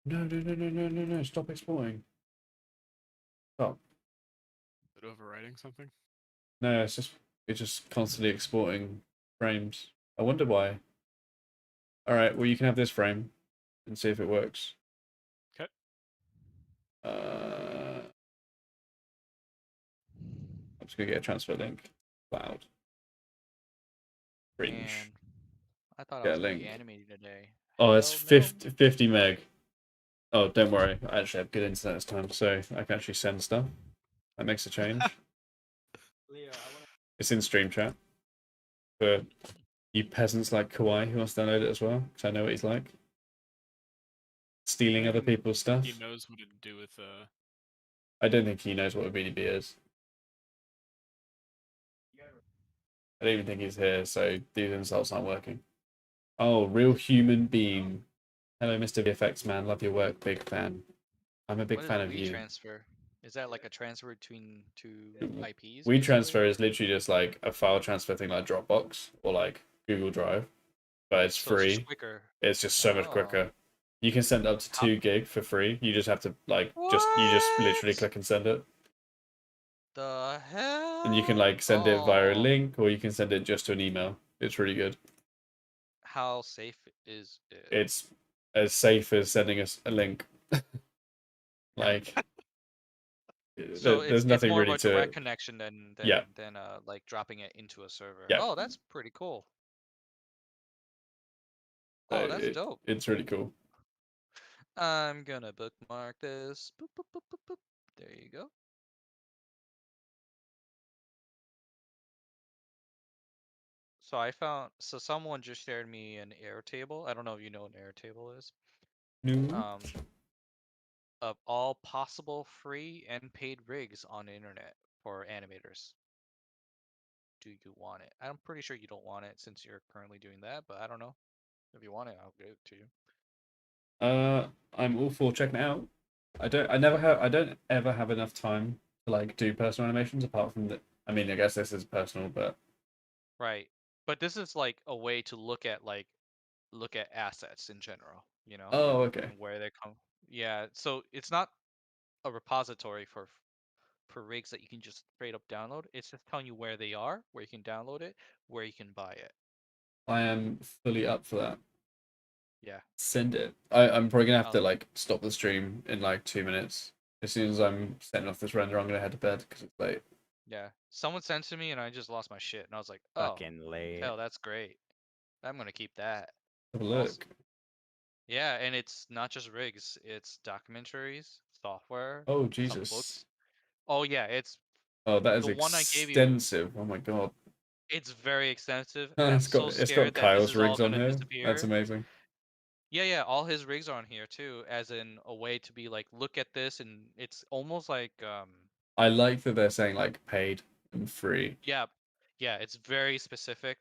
Speaker 3: No, no, no, no, no, no, no! Stop exporting. Stop.
Speaker 2: Is it overwriting something?
Speaker 3: No, it's just constantly exporting frames. I wonder why. All right, well you can have this frame and see if it works.
Speaker 2: Okay.
Speaker 3: I'm just gonna get a transfer link. Cloud. Cringe.
Speaker 10: Man, I thought I
Speaker 3: Get
Speaker 10: was
Speaker 3: a
Speaker 10: gonna be
Speaker 3: link.
Speaker 10: animating today.
Speaker 3: Oh, it's
Speaker 10: Hell no.
Speaker 3: 50 meg. Oh, don't worry. I actually have good internet this time, so I can actually send stuff. That makes a change. It's in stream chat. For you peasants like Kawaii who wants to download it as well, because I know what he's like. Stealing other people's stuff.
Speaker 2: He knows what to do with
Speaker 3: I don't think he knows what a BDB is. I don't even think he's here, so these insults aren't working. Oh, real human being. Hello, Mr. VFX man. Love your work. Big fan. I'm a big
Speaker 10: What is
Speaker 3: fan
Speaker 10: a
Speaker 3: of you.
Speaker 10: WeTransfer? Is that like a transfer between two IPs?
Speaker 3: WeTransfer is literally just like a file transfer thing like Dropbox or like Google Drive, but it's
Speaker 10: So it's
Speaker 3: free.
Speaker 10: just quicker.
Speaker 3: It's just so much
Speaker 10: Oh.
Speaker 3: quicker. You can send up to 2 gig for free. You just have to like you just literally click and send it.
Speaker 10: The hell?
Speaker 3: And you can like send it via a
Speaker 10: Oh.
Speaker 3: link or you can send it just to an email. It's really good.
Speaker 10: How safe is it?
Speaker 3: It's as safe as sending us a link. Like
Speaker 10: So
Speaker 3: there's
Speaker 10: it's
Speaker 3: nothing
Speaker 10: more
Speaker 3: really
Speaker 10: of a
Speaker 3: to
Speaker 10: direct connection than
Speaker 3: Yeah.
Speaker 10: like dropping it into a server.
Speaker 3: Yeah.
Speaker 10: Oh, that's pretty cool. Oh, that's dope.
Speaker 3: It's really cool.
Speaker 10: I'm gonna bookmark this. Boop, boop, boop, boop, boop. There you go. So someone just shared me an Airtable. I don't know if you know what an Airtable is.
Speaker 3: No.
Speaker 10: Of all possible free and paid rigs on the internet for animators. Do you want it? I'm pretty sure you don't want it since you're currently doing that, but I don't know. If you want it, I'll give it to you.
Speaker 3: I'm all for checking it out. I don't ever have enough time to like do personal animations apart from I mean, I guess this is personal, but
Speaker 10: Right. But this is like a way to look at assets in general, you know?
Speaker 3: Oh, okay.
Speaker 10: And where they come. Yeah, so it's not a repository for rigs that you can just straight up download. It's just telling you where they are, where you can download it, where you can buy it.
Speaker 3: I am fully up for that.
Speaker 10: Yeah.
Speaker 3: Send it. I'm probably gonna have to like stop the stream in like 2 minutes. As soon as I'm setting off this render, I'm gonna head to bed because it's late.
Speaker 10: Yeah. Someone sent to me and I just lost my shit and I was like, oh,
Speaker 8: Fucking late.
Speaker 10: hell, that's great. I'm gonna keep that.
Speaker 3: Have a look.
Speaker 10: Yeah, and it's not just rigs, it's documentaries, software,
Speaker 3: Oh
Speaker 10: some
Speaker 3: Jesus.
Speaker 10: books. Oh yeah, it's
Speaker 3: Oh, that is
Speaker 10: the one I gave you.
Speaker 3: extensive. Oh my god.
Speaker 10: It's very extensive, and I'm
Speaker 3: it's got
Speaker 10: so scared that this
Speaker 3: Kyle's
Speaker 10: is all
Speaker 3: rigs on
Speaker 10: gonna
Speaker 3: here.
Speaker 10: disappear.
Speaker 3: That's amazing.
Speaker 10: Yeah, all his rigs are on here too, as in a way to be like, look at this, and it's almost like
Speaker 3: I like that they're saying like paid and free.
Speaker 10: yeah, it's very specific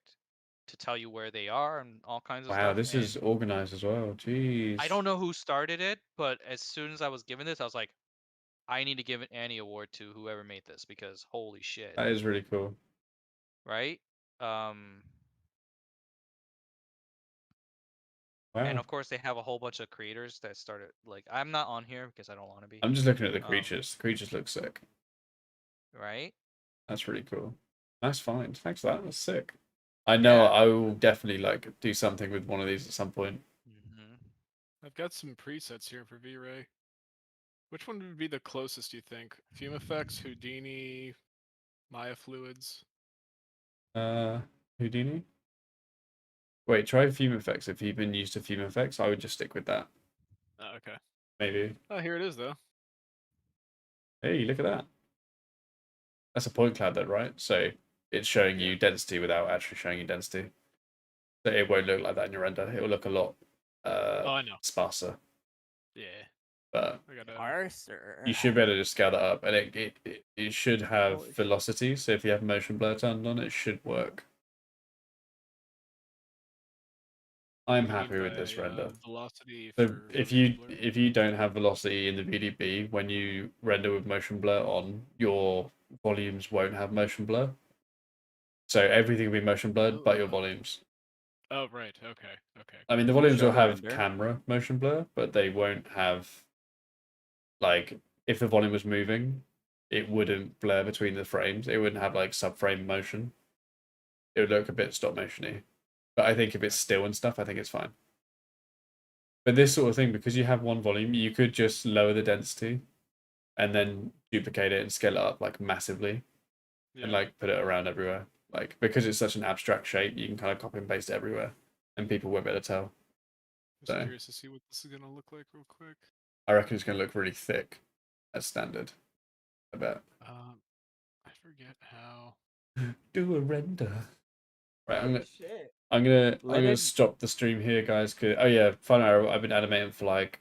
Speaker 10: to tell you where they are and all kinds of
Speaker 3: Wow,
Speaker 10: stuff.
Speaker 3: this is organized as well. Jeez.
Speaker 10: I don't know who started it, but as soon as I was given this, I was like, I need to give an Annie award to whoever made this because holy shit.
Speaker 3: That is really cool.
Speaker 10: Right?
Speaker 3: Wow.
Speaker 10: And of course they have a whole bunch of creators that started like I'm not on here because I don't want to be.
Speaker 3: I'm just looking at the creatures. The creatures look sick.
Speaker 10: Right?
Speaker 3: That's really cool. Nice find. Thanks for that. That's sick. I know I will definitely like do something with one of these at some point.
Speaker 2: I've got some presets here for V-Ray. Which one would be the closest, you think? Fume Effects, Houdini, Maya Fluids?
Speaker 3: Houdini? Wait, try Fume Effects. If you've been used to Fume Effects, I would just stick with that.
Speaker 2: Oh, okay.
Speaker 3: Maybe.
Speaker 2: Oh, here it is, though.
Speaker 3: Hey, look at that. That's a point cloud though, right? So it's showing you density without actually showing you density. So it won't look like that in your render. It will look a lot
Speaker 2: I know.
Speaker 3: sparser.
Speaker 2: Yeah.
Speaker 3: but
Speaker 2: I gotta.
Speaker 1: Parser.
Speaker 3: you should be able to just scale that up, and it should have
Speaker 1: Holy shit.
Speaker 3: velocity. So if you have motion blur turned on, it should work. I'm
Speaker 2: What do you mean
Speaker 3: happy with this
Speaker 2: by,
Speaker 3: render.
Speaker 2: velocity
Speaker 3: So
Speaker 2: for
Speaker 3: if
Speaker 2: motion
Speaker 3: you
Speaker 2: blur?
Speaker 3: if you don't have velocity in the VDB when you render with motion blur on, your volumes won't have motion blur. So everything will be motion blurred, but your
Speaker 2: Oh.
Speaker 3: volumes.
Speaker 2: Oh right. Okay. Okay.
Speaker 3: I mean, the
Speaker 1: Can you
Speaker 3: volumes
Speaker 1: show
Speaker 3: will
Speaker 1: the
Speaker 3: have
Speaker 1: render?
Speaker 3: camera motion blur, but they won't have like if the volume was moving, it wouldn't blur between the frames. It wouldn't have like subframe motion. It would look a bit stop motiony. But I think if it's still and stuff, I think it's fine. But this sort of thing, because you have one volume, you could just lower the density and then duplicate it and scale it up like massively
Speaker 2: Yeah.
Speaker 3: and like put it around everywhere. Like because it's such an abstract shape, you can kind of copy and paste it everywhere and people won't be able to tell.
Speaker 2: I'm
Speaker 3: So
Speaker 2: curious to see what this is gonna look like real quick.
Speaker 3: I reckon it's gonna look really thick as standard. I bet.
Speaker 2: I forget how.
Speaker 3: Do a render. Right,
Speaker 5: Holy shit.
Speaker 3: I'm gonna
Speaker 1: Let it-
Speaker 3: stop the stream here, guys. Oh yeah, finally, I've been animating for like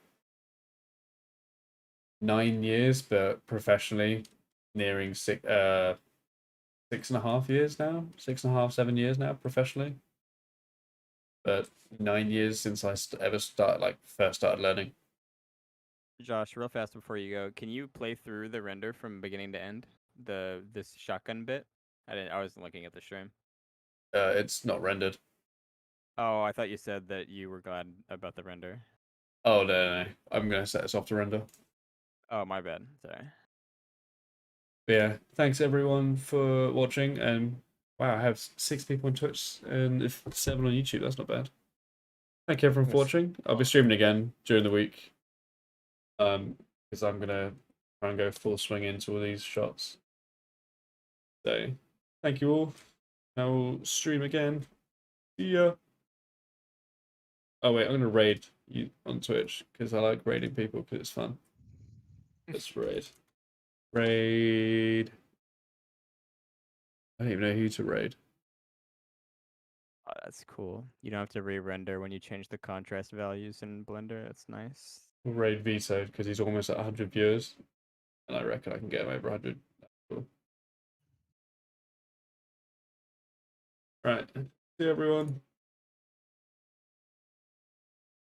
Speaker 3: 9 years, but professionally, nearing 6.5 years now. 6.5, 7 years now professionally. But 9 years since I first started learning.
Speaker 1: Josh, real fast before you go, can you play through the render from beginning to end? This shotgun bit? I wasn't looking at the stream.
Speaker 3: It's not rendered.
Speaker 1: Oh, I thought you said that you were glad about the render.
Speaker 3: Oh no. I'm gonna set this off to render.
Speaker 1: Oh, my bad. Sorry.
Speaker 3: But yeah, thanks everyone for watching. And wow, I have 6 people on Twitch and 7 on YouTube. That's not bad. Thank you everyone for
Speaker 11: Yes.
Speaker 3: watching. I'll be streaming again during the week. Because I'm gonna try and go full swing into all these shots. So, thank you all. I will stream again. See ya. Oh wait, I'm gonna raid you on Twitch because I like raiding people because it's fun. Let's raid. Raid. I don't even know who to raid.
Speaker 1: Oh, that's cool. You don't have to re-render when you change the contrast values in Blender. That's nice.
Speaker 3: We'll raid Vito because he's almost at 100 viewers, and I reckon I can get him over 100. Cool. Right. See everyone.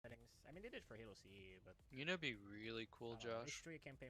Speaker 9: Settings. I mean, they did for Halo CE, but
Speaker 10: You know, it'd be really cool,
Speaker 9: I don't know,
Speaker 10: Josh.
Speaker 9: H3 campaign